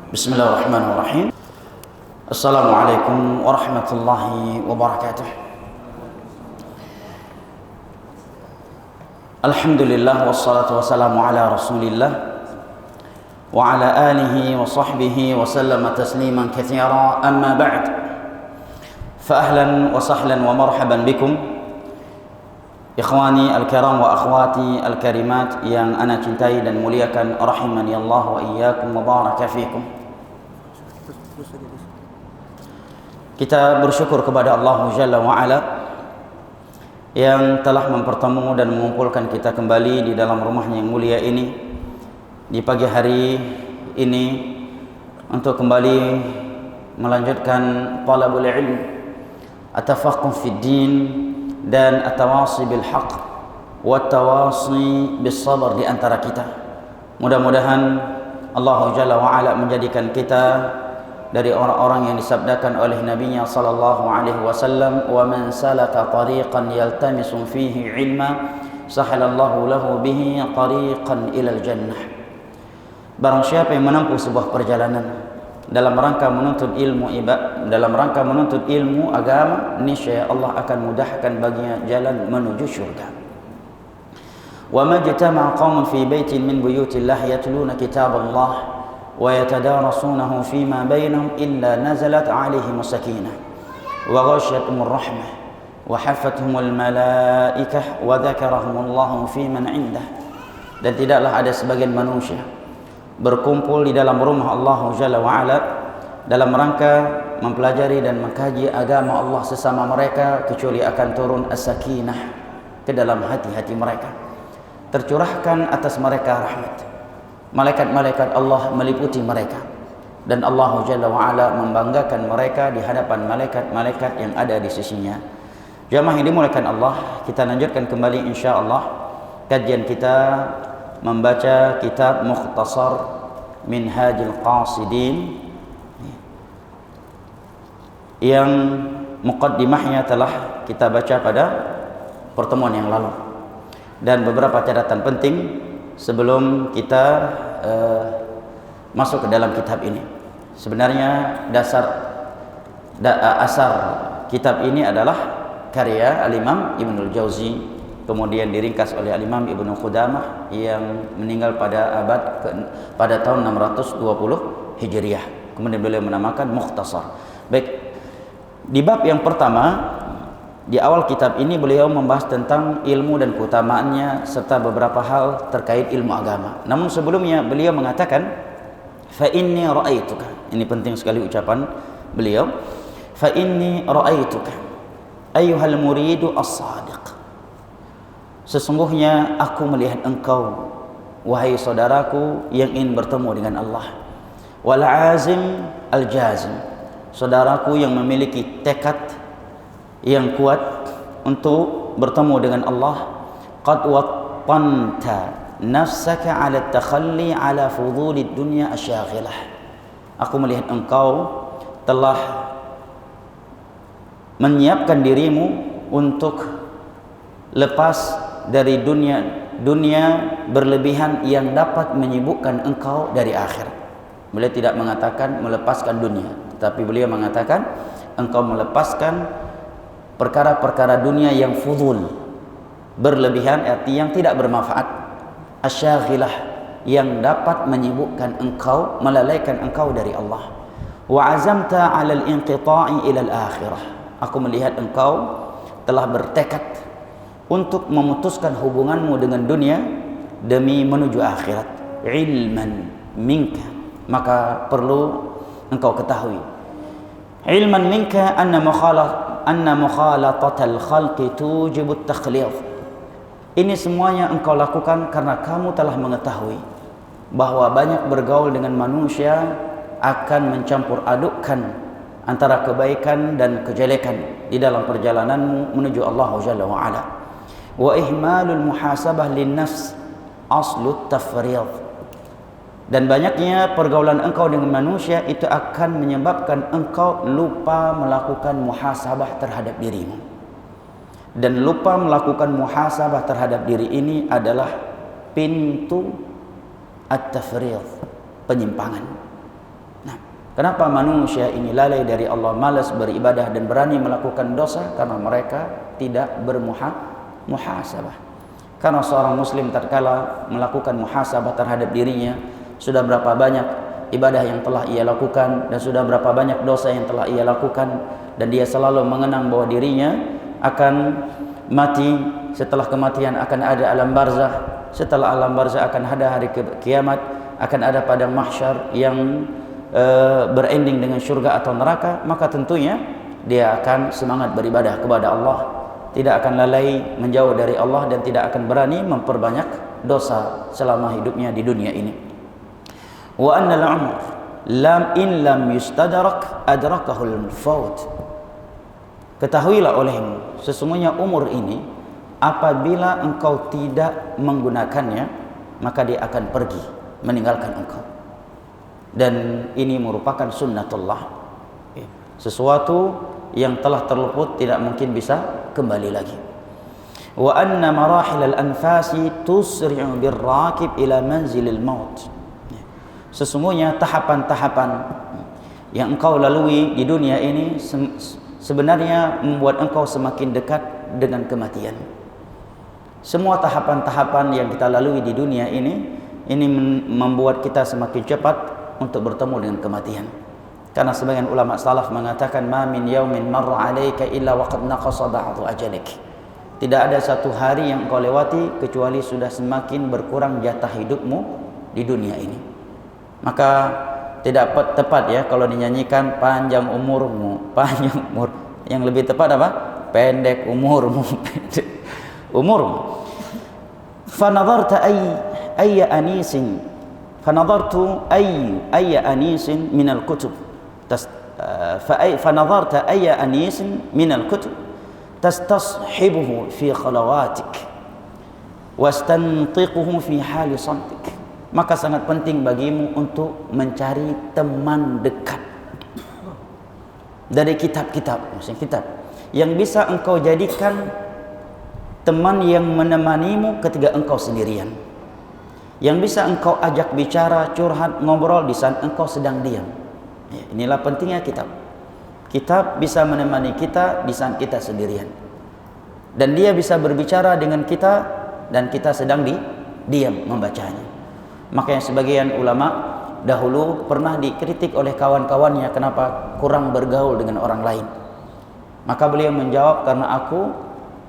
Bismillahirrahmanirrahim. Assalamualaikum warahmatullahi wabarakatuh. Alhamdulillah wassalatu wassalamu ala Rasulillah wa ala alihi wa sahbihi wa sallama tasliman katsira. Amma ba'd. Fa ahlan wa sahlan wa marhaban bikum ikhwani al-kiram wa akhwati al-karimat yang ana cintai dan muliakan, rahimani Allah wa iyyakum wa baraka fikum. Kita bersyukur kepada Allah Jalla wa'ala yang telah mempertemu dan mengumpulkan kita kembali di dalam rumahnya yang mulia ini di pagi hari ini untuk kembali melanjutkan talabul ilm, at-tafaqquh fid din, dan at-tawasi bil haqq wa at-tawasi bis sabr di antara kita. Mudah-mudahan Allah Jalla wa'ala menjadikan kita dari orang-orang yang disabdakan oleh Nabi-Nya sallallahu alaihi wasallam, wa man salaka tariqan yaltamisu fihi ilma sahalallahu lahu bihi tariqan ilal jannah. Barang siapa yang menempuh sebuah perjalanan dalam rangka menuntut ilmu agama, niscaya Allah akan mudahkan baginya jalan menuju syurga. Wa ma jatama'a qaumun fi baitin min buyutillah yatluna kitaballah ويتدارسونه فيما بينهم إلا نزلت عليهم السكينة وغشيتهم الرحمة وحفتهم الملائكة وذكرهم الله في من عنده. Dan tidaklah ada sebagian manusia berkumpul di dalam rumah Allah Jalla wa'ala dalam rangka mempelajari dan mengkaji agama Allah sesama mereka, kecuali akan turun as-sakinah ke dalam hati-hati mereka, tercurahkan atas mereka rahmat. Malaikat-malaikat Allah meliputi mereka, dan Allah Jalla wa'ala membanggakan mereka di hadapan malaikat-malaikat yang ada di sisinya. Jamaah yang dimuliakan Allah, kita lanjutkan kembali insyaAllah kajian kita membaca kitab Mukhtasar Minhajul Qasidin yang muqaddimahnya telah kita baca pada pertemuan yang lalu, dan beberapa catatan penting sebelum kita masuk ke dalam kitab ini. Sebenarnya asar kitab ini adalah karya Al-Imam Ibnul Jauzi, kemudian diringkas oleh Al-Imam Ibnu Qudamah yang meninggal pada tahun 620 Hijriah. Kemudian beliau menamakan Mukhtasar. Baik, di bab yang pertama, di awal kitab ini beliau membahas tentang ilmu dan keutamaannya serta beberapa hal terkait ilmu agama. Namun sebelumnya beliau mengatakan, fa inni ra'aituka. Ini penting sekali ucapan beliau. Fa inni ra'aituka ayyuhal muridu as-sadiq. Sesungguhnya aku melihat engkau, wahai saudaraku yang ingin bertemu dengan Allah. Wal azim al-jazim. Saudaraku yang memiliki tekad yang kuat untuk bertemu dengan Allah. Qad wattanta nafsaka ala takhalli ala fudulid dunya asyaghilah. Aku melihat engkau telah menyiapkan dirimu untuk lepas dari dunia berlebihan yang dapat menyibukkan engkau dari akhirat. Beliau tidak mengatakan melepaskan dunia, tetapi beliau mengatakan engkau melepaskan perkara-perkara dunia yang fudul, berlebihan, arti yang tidak bermanfaat, asyaghilah, yang dapat menyibukkan engkau, melalaikan engkau dari Allah. Wa azamta 'ala al-inqita'i ila al-akhirah. Aku melihat engkau telah bertekad untuk memutuskan hubunganmu dengan dunia demi menuju akhirat. Ilman minka, maka perlu engkau ketahui, ilman minka anna mukhalatatal khalqi tujibut takhlid. Ini semuanya engkau lakukan karena kamu telah mengetahui bahwa banyak bergaul dengan manusia akan mencampur adukkan antara kebaikan dan kejelekan di dalam perjalananmu menuju Allah Jalla wa'ala. Wa ihmalul muhasabah linnafs aslut tafriyad. Dan banyaknya pergaulan engkau dengan manusia itu akan menyebabkan engkau lupa melakukan muhasabah terhadap dirimu. Dan lupa melakukan muhasabah terhadap diri ini adalah pintu at-tafriyad, penyimpangan. Kenapa manusia ini lalai dari Allah, malas beribadah dan berani melakukan dosa? Karena mereka tidak bermuhasabah. Karena seorang muslim tatkala melakukan muhasabah terhadap dirinya, sudah berapa banyak ibadah yang telah ia lakukan dan sudah berapa banyak dosa yang telah ia lakukan, dan dia selalu mengenang bahwa dirinya akan mati, setelah kematian akan ada alam barzah, setelah alam barzah akan ada hari kiamat, akan ada padang mahsyar yang berending dengan syurga atau neraka. Maka tentunya dia akan semangat beribadah kepada Allah, tidak akan lalai menjauh dari Allah, dan tidak akan berani memperbanyak dosa selama hidupnya di dunia ini. Wa annal umr in lam yustadrak adrakahul faut. Ketahuilah olehmu, sesungguhnya umur ini apabila engkau tidak menggunakannya, maka dia akan pergi meninggalkan engkau. Dan ini merupakan sunnatullah, sesuatu yang telah terluput tidak mungkin bisa kembali lagi. Wa anna marahil al-anfasi tusri'u birrakib ila manzilil maut. Sesungguhnya tahapan-tahapan yang engkau lalui di dunia ini sebenarnya membuat engkau semakin dekat dengan kematian. Semua tahapan-tahapan yang kita lalui di dunia ini membuat kita semakin cepat untuk bertemu dengan kematian. Karena sebagian ulama salaf mengatakan, ma min yaumin marra 'alaika illa waqad naqasa ba'du ajalik. Tidak ada satu hari yang kau lewati kecuali sudah semakin berkurang jatah hidupmu di dunia ini. Maka tidak tepat ya kalau dinyanyikan panjang umurmu, panjang umur. Yang lebih tepat apa? Pendek umurmu, pendek umurmu. Fanadharta ayya anisin, fanadhartu ayya anisin min al-kutub. Fanadharta ayya anisin min al-kutub tastashibuhu fi khalawatik wastantiquhu fi hali santik. Maka sangat penting bagimu untuk mencari teman dekat dari kitab-kitab, maksudnya kitab yang bisa engkau jadikan teman yang menemanimu ketika engkau sendirian, yang bisa engkau ajak bicara, curhat, ngobrol di saat engkau sedang diam. Ya, inilah pentingnya kitab. Kitab bisa menemani kita di saat kita sendirian, dan dia bisa berbicara dengan kita dan kita sedang diam membacanya. Makanya sebagian ulama dahulu pernah dikritik oleh kawan-kawannya kenapa kurang bergaul dengan orang lain. Maka beliau menjawab, karena aku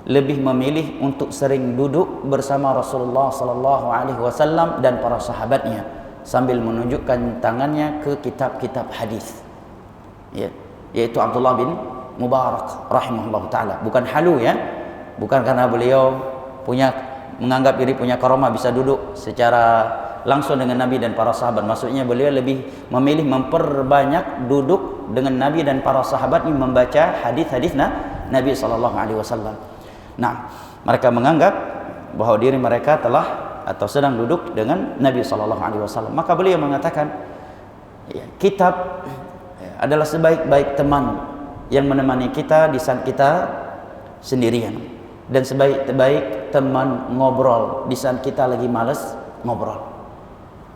lebih memilih untuk sering duduk bersama Rasulullah SAW dan para sahabatnya sambil menunjukkan tangannya ke kitab-kitab hadis. Ya, yaitu Abdullah bin Mubarak rahimahullah taala. Bukan halu ya, bukan karena beliau menganggap diri punya karamah bisa duduk secara langsung dengan Nabi dan para sahabat. Maksudnya beliau lebih memilih memperbanyak duduk dengan Nabi dan para sahabat yang membaca hadis-hadis Nabi SAW. Nah, mereka menganggap bahwa diri mereka telah atau sedang duduk dengan Nabi SAW. Maka beliau mengatakan, ya, kitab adalah sebaik-baik teman yang menemani kita di saat kita sendirian, dan sebaik-baik teman ngobrol di saat kita lagi malas ngobrol.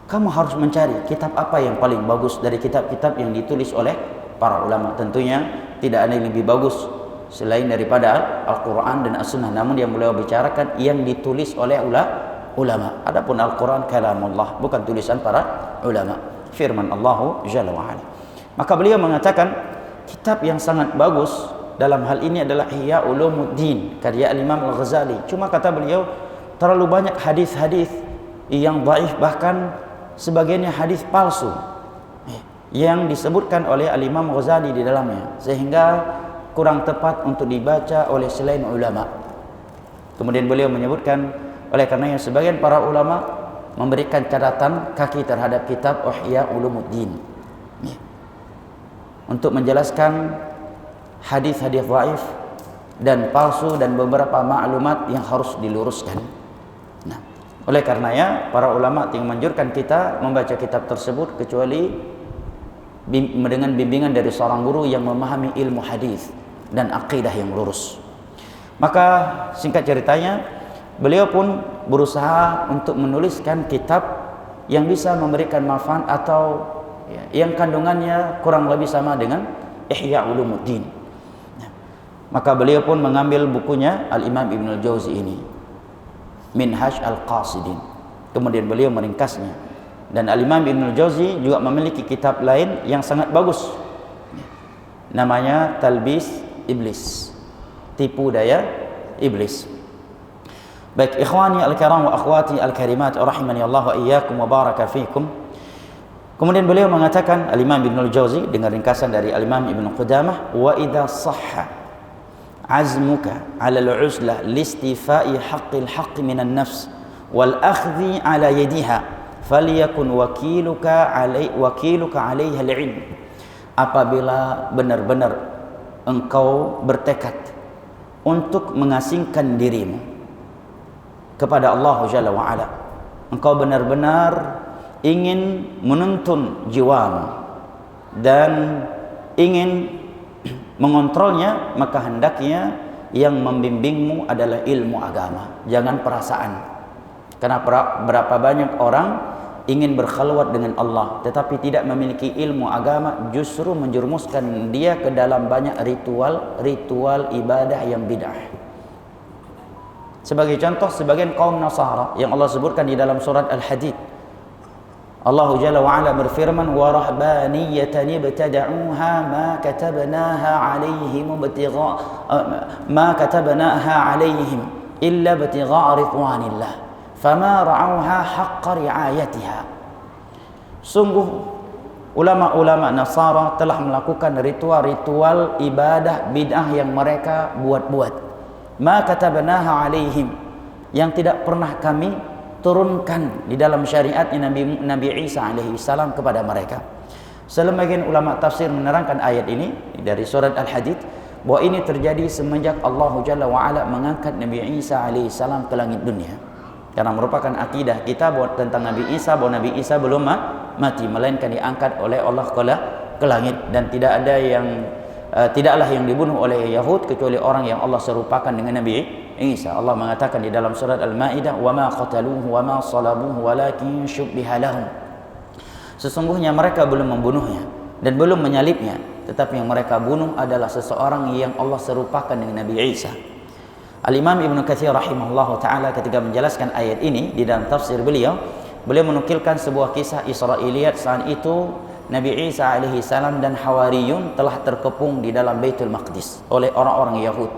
Kamu harus mencari kitab apa yang paling bagus dari kitab-kitab yang ditulis oleh para ulama. Tentunya tidak ada yang lebih bagus selain daripada Al-Quran dan As-Sunnah. Namun yang beliau bicarakan yang ditulis oleh ulama. Adapun Al-Quran kalamullah, bukan tulisan para ulama, firman Allah Jalla wa'ala. Maka beliau mengatakan kitab yang sangat bagus dalam hal ini adalah Ihya Ulumuddin karya Imam Al-Ghazali. Cuma kata beliau terlalu banyak hadis-hadis yang dhaif, bahkan sebagiannya hadis palsu yang disebutkan oleh Al-Imam Ghazali di dalamnya, sehingga kurang tepat untuk dibaca oleh selain ulama. Kemudian beliau menyebutkan, oleh karenanya sebagian para ulama memberikan catatan kaki terhadap kitab Ihya Ulumuddin untuk menjelaskan hadis-hadis dhaif dan palsu dan beberapa maklumat yang harus diluruskan. Nah, oleh karenanya para ulama tidak menganjurkan kita membaca kitab tersebut kecuali dengan bimbingan dari seorang guru yang memahami ilmu hadis dan akidah yang lurus. Maka singkat ceritanya, beliau pun berusaha untuk menuliskan kitab yang bisa memberikan manfaat atau yang kandungannya kurang lebih sama dengan Ihya Ulumuddin. Maka beliau pun mengambil bukunya Al-Imam Ibn Al-Jauzi ini, Minhaj Al-Qasidin. Kemudian beliau meringkasnya. Dan Al-Imam Ibn Al-Jauzi juga memiliki kitab lain yang sangat bagus, namanya Talbis Iblis, tipu daya iblis. Baik ikhwani al-kiram wa akhwati al-karimat rahimani Allah wa iyyakum wa baraka fikum. Kemudian beliau mengatakan, Al-Imam Ibn Al-Jauzi dengan ringkasan dari Al-Imam Ibn Qudamah, wa idza sahha azmuka 'ala al-'uzla listifa'i haqqil haqqi minan nafs wal akhdhi 'ala yadiha falyakun wakiluka 'alaiha al-'ilm. Apabila benar-benar engkau bertekad untuk mengasingkan dirimu kepada Allah Jalla wa'ala, engkau benar-benar ingin menuntun jiwamu dan ingin mengontrolnya, maka hendaknya yang membimbingmu adalah ilmu agama, jangan perasaan. Karena berapa banyak orang ingin berkhalwat dengan Allah tetapi tidak memiliki ilmu agama, justru menjerumuskan dia ke dalam banyak ritual ibadah yang bid'ah. Sebagai contoh, sebagian kaum Nasara yang Allah sebutkan di dalam surat Al-Hadid, Allah Jalla wa Ala berfirman, wa rahbaniyatan ibtada'uha ma katabnaha 'alaihim illa ibtigha'a ridwanillah fama ra'auha haqqa ri'ayatiha. Sungguh ulama-ulama Nasara telah melakukan ritual ibadah bid'ah yang mereka buat-buat. Ma katabnaha 'alaihim, yang tidak pernah kami turunkan di dalam syariatnya Nabi Isa alaihi salam kepada mereka. Sebagian ulama tafsir menerangkan ayat ini dari surat Al-Hadid bahwa ini terjadi semenjak Allah Jalla wa Ala mengangkat Nabi Isa alaihi salam ke langit dunia. Karena merupakan akidah kita tentang Nabi Isa, bahwa Nabi Isa belum mati, melainkan diangkat oleh Allah ke langit. Dan tidaklah yang dibunuh oleh Yahud kecuali orang yang Allah serupakan dengan Nabi Isa. Allah mengatakan di dalam surat Al-Maidah, wa ma qataluhu wa ma salabuhu walakin syubbiha lahum. Sesungguhnya mereka belum membunuhnya dan belum menyalibnya, tetapi yang mereka bunuh adalah seseorang yang Allah serupakan dengan Nabi Isa. Al-Imam Ibn Katsir rahimahullah ta'ala ketika menjelaskan ayat ini di dalam tafsir beliau menukilkan sebuah kisah Israiliyat. Saat itu Nabi Isa alaihi salam dan Hawariyun telah terkepung di dalam Baitul Maqdis oleh orang-orang Yahud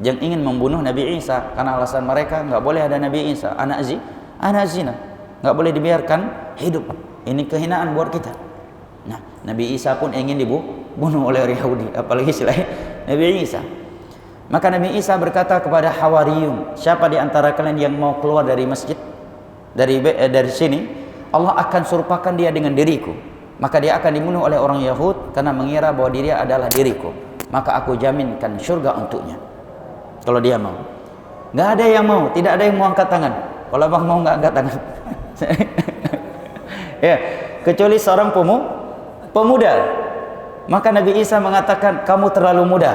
yang ingin membunuh Nabi Isa, karena alasan mereka nggak boleh ada Nabi Isa, anak zina, nggak boleh dibiarkan hidup, ini kehinaan buat kita. Nah, Nabi Isa pun ingin dibunuh oleh Yahudi, apalagi selain Nabi Isa. Maka Nabi Isa berkata kepada Hawariyun, siapa di antara kalian yang mau keluar dari masjid, dari sini, Allah akan serupakan dia dengan diriku. Maka dia akan dibunuh oleh orang Yahud karena mengira bahwa dia adalah diriku. Maka aku jaminkan surga untuknya kalau dia mau. Nggak ada yang mau, tidak ada yang mau angkat tangan. Kalau abang mau nggak angkat tangan. Ya, kecuali seorang pemuda. Maka Nabi Isa mengatakan, kamu terlalu muda.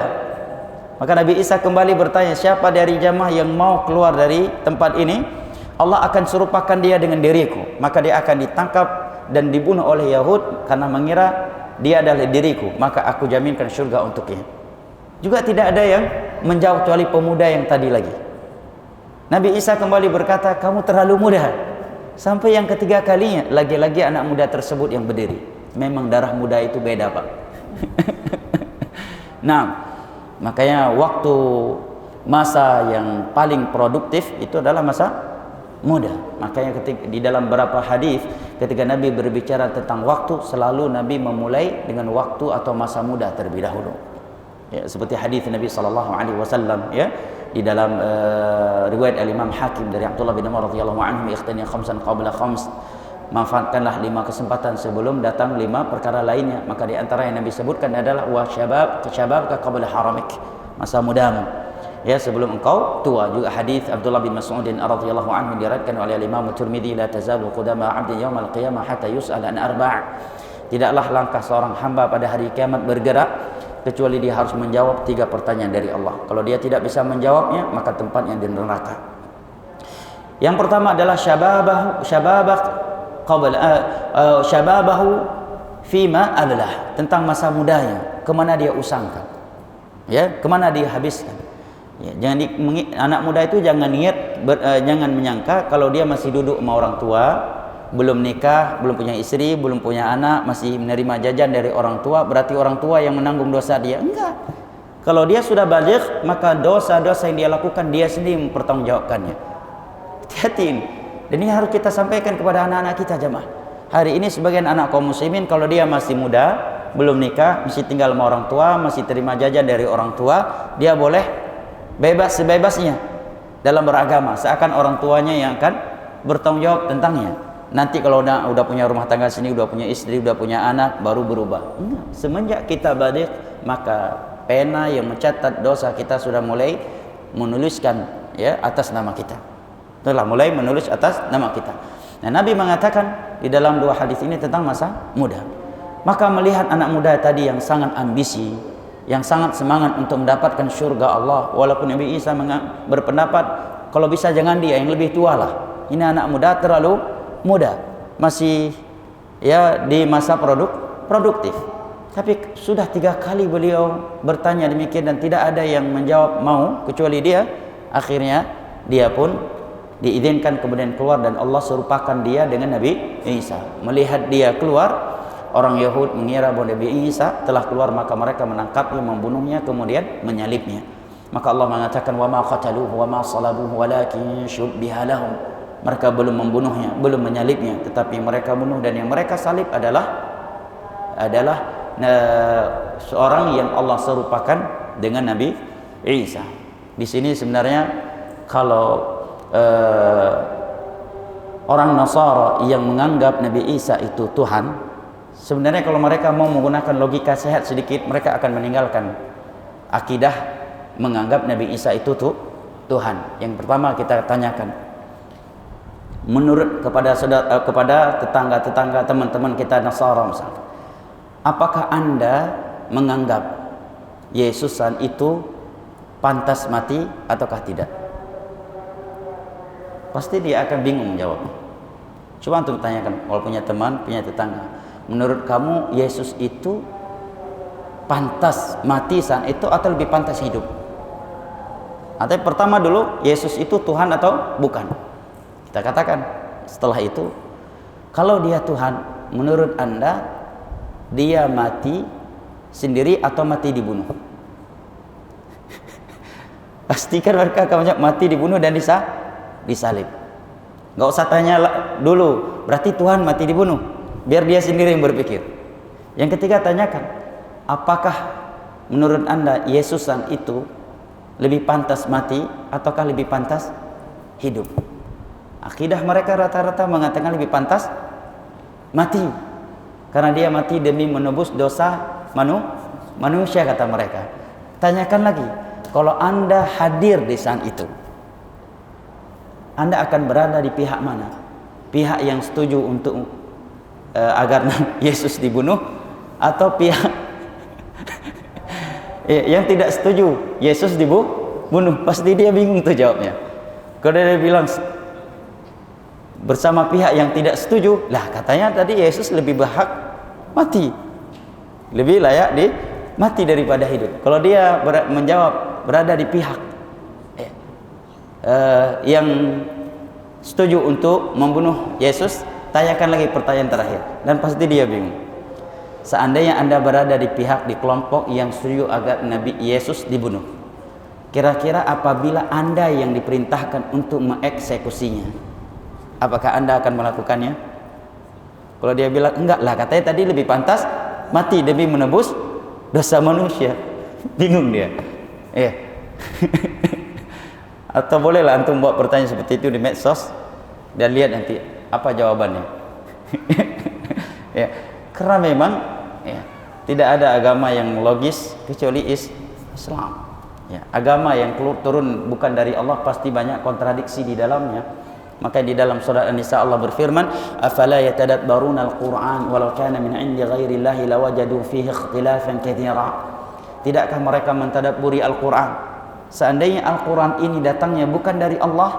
Maka Nabi Isa kembali bertanya, siapa dari jamaah yang mau keluar dari tempat ini, Allah akan serupakan dia dengan diriku. Maka dia akan ditangkap dan dibunuh oleh Yahud karena mengira dia adalah diriku. Maka aku jaminkan surga untuknya. Juga tidak ada yang menjawab kecuali pemuda yang tadi lagi. Nabi Isa kembali berkata, kamu terlalu muda. Sampai yang ketiga kalinya, lagi-lagi anak muda tersebut yang berdiri. Memang darah muda itu beda, Pak. Nah, makanya waktu masa yang paling produktif itu adalah masa muda. Makanya di dalam beberapa hadis ketika Nabi berbicara tentang waktu, selalu Nabi memulai dengan waktu atau masa muda terlebih dahulu. Ya, seperti hadis Nabi sallallahu alaihi wasallam ya di dalam riwayat Al-Imam Hakim dari Abdullah bin Umar radhiyallahu anhu, ikhtani khamsan qabla khams, manfaatkanlah 5 kesempatan sebelum datang 5 perkara lainnya. Maka di antara yang Nabi sebutkan adalah wa syababka qabla haramik, masa mudamu ya sebelum engkau tua. Juga hadis Abdullah bin Mas'ud radhiyallahu anhu diriwayatkan oleh Imam Tirmidzi, la tazalu qudama 'abdin yaumal qiyamah hatta yus'al an arba'. Tidaklah langkah seorang hamba pada hari kiamat bergerak kecuali dia harus menjawab 3 pertanyaan dari Allah. Kalau dia tidak bisa menjawabnya, maka tempatnya di neraka. Yang pertama adalah syababahu fima ablah, tentang masa mudanya, kemana dia usangkan, ya, kemana dia habiskan. Ya, anak muda itu jangan jangan menyangka kalau dia masih duduk sama orang tua, belum nikah, belum punya istri, belum punya anak, masih menerima jajan dari orang tua, berarti orang tua yang menanggung dosa dia. Enggak. Kalau dia sudah baligh, maka dosa-dosa yang dia lakukan dia sendiri mempertanggungjawabkannya. Hati-hati ini. Dan ini harus kita sampaikan kepada anak-anak kita, jemaah. Hari ini sebagian anak kaum muslimin kalau dia masih muda, belum nikah, masih tinggal sama orang tua, masih terima jajan dari orang tua, dia boleh bebas sebebasnya dalam beragama, seakan orang tuanya yang akan bertanggung jawab tentangnya. Nanti kalau udah punya rumah tangga sini, udah punya istri, udah punya anak, baru berubah. Enggak. Semenjak kita baligh, maka pena yang mencatat dosa kita sudah mulai menuliskan, ya, atas nama kita. Telah mulai menulis atas nama kita. Nah, Nabi mengatakan di dalam dua hadis ini tentang masa muda. Maka melihat anak muda tadi yang sangat ambisi, yang sangat semangat untuk mendapatkan syurga Allah, walaupun Nabi Isa berpendapat kalau bisa jangan dia, yang lebih tua lah. Ini anak muda terlalu muda, masih ya di masa produktif. Tapi sudah 3 kali beliau bertanya demikian dan tidak ada yang menjawab mau kecuali dia. Akhirnya dia pun diizinkan kemudian keluar dan Allah serupakan dia dengan Nabi Isa. Melihat dia keluar, orang Yahud mengira bahwa Nabi Isa telah keluar, maka mereka menangkapnya, membunuhnya, kemudian menyalibnya. Maka Allah mengatakan wa ma qataluhu wa ma salabuhu walakin syubbiha lahum. Mereka belum membunuhnya, belum menyalibnya, tetapi mereka bunuh, dan yang mereka salib adalah seorang yang Allah serupakan dengan Nabi Isa. Di sini sebenarnya kalau orang Nasara yang menganggap Nabi Isa itu Tuhan, sebenarnya kalau mereka mau menggunakan logika sehat sedikit, mereka akan meninggalkan akidah menganggap Nabi Isa itu Tuhan. Yang pertama kita tanyakan, menurut kepada tetangga-tetangga, teman-teman kita Nasara misalnya, apakah Anda menganggap Yesusan itu pantas mati ataukah tidak? Pasti dia akan bingung menjawabnya. Coba untuk tanyakan, kalau punya teman, punya tetangga, menurut kamu Yesus itu pantas mati saat itu atau lebih pantas hidup? Atau pertama dulu, Yesus itu Tuhan atau bukan? Kita katakan setelah itu, kalau dia Tuhan, menurut Anda dia mati sendiri atau mati dibunuh? Pastikan mereka akan menjawab mati dibunuh dan disalib. Gak usah tanya dulu, berarti Tuhan mati dibunuh, biar dia sendiri yang berpikir. Yang ketiga, tanyakan, apakah menurut Anda Yesusan itu lebih pantas mati ataukah lebih pantas hidup? Akidah mereka rata-rata mengatakan lebih pantas mati, karena dia mati demi menebus dosa manusia, kata mereka. Tanyakan lagi, kalau Anda hadir di saat itu, Anda akan berada di pihak mana? Pihak yang setuju untuk agar Yesus dibunuh, atau pihak yang tidak setuju Yesus dibunuh? Pasti dia bingung tuh jawabnya. Kalau dia bilang bersama pihak yang tidak setuju, lah katanya tadi Yesus lebih berhak mati, lebih layak mati daripada hidup. Kalau dia menjawab berada di pihak yang setuju untuk membunuh Yesus, tanyakan lagi pertanyaan terakhir, dan pasti dia bingung. Seandainya Anda berada di pihak, di kelompok yang setuju agar Nabi Yesus dibunuh, kira-kira apabila Anda yang diperintahkan untuk mengeksekusinya, apakah Anda akan melakukannya? Kalau dia bilang enggak lah, katanya tadi lebih pantas mati demi menebus dosa manusia, bingung dia. Atau bolehlah antum buat pertanyaan seperti itu di medsos dan lihat nanti apa jawabannya. Ya, karena memang tidak ada agama yang logis kecuali Islam. Ya, agama yang turun bukan dari Allah pasti banyak kontradiksi di dalamnya. Maka di dalam surah An-Nisa Allah berfirman, "Afala yatadabbaruna al-Qur'an walau kana min 'indi ghairi Allahi lawajadu fihi ikhtilafan katsira." Tidakkah mereka mentadabburi Al-Qur'an? Seandainya Al-Quran ini datangnya bukan dari Allah,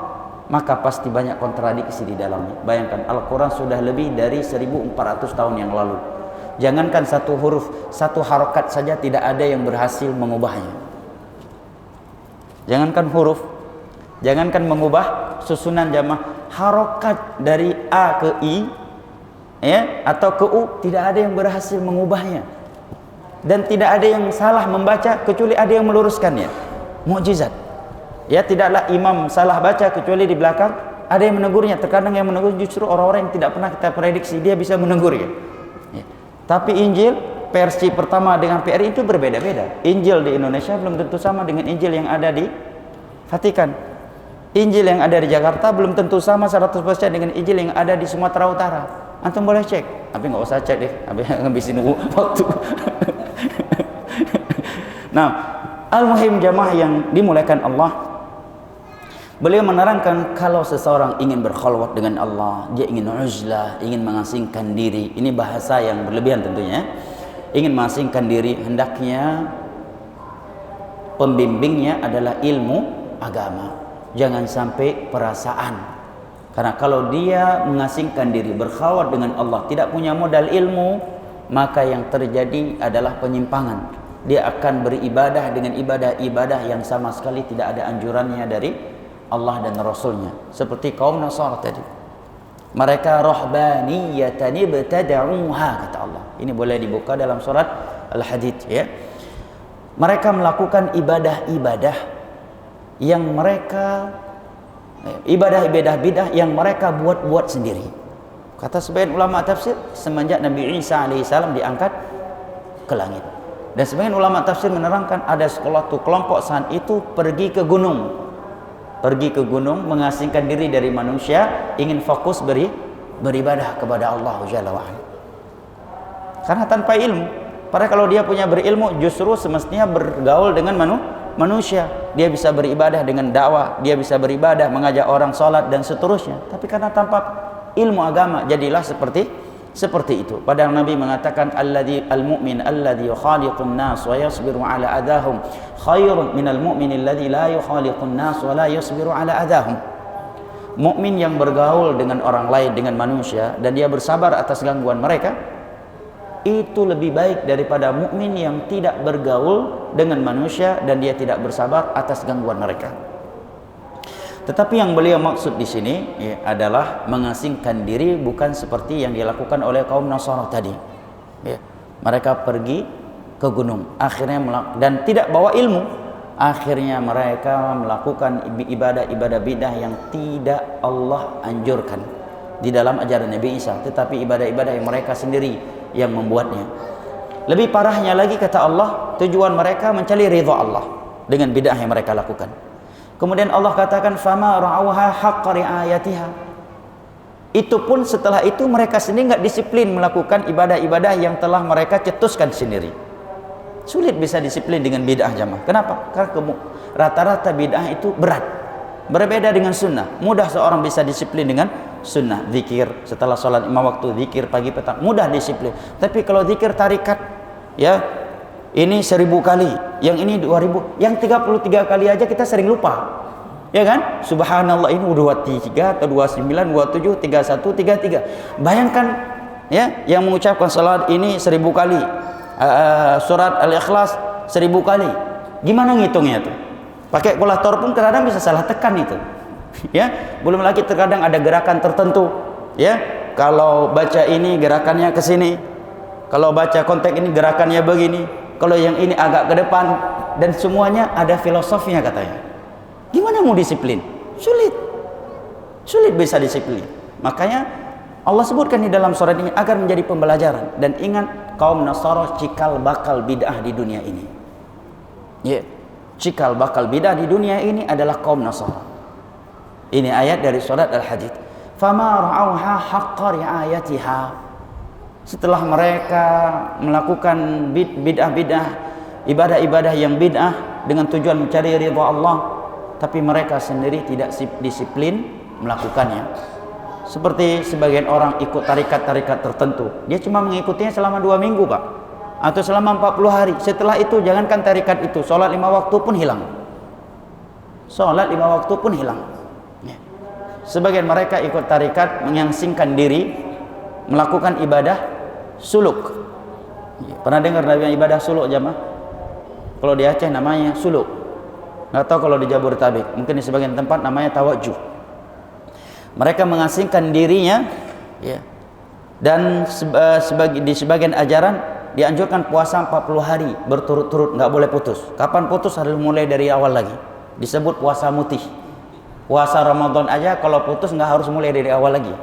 maka pasti banyak kontradiksi di dalamnya. Bayangkan, Al-Quran sudah lebih dari 1400 tahun yang lalu. Jangankan satu huruf, satu harokat saja tidak ada yang berhasil mengubahnya. Jangankan huruf, jangankan mengubah susunan jamaah, harokat dari A ke I, ya, atau ke U, tidak ada yang berhasil mengubahnya. Dan tidak ada yang salah membaca kecuali ada yang meluruskannya. Mukjizat. Ya, tidaklah imam salah baca kecuali di belakang ada yang menegurnya. Terkadang yang menegur justru orang-orang yang tidak pernah kita prediksi, dia bisa menegurnya. Ya. Tapi Injil versi pertama dengan PRI itu berbeda-beda. Injil di Indonesia belum tentu sama dengan Injil yang ada di Vatikan. Injil yang ada di Jakarta belum tentu sama 100% dengan Injil yang ada di Sumatera Utara. Antum boleh cek, tapi nggak usah cek deh, tapi ngabisin waktu. Nah, al-muhim jamaah yang dimuliakan Allah, beliau menerangkan kalau seseorang ingin berkhalwat dengan Allah, dia ingin uzlah, ingin mengasingkan diri. Ini bahasa yang berlebihan tentunya. Ingin mengasingkan diri, hendaknya pembimbingnya adalah ilmu agama. Jangan sampai perasaan. Karena kalau dia mengasingkan diri, berkhalwat dengan Allah, tidak punya modal ilmu, maka yang terjadi adalah penyimpangan. Dia akan beribadah dengan ibadah-ibadah yang sama sekali tidak ada anjurannya dari Allah dan Rasulnya. Seperti kaum Nasara tadi. Mereka rahbaniyatan ibtada'uha, kata Allah. Ini boleh dibuka dalam surat Al-Hadid, ya. Mereka melakukan ibadah-ibadah yang mereka ibadah-ibadah bidah yang mereka buat-buat sendiri. Kata sebagian ulama tafsir, semenjak Nabi Isa alaihissalam diangkat ke langit. Dan sebagian ulama tafsir menerangkan ada suatu kelompok saat itu pergi ke gunung. Pergi ke gunung, mengasingkan diri dari manusia, ingin fokus beribadah kepada Allah Jalla wa'ala. Karena tanpa ilmu. Padahal kalau dia punya berilmu, justru semestinya bergaul dengan manusia. Dia bisa beribadah dengan dakwah, dia bisa beribadah, mengajak orang salat dan seterusnya. Tapi karena tanpa ilmu agama, jadilah seperti itu. Padahal Nabi mengatakan al-mu'min alladhi yukhaliqun nas wa yasbiru ala adahum khairun minal mu'min alladhi la yukhaliqun nas wa la yasbiru ala adahum. Mukmin yang bergaul dengan orang lain, dengan manusia, dan dia bersabar atas gangguan mereka, itu lebih baik daripada mukmin yang tidak bergaul dengan manusia dan dia tidak bersabar atas gangguan mereka. Tetapi yang beliau maksud di sini ya, adalah mengasingkan diri, bukan seperti yang dilakukan oleh kaum Nasara tadi. Ya, mereka pergi ke gunung, akhirnya dan tidak bawa ilmu. Akhirnya mereka melakukan ibadah-ibadah bidah yang tidak Allah anjurkan di dalam ajaran Nabi Isa, tetapi ibadah-ibadah yang mereka sendiri yang membuatnya. Lebih parahnya lagi, kata Allah, tujuan mereka mencari ridha Allah dengan bidah yang mereka lakukan. Kemudian Allah katakan fama ra'auha haqqa ri'ayatiha. Itu pun setelah itu mereka sendiri enggak disiplin melakukan ibadah-ibadah yang telah mereka cetuskan sendiri. Sulit bisa disiplin dengan bid'ah jamaah. Kenapa? Karena rata-rata bid'ah itu berat. Berbeda dengan sunnah. Mudah seorang bisa disiplin dengan sunnah. Zikir setelah sholat 5 waktu, zikir pagi petang, mudah disiplin. Tapi kalau zikir tarikat, ya ini 1000 kali, yang ini 2000, yang 33 kali aja kita sering lupa. Ya kan? Subhanallah ini 23 atau 29, 27, 31, 33. Bayangkan ya, yang mengucapkan salat ini 1000 kali. Surat Al-Ikhlas 1000 kali. Gimana ngitungnya tuh? Pakai kalkulator pun kadang bisa salah tekan itu. Ya, belum lagi terkadang ada gerakan tertentu. Ya, kalau baca ini gerakannya ke sini. Kalau baca konteks ini gerakannya begini. Kalau yang ini agak ke depan, dan semuanya ada filosofinya katanya. Gimana mau disiplin? Sulit bisa disiplin. Makanya Allah sebutkan di dalam surat ini agar menjadi pembelajaran. Dan ingat, kaum Nasara cikal bakal bid'ah di dunia ini. Ya, cikal bakal bid'ah di dunia ini adalah kaum Nasara. Ini ayat dari surat Al-Hadid. Fama ra'auha haqqa ri'ayatiha. Setelah mereka melakukan bid'ah-bid'ah, ibadah-ibadah yang bid'ah dengan tujuan mencari ridha Allah, tapi mereka sendiri tidak disiplin melakukannya. Seperti sebagian orang ikut tarikat-tarikat tertentu, dia cuma mengikutinya selama 2 minggu Pak, atau selama 40 hari. Setelah itu jangankan tarikat itu, sholat 5 waktu pun hilang. Sholat 5 waktu pun hilang. Sebagian mereka ikut tarikat menyangsingkan diri, melakukan ibadah suluk, Pernah dengar Nabi ibadah suluk jamaah? Kalau di Aceh namanya suluk. Nggak tahu kalau di Jabodetabek. Mungkin di sebagian tempat namanya tawajuh. Mereka mengasingkan dirinya, ya. Dan di sebagian ajaran dianjurkan puasa 40 hari berturut-turut, nggak boleh putus. Kapan putus harus mulai dari awal lagi. Disebut puasa mutih. Puasa Ramadan aja kalau putus nggak harus mulai dari awal lagi,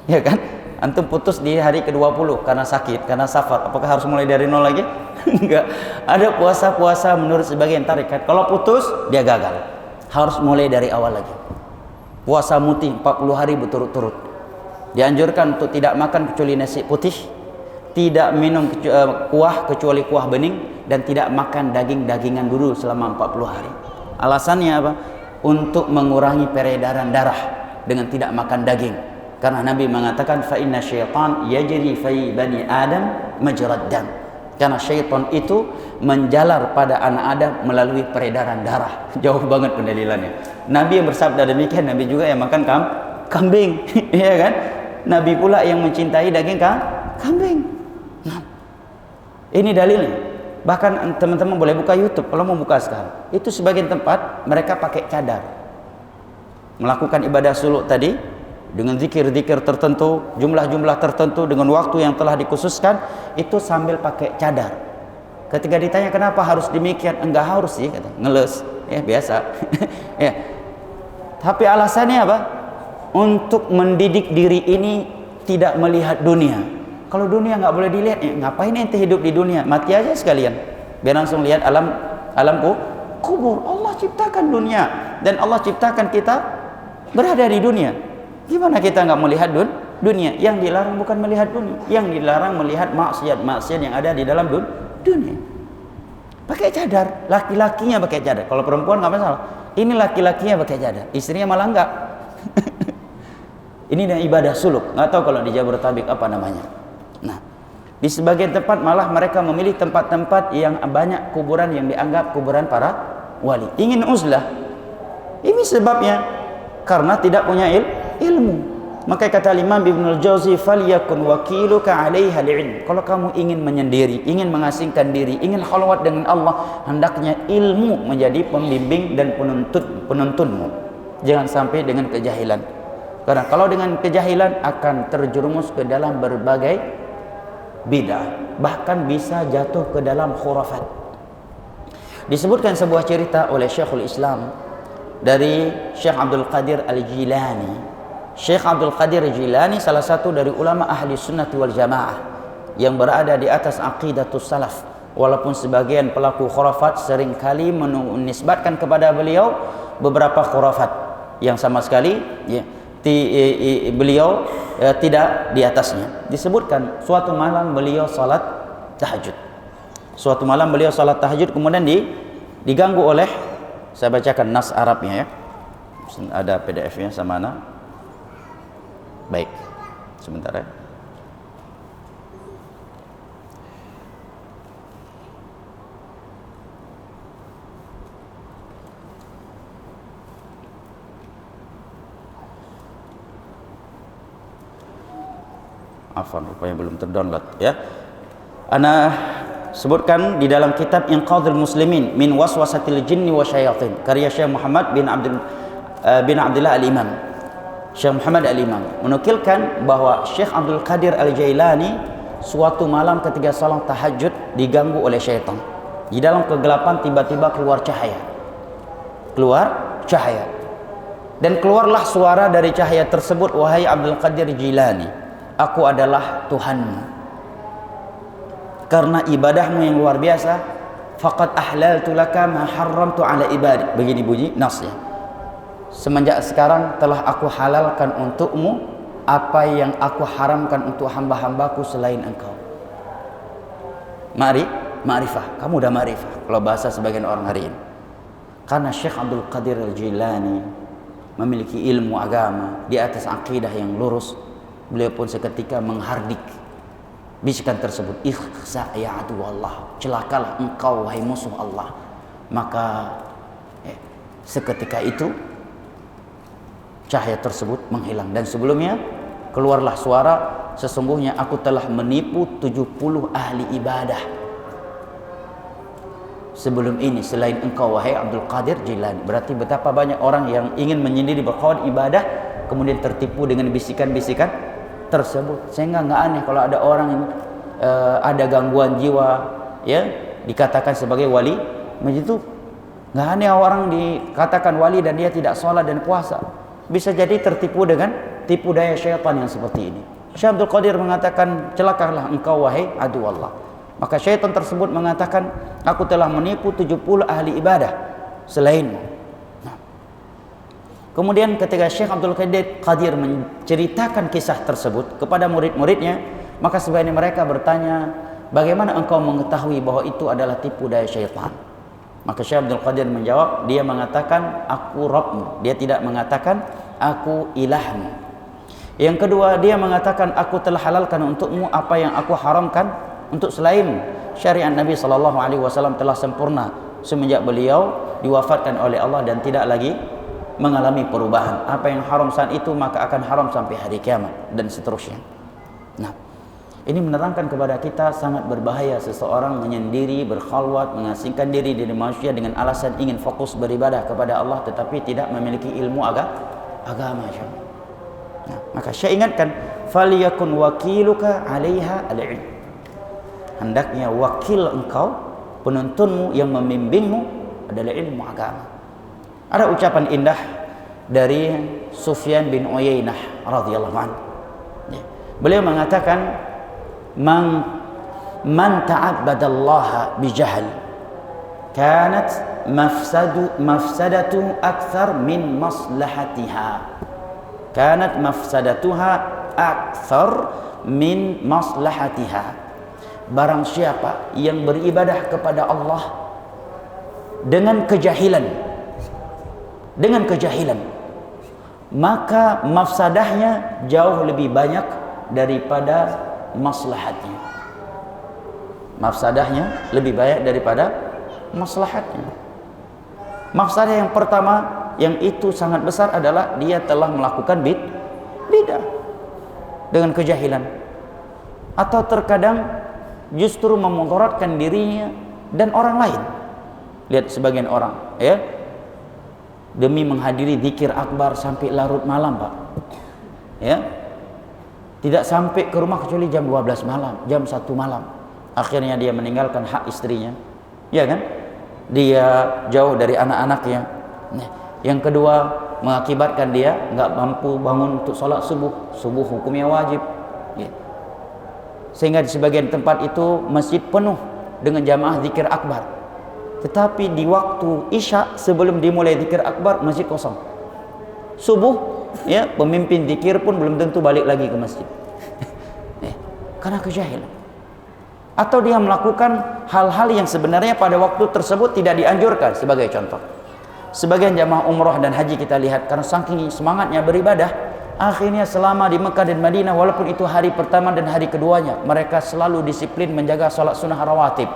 ya kan? Antum putus di hari ke-20 karena sakit, karena safar, apakah harus mulai dari nol lagi? Enggak. Ada puasa-puasa menurut sebagian tarekat, kalau putus dia gagal, harus mulai dari awal lagi. Puasa mutih 40 hari berturut-turut. Dianjurkan untuk tidak makan kecuali nasi putih, tidak minum kuah kecuali kuah bening, dan tidak makan daging-dagingan dulu selama 40 hari. Alasannya apa? Untuk mengurangi peredaran darah dengan tidak makan daging. Karena Nabi mengatakan fa inna syaitan yajri fi bani Adam majrad dam. Karena syaitan itu menjalar pada anak Adam melalui peredaran darah. Jauh banget pendalilannya. Nabi yang bersabda demikian, Nabi juga yang makan kambing, ya kan? Nabi pula yang mencintai daging kambing. Nah, ini dalilnya. Bahkan teman-teman boleh buka YouTube kalau mau buka sekarang. Itu sebagian tempat mereka pakai cadar. Melakukan ibadah suluk tadi dengan zikir-zikir tertentu, jumlah-jumlah tertentu dengan waktu yang telah dikhususkan, itu sambil pakai cadar. Ketika ditanya kenapa harus demikian, enggak harus sih, kata, ngeles, ya biasa. Ya. Tapi alasannya apa? Untuk mendidik diri ini tidak melihat dunia. Kalau dunia nggak boleh dilihat, ya ngapain ente hidup di dunia? Mati aja sekalian. Biar langsung lihat alam kubur. Allah ciptakan dunia dan Allah ciptakan kita berada di dunia. Gimana kita nggak melihat dunia? Yang dilarang bukan melihat dunia, yang dilarang melihat maksiat yang ada di dalam dunia. Pakai cadar, laki-lakinya pakai cadar. Kalau perempuan nggak masalah. Ini laki-lakinya pakai cadar, istrinya malah enggak. Ini dan ibadah suluk. Nggak tahu kalau di Jabodetabek apa namanya. Nah, di sebagian tempat malah mereka memilih tempat-tempat yang banyak kuburan yang dianggap kuburan para wali. Ingin uzlah. Ini sebabnya karena tidak punya ilmu. Maka kata Imam Ibnul Jauzi, "Falyakun wakiluka 'alaiha al-'ilm." Kalau kamu ingin menyendiri, ingin mengasingkan diri, ingin khalwat dengan Allah, hendaknya ilmu menjadi pembimbing dan penuntunmu. Jangan sampai dengan kejahilan. Karena kalau dengan kejahilan akan terjerumus ke dalam berbagai bid'ah, bahkan bisa jatuh ke dalam khurafat. Disebutkan sebuah cerita oleh Syekhul Islam dari Syekh Abdul Qadir Al-Jilani. Syekh Abdul Qadir Al-Jilani salah satu dari ulama ahli sunnati wal jamaah yang berada di atas aqidatus salaf. Walaupun sebagian pelaku khurafat seringkali menisbatkan kepada beliau beberapa khurafat yang sama sekali beliau tidak di atasnya. Disebutkan suatu malam beliau salat tahajud. Suatu malam beliau salat tahajud kemudian diganggu oleh, saya bacakan nas Arabnya ya. Ada PDF-nya sama mana? Baik. Sebentar ya. Afwan, rupanya belum terdownload ya. Ana sebutkan di dalam kitab Inqadhul Muslimin min Waswasatil Jinni wa Syayatin karya Syekh Muhammad bin Abdullah Al-Imam. Syekh Muhammad Al-Imam menukilkan bahwa Syekh Abdul Qadir Al-Jailani suatu malam ketika salat tahajud diganggu oleh syaitan. Di dalam kegelapan tiba-tiba keluar cahaya. Dan keluarlah suara dari cahaya tersebut, "Wahai Abdul Qadir Jilani, aku adalah Tuhanmu. Karena ibadahmu yang luar biasa, faqad ahlaltu laka ma harramtu ala ibadi." Begini bunyi nasnya. Semenjak sekarang telah aku halalkan untukmu apa yang aku haramkan untuk hamba-hambaku selain engkau. Ma'rifah. Kamu udah ma'rifah kalau bahasa sebagian orang hari ini. Karena Syekh Abdul Qadir Al-Jilani memiliki ilmu agama di atas akidah yang lurus, beliau pun seketika menghardik bisikan tersebut, "Ikhsa ya adu Allah." Celakalah engkau wahai musuh Allah. Maka seketika itu cahaya tersebut menghilang dan sebelumnya keluarlah suara, "Sesungguhnya aku telah menipu 70 ahli ibadah sebelum ini selain engkau wahai Abdul Qadir Jilani. Berarti betapa banyak orang yang ingin menyendiri berkhawat ibadah kemudian tertipu dengan bisikan-bisikan tersebut. Sehingga nggak aneh kalau ada orang yang ada gangguan jiwa, ya, dikatakan sebagai wali. Begitu nggak aneh orang dikatakan wali dan dia tidak sholat dan puasa. Bisa jadi tertipu dengan tipu daya syaitan yang seperti ini. Syekh Abdul Qadir mengatakan, celakalah engkau wahai adu Allah. Maka syaitan tersebut mengatakan, aku telah menipu 70 ahli ibadah selainmu. Nah, kemudian ketika Syekh Abdul Qadir menceritakan kisah tersebut kepada murid-muridnya, maka sebagian mereka bertanya, bagaimana engkau mengetahui bahwa itu adalah tipu daya syaitan? Maka Syekh Abdul Qadir menjawab, dia mengatakan aku Rabbmu. Dia tidak mengatakan aku ilahmu. Yang kedua, dia mengatakan aku telah halalkan untukmu apa yang aku haramkan untuk selainmu. Syariat Nabi SAW telah sempurna semenjak beliau diwafatkan oleh Allah dan tidak lagi mengalami perubahan. Apa yang haram saat itu maka akan haram sampai hari kiamat dan seterusnya. Nah, ini menerangkan kepada kita sangat berbahaya seseorang menyendiri, berkhalwat, mengasingkan diri dari manusia dengan alasan ingin fokus beribadah kepada Allah tetapi tidak memiliki ilmu agama. Nah, maka saya ingatkan, faliyakun wakiluka 'alaiha al-'ilm. Hendaknya wakil engkau, penuntunmu yang membimbingmu adalah ilmu agama. Ada ucapan indah dari Sufyan bin Uyainah radhiyallahu anhu. Beliau mengatakan, man ta'abbadallaha bijahl kanat mafsadatu akthar min maslahatiha. Kanat mafsadatuha akthar min maslahatiha. Barang siapa yang beribadah kepada Allah dengan kejahilan, maka mafsadahnya jauh lebih banyak daripada maslahatnya. Mafsadahnya lebih banyak daripada maslahatnya. Mafsadah yang pertama yang itu sangat besar adalah dia telah melakukan bidah dengan kejahilan, atau terkadang justru memudaratkan dirinya dan orang lain. Lihat sebagian orang, ya, demi menghadiri zikir akbar sampai larut malam, Pak, ya, tidak sampai ke rumah kecuali jam 12 malam, jam 1 malam. Akhirnya dia meninggalkan hak istrinya, ya kan, dia jauh dari anak-anaknya. Nah, yang kedua mengakibatkan dia nggak mampu bangun untuk sholat subuh hukumnya wajib, ya. Sehingga di sebagian tempat itu masjid penuh dengan jamaah zikir akbar, tetapi di waktu isya sebelum dimulai zikir akbar masjid kosong. Subuh, ya, pemimpin zikir pun belum tentu balik lagi ke masjid. Karena kejahilan. Atau dia melakukan hal-hal yang sebenarnya pada waktu tersebut tidak dianjurkan. Sebagai contoh, sebagian jamaah umrah dan haji kita lihat karena saking semangatnya beribadah, akhirnya selama di Mekah dan Madinah, walaupun itu hari pertama dan hari keduanya, mereka selalu disiplin menjaga salat sunnah rawatib,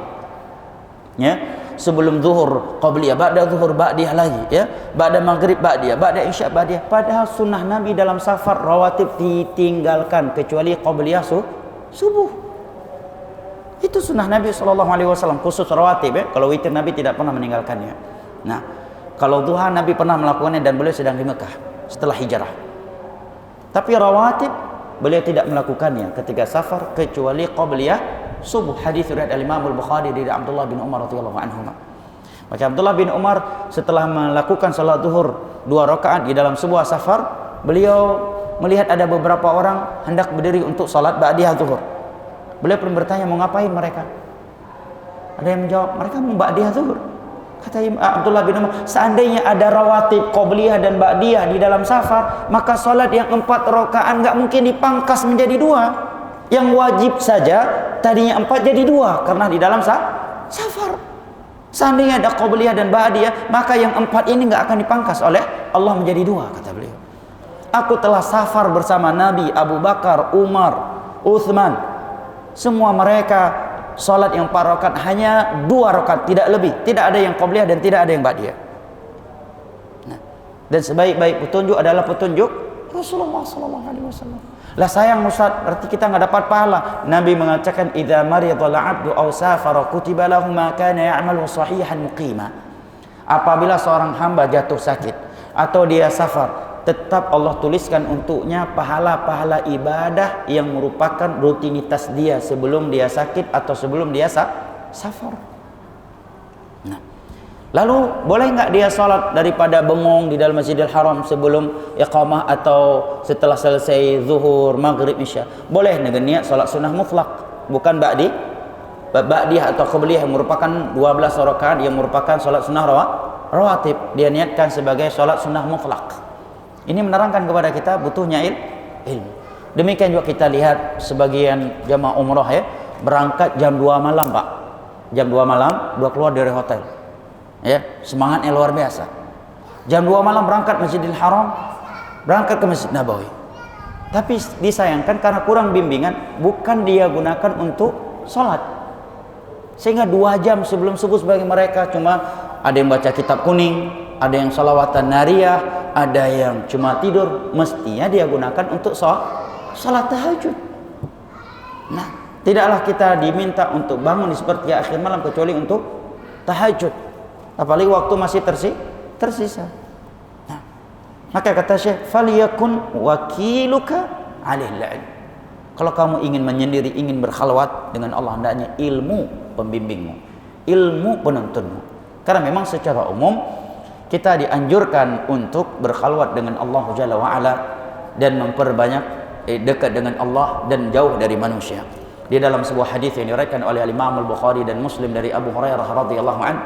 ya, sebelum zuhur qabliyah, ba'da zuhur ba'diyah lagi, ya, ba'da maghrib ba'diyah, ba'da isya ba'diyah. Padahal sunnah Nabi dalam safar rawatib ditinggalkan kecuali qabliyah subuh. Itu sunnah Nabi SAW, khusus rawatib, ya. Kalau witir Nabi tidak pernah meninggalkannya. Nah, kalau duha Nabi pernah melakukannya dan beliau sedang di Mekah setelah hijrah. Tapi rawatib beliau tidak melakukannya ketika safar kecuali qabliyah subuh. Hadis riwayat Imam Al-Bukhari dari Abdullah bin Umar radhiyallahu anhu. Maka Abdullah bin Umar setelah melakukan salat zuhur 2 rakaat di dalam sebuah safar, beliau melihat ada beberapa orang hendak berdiri untuk salat ba'diyah zuhur. Beliau pun bertanya, mau ngapain mereka? Ada yang menjawab, mereka mau ba'diyah zuhur. Kata Abdullah bin Umar, seandainya ada rawatib qabliyah dan ba'diyah di dalam safar, maka salat yang 4 rakaat enggak mungkin dipangkas menjadi 2. Yang wajib saja tadinya 4 jadi 2 karena di dalam safar. Seandainya ada qabliyah dan ba'diyah, maka yang 4 ini enggak akan dipangkas oleh Allah menjadi 2, kata beliau. Aku telah safar bersama Nabi, Abu Bakar, Umar, Uthman. Semua mereka salat yang 4 rakaat hanya 2 rakaat, tidak lebih. Tidak ada yang qabliyah dan tidak ada yang ba'diyah. Nah, dan sebaik-baik petunjuk adalah petunjuk Rasulullah SAW. Lah sayang Ustaz, berarti kita nggak dapat pahala. Nabi mengatakan idza maridal 'abdu aw safara kutiba lahu ma kana ya'malu sahihan muqima. Apabila seorang hamba jatuh sakit atau dia safar, tetap Allah tuliskan untuknya pahala-pahala ibadah yang merupakan rutinitas dia sebelum dia sakit atau sebelum dia safar. Nah, lalu boleh nggak dia sholat daripada bengong di dalam Masjidil Haram sebelum iqamah atau setelah selesai zuhur, maghrib, isya? Boleh dengan niat sholat sunnah mutlak, bukan ba'diyah atau qabliyah yang merupakan 12 rakaat yang merupakan sholat sunnah rawatib. Dia niatkan sebagai sholat sunnah mutlak. Ini menerangkan kepada kita butuhnya ilmu. Demikian juga kita lihat sebagian jamaah umrah ya, berangkat jam 2 malam Pak. Jam 2 malam, udah keluar dari hotel. Ya, semangatnya luar biasa. Jam 2 malam berangkat Masjidil Haram, berangkat ke Masjid Nabawi. Tapi disayangkan karena kurang bimbingan, bukan dia gunakan untuk sholat. Sehingga 2 jam sebelum subuh sebagai mereka cuma ada yang baca kitab kuning, ada yang salawatan nariyah, ada yang cuma tidur. Mestinya dia gunakan untuk sholat tahajud. Nah, tidaklah kita diminta untuk bangun di sepertiga akhir malam kecuali untuk tahajud. Apalagi waktu masih tersisa. Nah, maka kata Syekh, "Faliyakun wakiluka 'alal ilm." Kalau kamu ingin menyendiri, ingin berkhalwat dengan Allah, hendaknya ilmu pembimbingmu, ilmu penuntunmu. Karena memang secara umum kita dianjurkan untuk berkhalwat dengan Allah Jalla wa Ala dan memperbanyak dekat dengan Allah dan jauh dari manusia. Di dalam sebuah hadis yang diriwayatkan oleh Imam Al-Bukhari dan Muslim dari Abu Hurairah radhiyallahu anhu,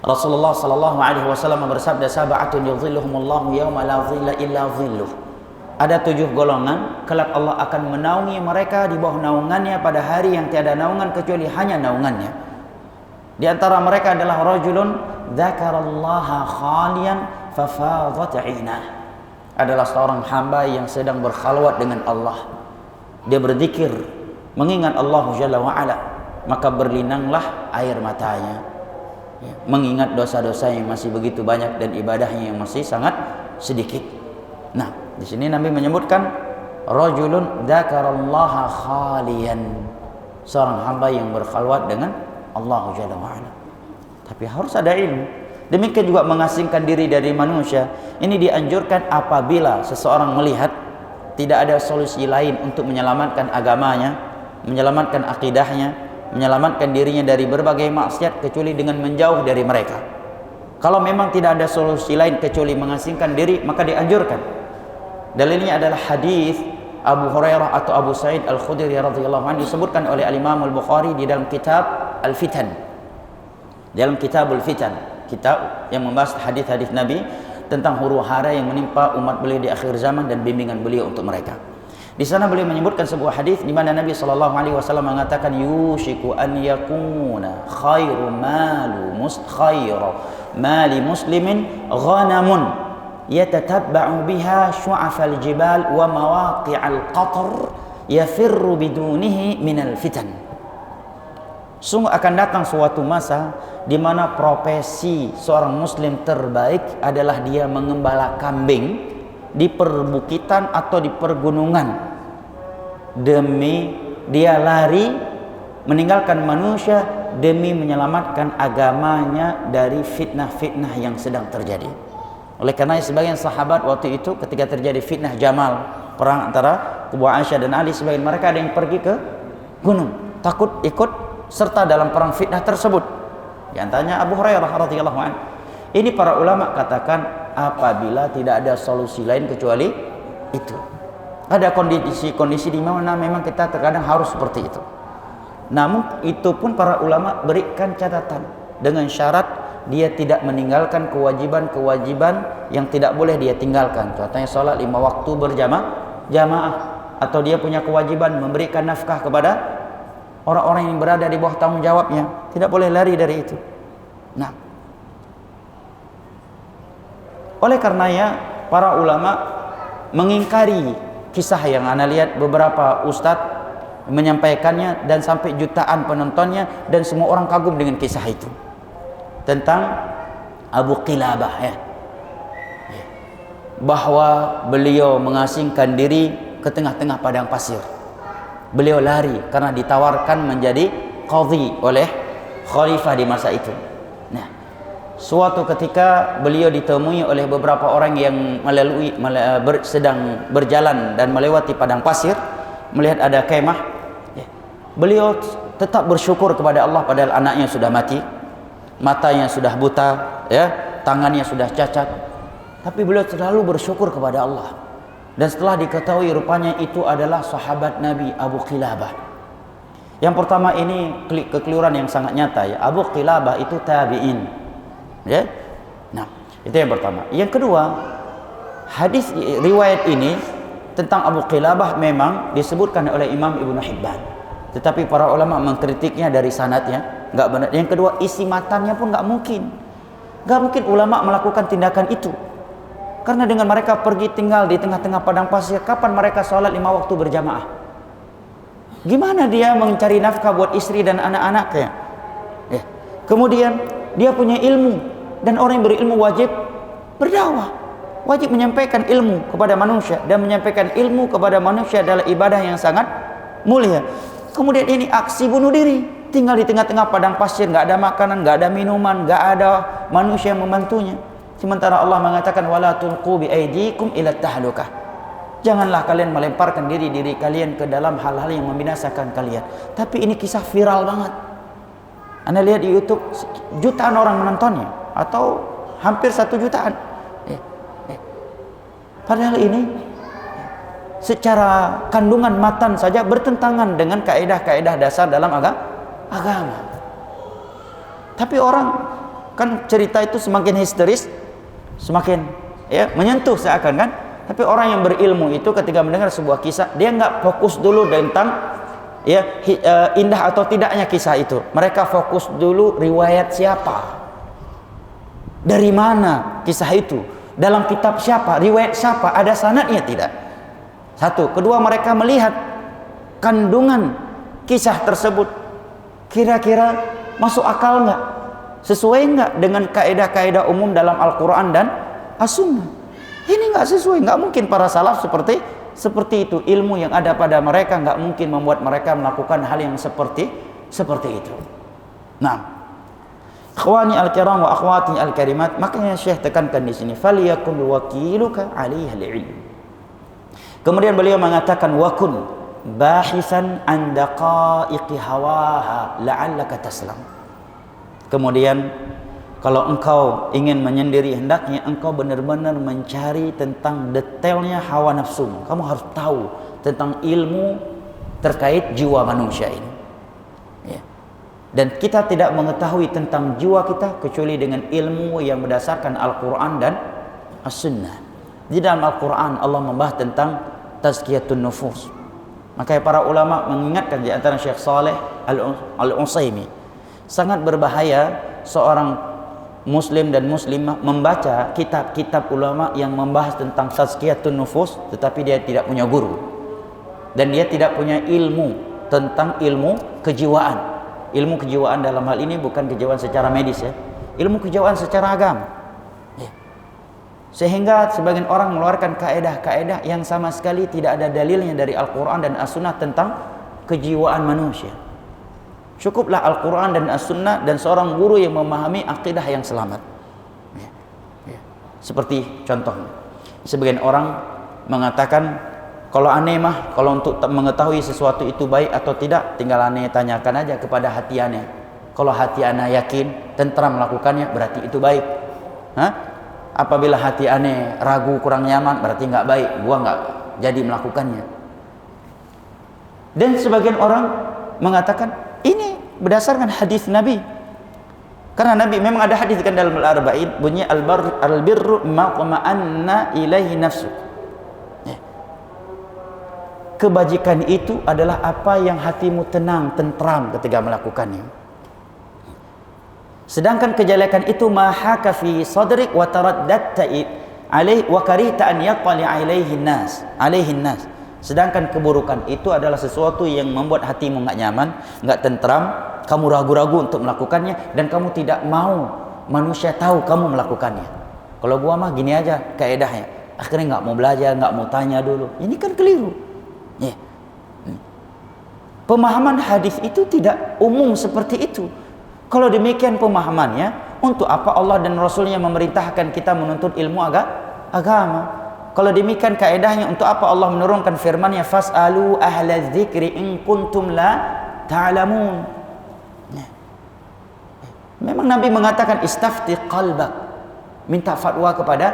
Rasulullah sallallahu alaihi wasallam bersabda, "Sab'atun yudhilluhumullahu yauma la dhilla illa dhilluh." Ada 7 golongan kelak Allah akan menaungi mereka di bawah naungannya pada hari yang tiada naungan kecuali hanya naungannya. Di antara mereka adalah rajulun dzakarallaha khalian fafadat 'ainah. Adalah seorang hamba yang sedang berkhalwat dengan Allah. Dia berzikir, mengingat Allah Jalla wa Ala, maka berlinanglah air matanya. Ya, mengingat dosa-dosa yang masih begitu banyak dan ibadahnya yang masih sangat sedikit. Nah, di sini Nabi menyebutkan rajulun dzakarallaha khalian, seorang hamba yang berkhalwat dengan Allah Jalla wa Ala. Tapi harus ada ilmu. Demikian juga mengasingkan diri dari manusia. Ini dianjurkan apabila seseorang melihat tidak ada solusi lain untuk menyelamatkan agamanya, menyelamatkan akidahnya, menyelamatkan dirinya dari berbagai maksiat kecuali dengan menjauh dari mereka. Kalau memang tidak ada solusi lain kecuali mengasingkan diri, maka dianjurkan. Dalilnya adalah hadis Abu Hurairah atau Abu Sa'id Al-Khudri radhiyallahu anhu, disebutkan oleh Al-Imam Al-Bukhari di dalam kitab Al-Fitan. Dalam kitab Al-Fitan, kitab yang membahas hadis-hadis Nabi tentang huru-hara yang menimpa umat beliau di akhir zaman dan bimbingan beliau untuk mereka. Di sana beliau menyebutkan sebuah hadis di mana Nabi sallallahu alaihi wasallam mengatakan, "Yushiku an yakuna khairu mali muslimin ghanamun yatatabba'u biha syu'afal jibal wa mawaqi'al qatr yafirru bidunihi minal fitan." Sungguh akan datang suatu masa di mana profesi seorang muslim terbaik adalah dia mengembala kambing di perbukitan atau di pergunungan, demi dia lari meninggalkan manusia demi menyelamatkan agamanya dari fitnah-fitnah yang sedang terjadi. Oleh karena sebagian sahabat waktu itu ketika terjadi fitnah Jamal, perang antara kubu Aisyah dan Ali, sebagian mereka ada yang pergi ke gunung takut ikut serta dalam perang fitnah tersebut. Di antaranya Abu Hurairah radhiyallahu anhu. Ini para ulama katakan apabila tidak ada solusi lain kecuali itu. Ada kondisi-kondisi di mana memang kita terkadang harus seperti itu. Namun itu pun para ulama berikan catatan dengan syarat dia tidak meninggalkan kewajiban-kewajiban yang tidak boleh dia tinggalkan. Contohnya salat 5 waktu berjamaah, atau dia punya kewajiban memberikan nafkah kepada orang-orang yang berada di bawah tanggung jawabnya. Tidak boleh lari dari itu. Nah, oleh karenanya para ulama mengingkari kisah yang anda lihat beberapa ustadz menyampaikannya dan sampai jutaan penontonnya dan semua orang kagum dengan kisah itu tentang Abu Qilabah, ya, bahwa beliau mengasingkan diri ke tengah-tengah padang pasir. Beliau lari karena ditawarkan menjadi qadhi oleh khalifah di masa itu. Nah, suatu ketika beliau ditemui oleh beberapa orang yang sedang berjalan dan melewati padang pasir, melihat ada kemah. Beliau tetap bersyukur kepada Allah padahal anaknya sudah mati, matanya sudah buta, ya, tangannya sudah cacat. Tapi beliau selalu bersyukur kepada Allah. Dan setelah diketahui rupanya itu adalah sahabat Nabi Abu Qilabah. Yang pertama ini kekeliruan yang sangat nyata, ya. Abu Qilabah itu tabi'in. Ya. Nah, itu yang pertama. Yang kedua, hadis riwayat ini tentang Abu Qilabah memang disebutkan oleh Imam Ibnu Hibban. Tetapi para ulama mengkritiknya dari sanadnya, enggak benar. Yang kedua, isi matanya pun enggak mungkin. Enggak mungkin ulama melakukan tindakan itu. Karena dengan mereka pergi tinggal di tengah-tengah padang pasir, kapan mereka sholat 5 waktu berjamaah? Gimana dia mencari nafkah buat istri dan anak-anaknya? Ya. Kemudian dia punya ilmu, dan orang yang berilmu wajib berdakwah, wajib menyampaikan ilmu kepada manusia, dan menyampaikan ilmu kepada manusia adalah ibadah yang sangat mulia. Kemudian ini aksi bunuh diri, tinggal di tengah-tengah padang pasir, nggak ada makanan, nggak ada minuman, nggak ada manusia yang membantunya. Sementara Allah mengatakan wala tulqu bi aydikum ila tahlukah. Janganlah kalian melemparkan diri kalian ke dalam hal-hal yang membinasakan kalian. Tapi ini kisah viral banget. Anda lihat di YouTube, jutaan orang menontonnya, atau hampir 1 jutaan. Padahal ini secara kandungan matan saja bertentangan dengan kaidah-kaidah dasar dalam agama. Tapi orang kan cerita itu semakin histeris, semakin ya menyentuh seakan kan. Tapi orang yang berilmu itu ketika mendengar sebuah kisah, dia nggak fokus dulu tentang ya indah atau tidaknya kisah itu. Mereka fokus dulu riwayat siapa, dari mana kisah itu, dalam kitab siapa, riwayat siapa, ada sanadnya tidak. Satu. Kedua, mereka melihat kandungan kisah tersebut, kira-kira masuk akal nggak, sesuai nggak dengan kaidah-kaidah umum dalam Al-Quran dan As-Sunnah. Ini nggak sesuai, nggak mungkin para salaf seperti itu. Ilmu yang ada pada mereka nggak mungkin membuat mereka melakukan hal yang seperti itu. Nah, ikhwani al-kiram wa akhwati al-karimat, makanya Syekh tekankan di sini, faliyakun wakiluka alaihi al-ilm. Kemudian beliau mengatakan wakun bahisan an daqaiqi hawaha la'allaka taslam. Kemudian kalau engkau ingin menyendiri, hendaknya engkau benar-benar mencari tentang detailnya hawa nafsu. Kamu harus tahu tentang ilmu terkait jiwa manusia ini. Ya. Dan kita tidak mengetahui tentang jiwa kita kecuali dengan ilmu yang berdasarkan Al-Quran dan As-Sunnah. Di dalam Al-Quran Allah membahas tentang tazkiyatun nufus. Makanya para ulama mengingatkan, di antara Syekh Saleh Al-Utsaimin, sangat berbahaya seorang muslim dan muslimah membaca kitab-kitab ulama yang membahas tentang tazkiyatun nufus tetapi dia tidak punya guru dan dia tidak punya ilmu tentang ilmu kejiwaan. Ilmu kejiwaan dalam hal ini bukan kejiwaan secara medis, ya, ilmu kejiwaan secara agama. Sehingga sebagian orang mengeluarkan kaedah-kaedah yang sama sekali tidak ada dalilnya dari Al-Quran dan As-Sunnah tentang kejiwaan manusia. Cukuplah Al-Quran dan As-Sunnah dan seorang guru yang memahami akidah yang selamat. Seperti contohnya, sebagian orang mengatakan, kalau aneh mah, kalau untuk mengetahui sesuatu itu baik atau tidak, tinggal aneh tanyakan aja kepada hati aneh. Kalau hati aneh yakin, tentram melakukannya, berarti itu baik. Apabila hati aneh ragu, kurang nyaman, berarti nggak baik, gua nggak jadi melakukannya. Dan sebagian orang mengatakan ini berdasarkan hadis Nabi, karena Nabi memang ada hadis kan dalam Al-Arba'in, bunyi al-birru ma qama'anna ilaihi nafsu. Kebajikan itu adalah apa yang hatimu tenang, tentram ketika melakukannya. Sedangkan kejelekan itu mahaka fi sadrik wa taraddatta alaihi wa karita an yaqali alaihi nas. Sedangkan keburukan itu adalah sesuatu yang membuat hatimu enggak nyaman, enggak tentram, kamu ragu-ragu untuk melakukannya dan kamu tidak mau manusia tahu kamu melakukannya. Kalau gua mah gini aja kaedahnya, akhirnya enggak mau belajar, enggak mau tanya dulu. Ini kan keliru. Ya. Pemahaman hadis itu tidak umum seperti itu. Kalau demikian pemahamannya, untuk apa Allah dan Rasulnya memerintahkan kita menuntut ilmu agama? Kalau demikian kaedahnya, untuk apa Allah menurunkan firman-Nya, fas'alu ahla dzikri in kuntum la ta'lamun. Memang Nabi mengatakan istafti qalbak, minta fatwa kepada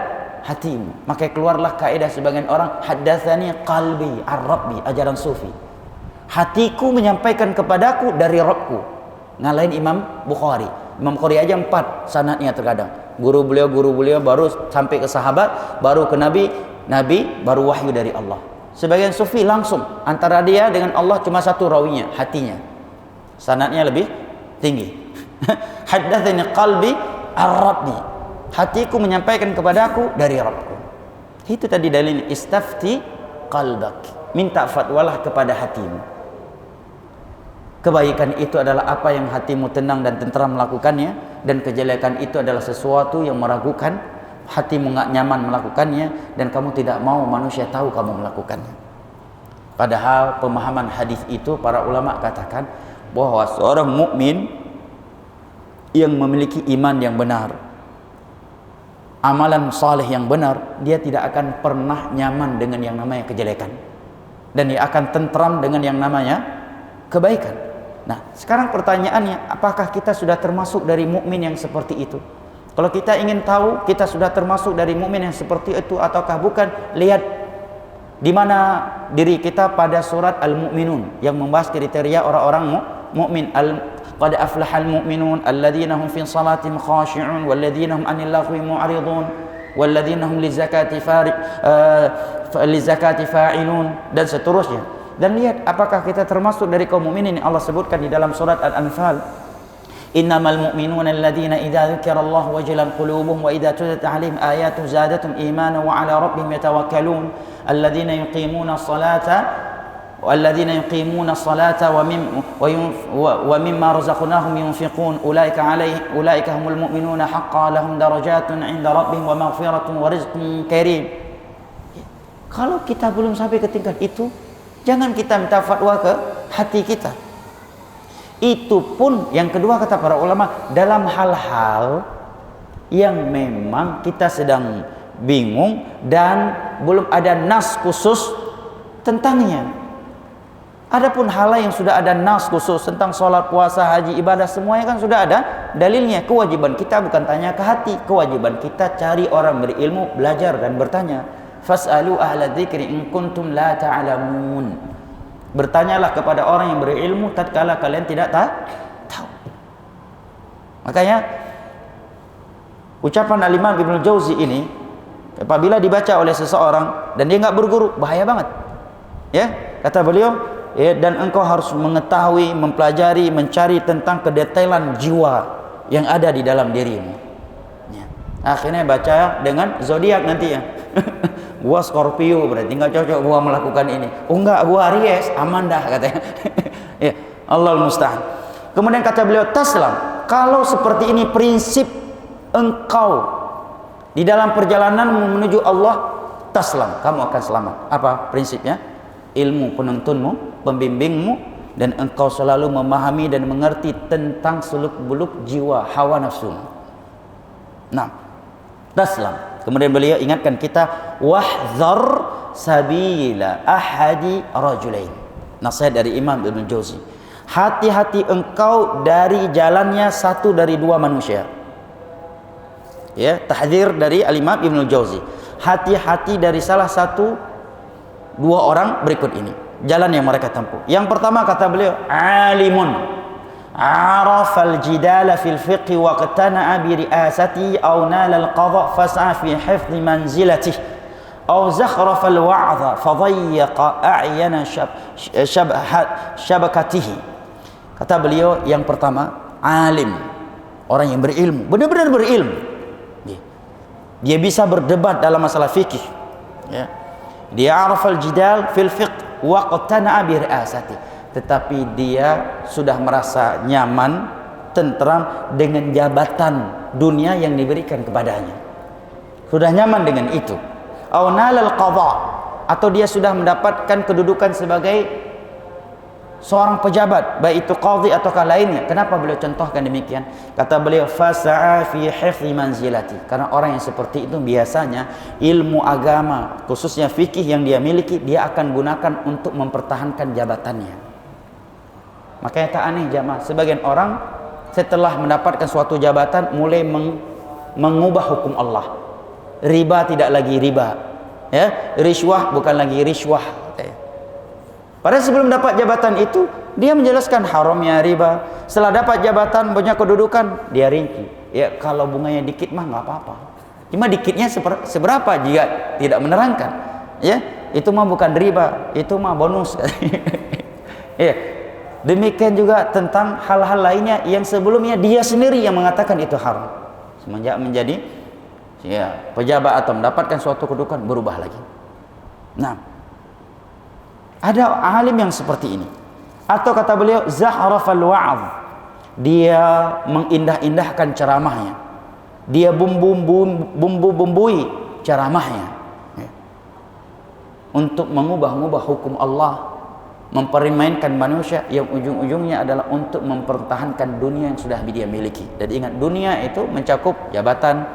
hatimu. Maka keluarlah kaedah sebagian orang, haddatsani qalbi ar-rabbi, ajaran sufi. Hatiku menyampaikan kepadaku dari Rabbku. Ngalahin Imam Bukhari. Imam Bukhari aja 4 sanadnya terkadang. Guru beliau baru sampai ke sahabat, baru ke Nabi, baru wahyu dari Allah. Sebagian sufi langsung antara dia dengan Allah cuma satu rawinya, hatinya. Sanadnya lebih tinggi. Haddatsani qalbi ar-rabbi. Hatiku menyampaikan kepadaku dari Rabbku. Itu tadi dalil istafti qalbak. Minta fatwalah kepada hatimu. Kebaikan itu adalah apa yang hatimu tenang dan tentram melakukannya, dan kejelekan itu adalah sesuatu yang meragukan, hatimu nggak nyaman melakukannya, dan kamu tidak mau manusia tahu kamu melakukannya. Padahal pemahaman hadis itu para ulama katakan bahwa seorang mukmin yang memiliki iman yang benar, amalan saleh yang benar, dia tidak akan pernah nyaman dengan yang namanya kejelekan, dan dia akan tentram dengan yang namanya kebaikan. Nah, sekarang pertanyaannya, apakah kita sudah termasuk dari mukmin yang seperti itu? Kalau kita ingin tahu kita sudah termasuk dari mukmin yang seperti itu ataukah bukan, lihat di mana diri kita pada surat Al-Mu'minun yang membahas kriteria orang-orang mukmin. Qad aflahal mu'minun alladzina hum fi salatihim khashi'un walladzina hum 'anil laghwi mu'ridun walladzina hum lizakati fa'ilun, dan seterusnya. Dan lihat apakah kita termasuk dari kaum mukminin yang Allah sebutkan di dalam surat Al-Anfal. Innamal mu'minuna alladzina idza dzukirallahu wajilat qulubuhum wa idza tuliyat 'alaihim ayatu zadatuhum imanan wa 'ala rabbihim yatawakkalun alladzina yuqimuna as-salata wa mimma razaqnahum yunfiqun ulaika humul mu'minuna haqqan lahum darajatun 'inda rabbihim wa maghfiratun wa rizqun karim. Kalau kita belum sampai ke tingkat itu, jangan kita minta fatwa ke hati kita. Itu pun yang kedua kata para ulama, dalam hal-hal yang memang kita sedang bingung dan belum ada nas khusus tentangnya. Adapun hal yang sudah ada nas khusus tentang sholat, puasa, haji, ibadah, semuanya kan sudah ada dalilnya. Kewajiban kita bukan tanya ke hati, kewajiban kita cari orang berilmu, belajar dan bertanya. Fas'alu ahla dzikri in kuntum la ta'lamun. Bertanyalah kepada orang yang berilmu tatkala kalian tidak tahu. Makanya ucapan Al-Imam Ibnu Jauzi ini apabila dibaca oleh seseorang dan dia enggak berguru, bahaya banget. Ya, kata beliau, ya, dan engkau harus mengetahui, mempelajari, mencari tentang kedetailan jiwa yang ada di dalam dirimu. Ya. Akhirnya baca dengan zodiak nanti ya. Gua Scorpio, berarti nggak cocok gua melakukan ini. Oh enggak, gua Aries, aman dah katanya. Ya, Allahul musta'an. Kemudian kata beliau, taslam. Kalau seperti ini prinsip engkau di dalam perjalanan menuju Allah, taslam, kamu akan selamat. Apa prinsipnya? Ilmu penuntunmu, pembimbingmu, dan engkau selalu memahami dan mengerti tentang seluk-beluk jiwa hawa nafsu. Nah, taslam. Kemudian beliau ingatkan kita, wahdzar sabila ahadi rajulain. Nasihat dari Imam Ibnu Jauzi. Hati-hati engkau dari jalannya satu dari dua manusia. Ya, tahdzir dari Al-Imam Ibnu Jauzi. Hati-hati dari salah satu dua orang berikut ini. Jalan yang mereka tempuh. Yang pertama kata beliau, alimun arafal jidala fil fiqh wa qatana'a bi ri'asati aw nala al-qadha fas'a fi hifdhi manzilatihi aw zakhrafa al-wa'dha fadayyaqa a'yana syabakatihi. Kata beliau, yang pertama alim, orang yang berilmu, benar-benar berilmu. Dia bisa berdebat dalam masalah fikih, ya. Dia arafal jidal fil fiqh wa qatana'a bi ri'asati, tetapi dia sudah merasa nyaman, tentram dengan jabatan dunia yang diberikan kepadanya. Sudah nyaman dengan itu. Aw nalal qadha, atau dia sudah mendapatkan kedudukan sebagai seorang pejabat, baik itu qadhi ataukah lainnya. Kenapa beliau contohkan demikian? Kata beliau, fasa'a fi hifzi manzilati. Karena orang yang seperti itu biasanya ilmu agama, khususnya fikih yang dia miliki, dia akan gunakan untuk mempertahankan jabatannya. Makanya tak aneh jamaah, sebagian orang setelah mendapatkan suatu jabatan mulai mengubah hukum Allah. Riba tidak lagi riba, ya, riswah bukan lagi riswah. Padahal sebelum dapat jabatan itu dia menjelaskan haramnya riba. Setelah dapat jabatan punya kedudukan, dia rinci. Ya kalau bunganya dikit mah nggak apa-apa. Cuma dikitnya seberapa jika tidak menerangkan? Ya itu mah bukan riba, itu mah bonus. Ya demikian juga tentang hal-hal lainnya yang sebelumnya dia sendiri yang mengatakan itu haram. Semenjak menjadi ya pejabat atau mendapatkan suatu kedudukan berubah lagi. Nah. Ada alim yang seperti ini. Atau kata beliau, zahrafal wa'adh. Dia mengindah-indahkan ceramahnya. Dia bumbu-bumbui ceramahnya. Ya. Untuk mengubah-ubah hukum Allah. Mempermainkan manusia yang ujung-ujungnya adalah untuk mempertahankan dunia yang sudah dia miliki. Dan ingat, dunia itu mencakup jabatan,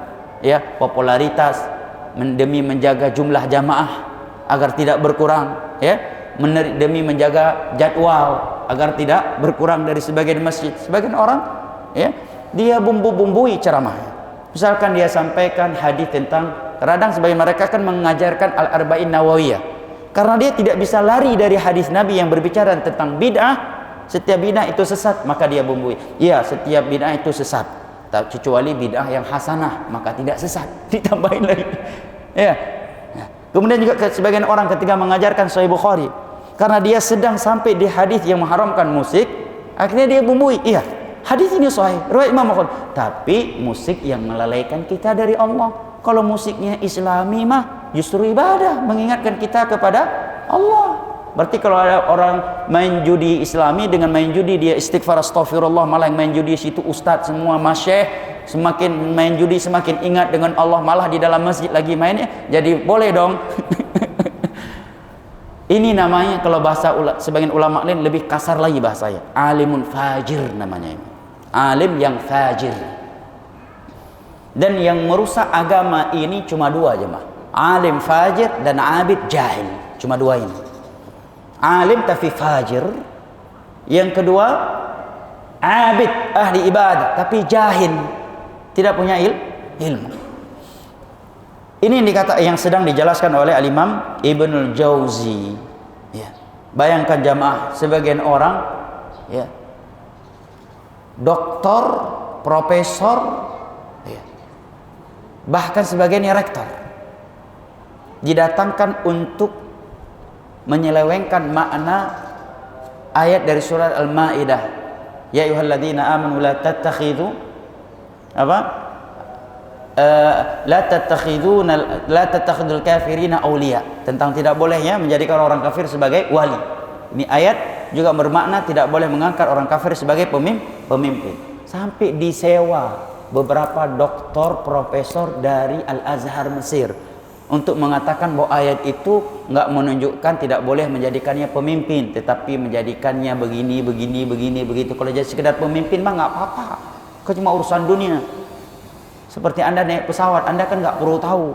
ya, popularitas, demi menjaga jumlah jamaah agar tidak berkurang, ya. Demi menjaga jadwal agar tidak berkurang dari sebagian masjid. Sebagian orang ya dia bumbu-bumbui ceramahnya. Misalkan dia sampaikan hadis tentang, kadang sebagian mereka kan mengajarkan Al-Arba'in Nawawiyah. Karena dia tidak bisa lari dari hadis Nabi yang berbicara tentang bid'ah, setiap bid'ah itu sesat, maka dia bumbui. Ya, setiap bid'ah itu sesat. Kecuali bid'ah yang hasanah, maka tidak sesat. Ditambahin lagi. Ya. Kemudian juga sebagian orang ketika mengajarkan Sahih Bukhari, karena dia sedang sampai di hadis yang mengharamkan musik, akhirnya dia bumbui. Iya, hadis ini sahih, riwayat Imam Bukhari. Tapi musik yang melalaikan kita dari Allah. Kalau musiknya Islami mah justru ibadah, mengingatkan kita kepada Allah. Berarti kalau ada orang main judi Islami, dengan main judi dia istighfar astagfirullah, malah yang main judi situ ustadz semua masyayikh, semakin main judi semakin ingat dengan Allah, malah di dalam masjid lagi mainnya, jadi boleh dong. Ini namanya kalau bahasa sebagian ulama lain lebih kasar lagi bahasanya, alimun fajir namanya ini. Alim yang fajir. Dan yang merusak agama ini cuma dua jemaah. Alim fajir dan abid jahil. Cuma dua ini. Alim tapi fajir. Yang kedua abid, ahli ibadah tapi jahil. Tidak punya ilmu. Ini yang sedang dijelaskan oleh Al-Imam Ibnul Jauzi. Ya. Bayangkan jamaah, sebagian orang ya, doktor, profesor, ya, bahkan sebagiannya rektor, didatangkan untuk menyelewengkan makna ayat dari surat Al-Maidah. Ya ayyuhalladzina amanu la tattakhidhu la tattakhidul kafirina awliya, tentang tidak bolehnya menjadikan orang kafir sebagai wali. Ini ayat juga bermakna tidak boleh mengangkat orang kafir sebagai pemimpin. Sampai disewa beberapa doktor profesor dari Al-Azhar Mesir untuk mengatakan bahwa ayat itu enggak menunjukkan tidak boleh menjadikannya pemimpin, tetapi menjadikannya begini begitu. Kalau jadi sekedar pemimpin mah enggak apa-apa. Kau cuma urusan dunia. Seperti Anda naik pesawat, Anda kan nggak perlu tahu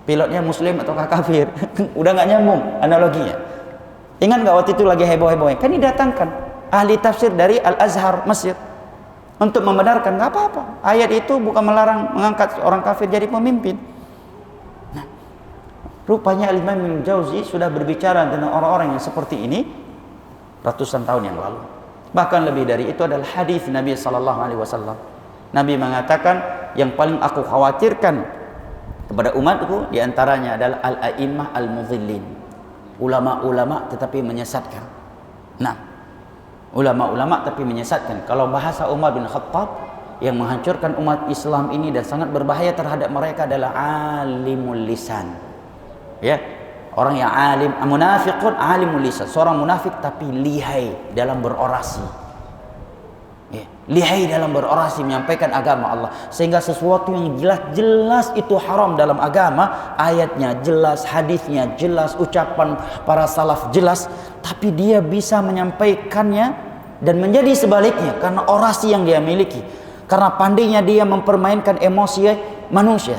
pilotnya muslim atau kafir. Udah nggak nyambung analoginya. Ingat nggak waktu itu lagi heboh-hebohnya? Kan didatangkan ahli tafsir dari Al-Azhar Mesir untuk membenarkan nggak apa-apa. Ayat itu bukan melarang mengangkat orang kafir jadi pemimpin. Nah, rupanya Al-Imam Ibnul Jauzi sudah berbicara tentang orang-orang yang seperti ini ratusan tahun yang lalu. Bahkan lebih dari itu adalah hadis Nabi Sallallahu Alaihi Wasallam. Nabi mengatakan yang paling aku khawatirkan kepada umatku diantaranya adalah al-a'immah al-mudhillin, ulama-ulama tetapi menyesatkan. Nah, ulama-ulama tapi menyesatkan. Kalau bahasa Umar bin Khattab, yang menghancurkan umat Islam ini dan sangat berbahaya terhadap mereka adalah alimul lisan. Ya, orang yang alim, munafiqun alimul lisan, seorang munafik tapi lihai dalam berorasi. Ya, lihai dalam berorasi menyampaikan agama Allah, sehingga sesuatu yang jelas-jelas itu haram dalam agama, ayatnya jelas, hadisnya jelas, ucapan para salaf jelas, tapi dia bisa menyampaikannya dan menjadi sebaliknya karena orasi yang dia miliki, karena pandainya dia mempermainkan emosi manusia.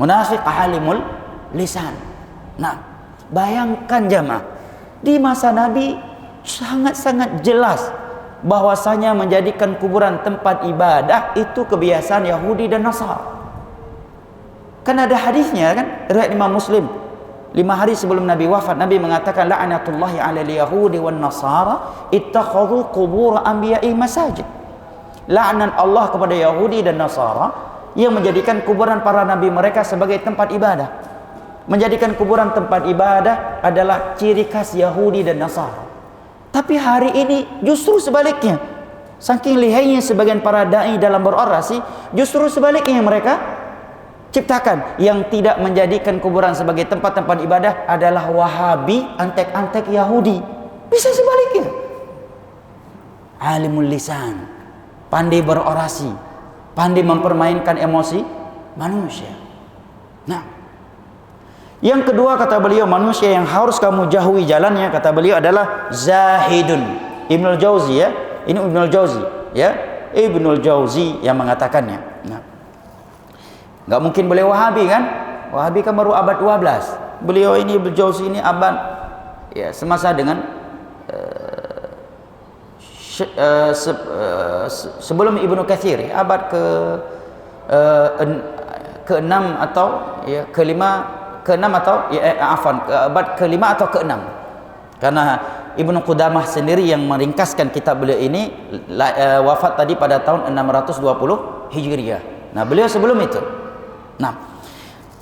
Munafik alimul lisan. Nah, bayangkan jamaah, di masa Nabi sangat-sangat jelas bahwasanya menjadikan kuburan tempat ibadah itu kebiasaan Yahudi dan Nasara. Kan ada hadisnya kan, riwayat Imam Muslim. 5 hari sebelum Nabi wafat, Nabi mengatakan la'natullahi 'alal yahudi wan nasara ittakhadhu qubur anbiya'i masajid. Laknat Allah kepada Yahudi dan Nasara yang menjadikan kuburan para nabi mereka sebagai tempat ibadah. Menjadikan kuburan tempat ibadah adalah ciri khas Yahudi dan Nasara. Tapi hari ini justru sebaliknya. Saking lihainya sebagian para dai dalam berorasi, justru sebaliknya yang mereka ciptakan. Yang tidak menjadikan kuburan sebagai tempat-tempat ibadah adalah Wahabi, antek-antek Yahudi. Bisa sebaliknya. Alimul lisan, pandai berorasi, pandai mempermainkan emosi manusia. Nah, yang kedua kata beliau, manusia yang harus kamu jauhi jalannya, kata beliau adalah zahidun. Ibnul Jauzi ya. Ini Ibnul Jauzi ya. Ibnul Jauzi yang mengatakannya. Nah, enggak mungkin beliau Wahabi kan? Wahabi kan baru abad 12. Beliau ini Ibnul Jauzi ini abad ya semasa dengan sebelum Ibnu Katsir, abad ke-6 atau ya ke-6 atau abad ke-5 atau ke-6. Karena Ibnu Qudamah sendiri yang meringkaskan kitab beliau ini wafat tadi pada tahun 620 Hijriah. Nah, beliau sebelum itu. Nah,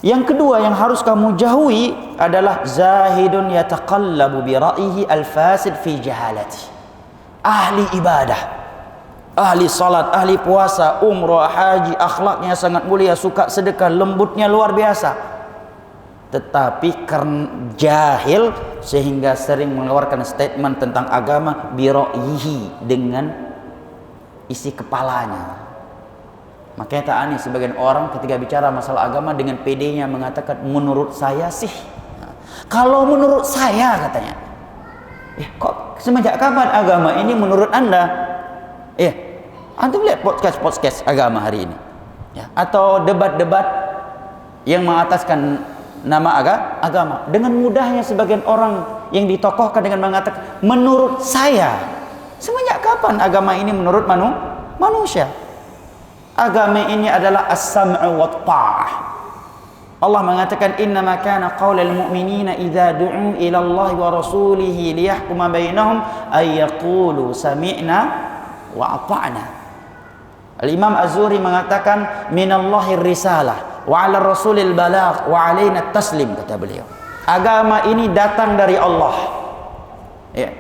yang kedua yang harus kamu jauhi adalah zahidun yataqallabu bi ra'yihi al-fasid fi jahalati. Ahli ibadah, ahli salat, ahli puasa, umrah, haji, akhlaknya sangat mulia, suka sedekah, lembutnya luar biasa. Tetapi karena jahil sehingga sering mengeluarkan statement tentang agama biraihi, dengan isi kepalanya. Makanya tak aneh sebagian orang ketika bicara masalah agama dengan PD-nya mengatakan menurut saya sih. Nah, kalau menurut saya katanya, kok semenjak kapan agama ini menurut Anda? Antum lihat podcast agama hari ini ya, atau debat-debat yang mengataskan nama agama. Dengan mudahnya sebagian orang yang ditokohkan dengan mengatakan menurut saya. Semenjak kapan agama ini menurut manusia? Agama ini adalah as-sam'u wa ta'ah. Allah mengatakan innama kana qaulal mu'minina idza du'u ila Allah wa rasulihi liyahkuma bainahum ay yaqulu sami'na wa ata'na. Al-Imam Az-Zuhri mengatakan minallahir risalah wa 'ala rasulil balagh wa 'alaina taslim, kata beliau. Agama ini datang dari Allah. Ya.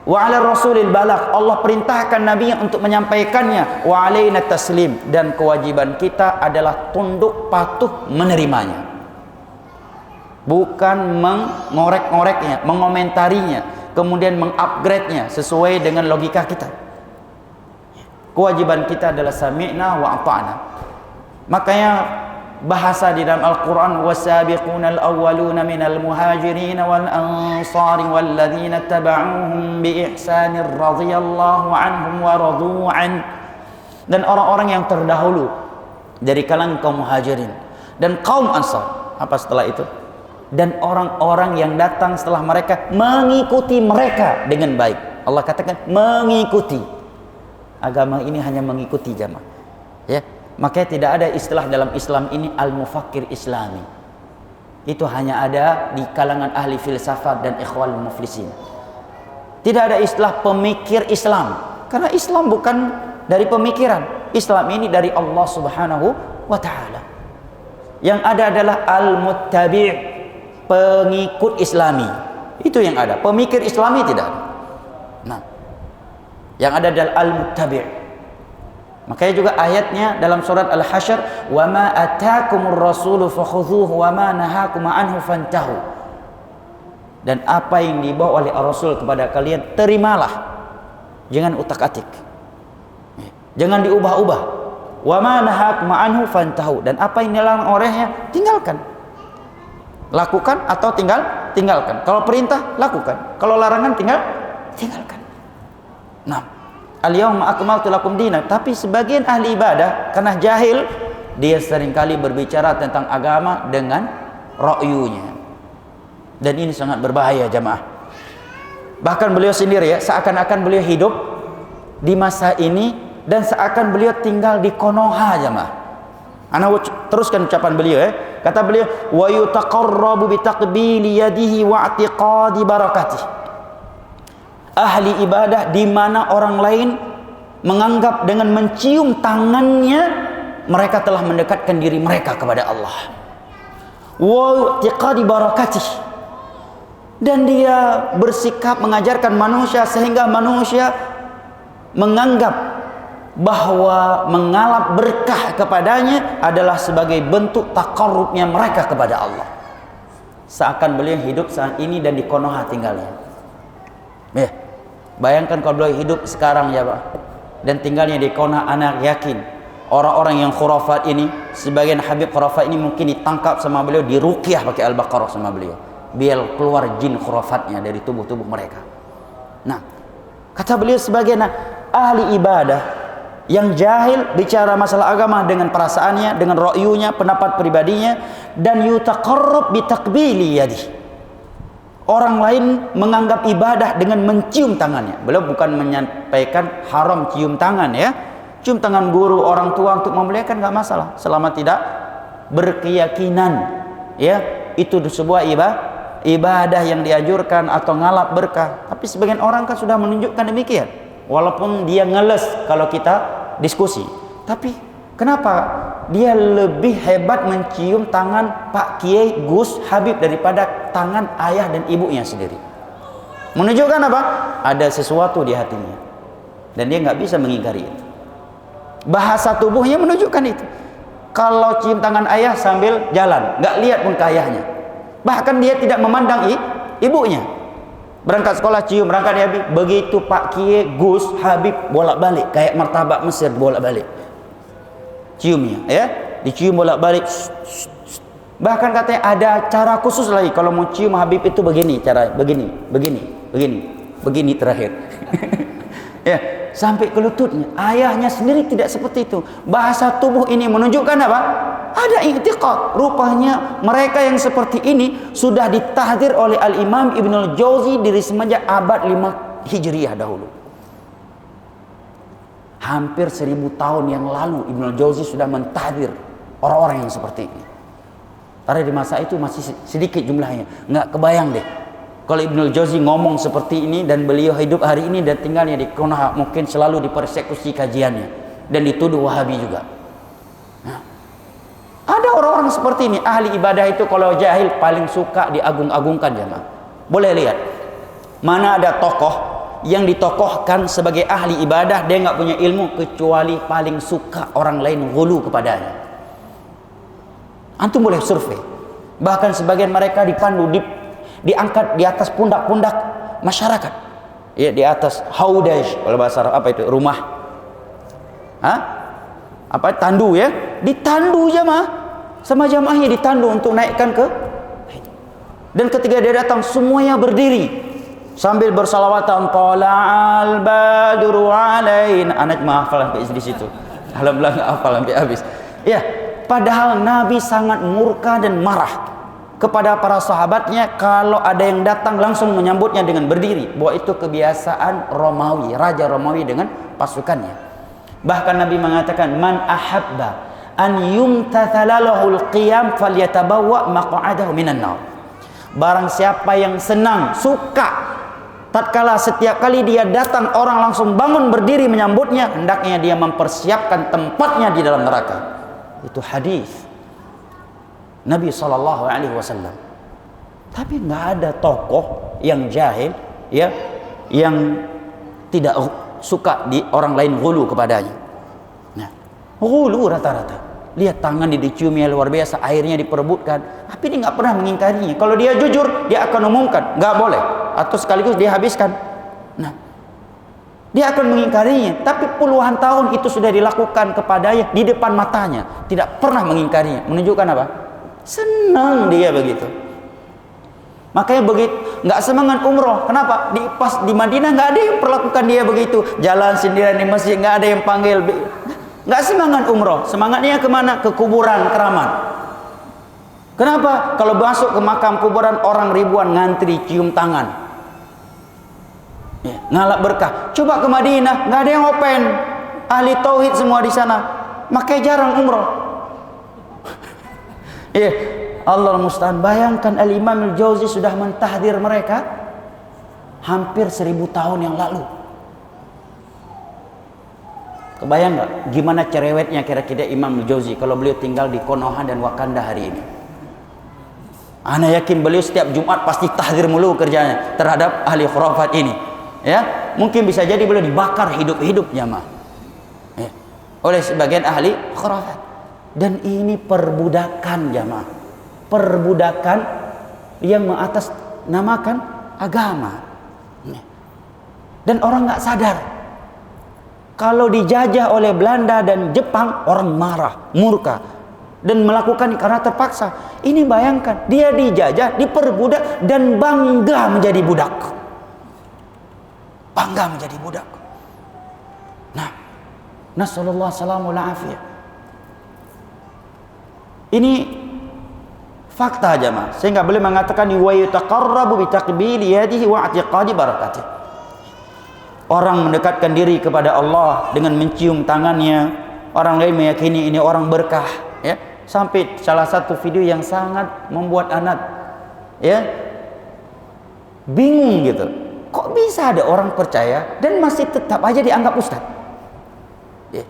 Wa 'ala rasulil balagh, Allah perintahkan nabinya untuk menyampaikannya, wa 'alaina taslim, dan kewajiban kita adalah tunduk patuh menerimanya. Bukan mengorek-ngoreknya, mengomentarinya, kemudian mengupgrade-nya sesuai dengan logika kita. Kewajiban kita adalah sami'na wa ata'na. Makanya bahasa di dalam Al-Quran, wasabiqunal awwaluna minal muhajirin wal ansari walladzina taba'uhum bi ihsanir radhiyallahu anhum wa radu'an. Dan orang-orang yang terdahulu dari kalangan kaum muhajirin dan kaum ansar. Apa setelah itu? Dan orang-orang yang datang setelah mereka mengikuti mereka dengan baik. Allah katakan mengikuti. Agama ini hanya mengikuti jamaah. Ya. Makanya tidak ada istilah dalam Islam ini al-mufakkir islami. Itu hanya ada di kalangan ahli filsafat dan ikhwal muflisin. Tidak ada istilah pemikir Islam, karena Islam bukan dari pemikiran. Islam ini dari Allah Subhanahu wa ta'ala. Yang ada adalah al-muttabi', pengikut Islami. Itu yang ada. Pemikir Islami tidak ada. Nah, yang ada adalah al-muttabi'. Makanya juga ayatnya dalam surat Al-Hasyr, wa ma ataakumur rasulu fakhudhuhu wa ma nahakum anhu fantahu. Dan apa yang dibawa oleh Rasul kepada kalian terimalah, jangan utak-atik. Jangan diubah-ubah. Wa ma nahakum anhu fantahu, dan apa yang dilarang olehnya tinggalkan. Lakukan atau tinggalkan. Kalau perintah lakukan, kalau larangan tinggalkan. Nah, al-yauma akmaltu lakum dinakum. Tapi sebagian ahli ibadah karena jahil, dia seringkali berbicara tentang agama dengan ra'yunya. Dan ini sangat berbahaya jamaah. Bahkan beliau sendiri ya, seakan-akan beliau hidup di masa ini dan seakan beliau tinggal di Konoha jamaah. Ana teruskan ucapan beliau ya. Kata beliau, wa yutaqarrabu bi taqbili yadihi wa i'tiqadi barakatih. Ahli ibadah di mana orang lain menganggap dengan mencium tangannya mereka telah mendekatkan diri mereka kepada Allah. Wa i'tiqadi barakatih. Dan dia bersikap mengajarkan manusia sehingga manusia menganggap bahwa mengalap berkah kepadanya adalah sebagai bentuk taqarrubnya mereka kepada Allah. Seakan beliau hidup saat ini dan di Konoha tinggalnya. Ya, bayangkan kalau beliau hidup sekarang ya Pak, dan tinggalnya di Konoha. Anak yakin orang-orang yang khurafat ini, sebagian habib khurafat ini mungkin ditangkap sama beliau, diruqyah pakai Al-Baqarah sama beliau, biar keluar jin khurafatnya dari tubuh-tubuh mereka. Nah, kata beliau sebagian ahli ibadah yang jahil bicara masalah agama dengan perasaannya, dengan ra'yunya, pendapat pribadinya, dan yutaqarrab bi taqbili yadihi. Orang lain menganggap ibadah dengan mencium tangannya. Beliau bukan menyampaikan haram cium tangan ya. Cium tangan guru, orang tua untuk memuliakan enggak masalah selama tidak berkeyakinan ya itu sebuah ibadah yang dianjurkan atau ngalap berkah. Tapi sebagian orang kan sudah menunjukkan demikian. Walaupun dia ngeles kalau kita diskusi, tapi kenapa dia lebih hebat mencium tangan Pak Kiai Gus Habib daripada tangan ayah dan ibunya sendiri? Menunjukkan apa? Ada sesuatu di hatinya dan dia nggak bisa mengingkari itu. Bahasa tubuhnya menunjukkan itu. Kalau cium tangan ayah sambil jalan, nggak lihat pun ke ayahnya. Bahkan dia tidak memandang ibunya. Berangkat sekolah cium, berangkat di Habib. Begitu Pak Kiai Gus Habib bolak-balik kayak martabak Mesir bolak-balik ciumnya ya, dicium bolak-balik. Bahkan katanya ada cara khusus lagi kalau mau cium Habib itu begini, cara begini terakhir. Ya, sampai ke lututnya. Ayahnya sendiri tidak seperti itu. Bahasa tubuh ini menunjukkan apa? Ada i'tiqad. Rupanya mereka yang seperti ini sudah ditahdir oleh Al-Imam Ibnul Jauzi dari semenjak abad 5 Hijriah dahulu. Hampir 1000 tahun yang lalu Ibnul Jauzi sudah mentahdir orang-orang yang seperti ini. Karena di masa itu masih sedikit jumlahnya. Nggak kebayang deh kalau Ibnul Jauzi ngomong seperti ini dan beliau hidup hari ini dan tinggalnya di Konoha, mungkin selalu dipersekusi kajiannya dan dituduh Wahabi juga. Nah, ada orang-orang seperti ini. Ahli ibadah itu kalau jahil paling suka diagung-agungkan jemaah. Boleh lihat mana ada tokoh yang ditokohkan sebagai ahli ibadah, dia nggak punya ilmu kecuali paling suka orang lain ghulu kepadanya. Antum boleh survei. Bahkan sebagian mereka dipandu diangkat di atas pundak-pundak masyarakat. Ya, di atas haudaj, kalau bahasa Arab apa itu? Rumah. Apa tandu ya? Ditandu jamaah. Sama jamaahnya ditandu untuk naikkan ke. Dan ketika dia datang semuanya berdiri sambil bersalawatan, tala'al badru alain. Anak mahafal sampai di situ. Alhamdulillah enggak hafal sampai habis. Ya, padahal Nabi sangat murka dan marah kepada para sahabatnya kalau ada yang datang langsung menyambutnya dengan berdiri. Bahwa itu kebiasaan Romawi, Raja Romawi dengan pasukannya. Bahkan Nabi mengatakan, man ahabba an yumtathalalahul qiyam falyatabawwa maq'adahu minan nar. Barang siapa yang senang, suka tatkala setiap kali dia datang orang langsung bangun berdiri menyambutnya, hendaknya dia mempersiapkan tempatnya di dalam neraka. Itu hadis Nabi SAW. Tapi nggak ada tokoh yang jahil ya, yang tidak suka di orang lain ghulu kepadanya. Nah, ghulu rata-rata. Lihat tangan diciumnya luar biasa, airnya diperebutkan, tapi dia nggak pernah mengingkarinya. Kalau dia jujur, dia akan umumkan, nggak boleh, atau sekaligus dia habiskan. Nah, Dia akan mengingkarinya, tapi puluhan tahun itu sudah dilakukan kepadanya di depan matanya, tidak pernah mengingkarinya. Menunjukkan apa? Senang dia begitu. Makanya begitu nggak semangat umroh. Kenapa? Pas di Madinah nggak ada yang perlakukan dia begitu. Jalan sendirian di masjid, nggak ada yang panggil. Nggak semangat umroh. Semangatnya kemana? Ke kuburan keramat. Kenapa? Kalau masuk ke makam kuburan orang ribuan ngantri cium tangan. Ya, ngalap berkah. Coba ke Madinah, nggak ada yang open. Ahli tauhid semua di sana. Makanya jarang umroh. Ya, Allah musta'an. Bayangkan Al-Imam Al-Jauzi sudah mentahdir mereka hampir 1000 tahun yang lalu. Kebayang nggak gimana cerewetnya kira-kira Imam Al-Jauzi kalau beliau tinggal di Konoha dan Wakanda hari ini? Ana yakin beliau setiap Jumat pasti tahdir mulu kerjanya terhadap ahli khurafat ini. Ya, mungkin bisa jadi beliau dibakar hidup-hidup jamaah. Ya, oleh sebagian ahli khurafat. Dan ini perbudakan jamaah. Perbudakan yang mengatasnamakan agama. Dan orang nggak sadar. Kalau dijajah oleh Belanda dan Jepang, orang marah, murka dan melakukan karena terpaksa. Ini bayangkan, dia dijajah, diperbudak dan bangga menjadi budak. Bangga menjadi budak. Nah, nasallallahu salamul afiyah. Ini fakta jemaah. Sehingga boleh mengatakan wa yataqarrabu bi taqbili yadihi wa i'tiqadi barakatih. Orang mendekatkan diri kepada Allah dengan mencium tangannya. Orang lain meyakini ini orang berkah, ya. Sampai salah satu video yang sangat membuat anak bingung gitu. Kok bisa ada orang percaya dan masih tetap aja dianggap ustaz? Ya.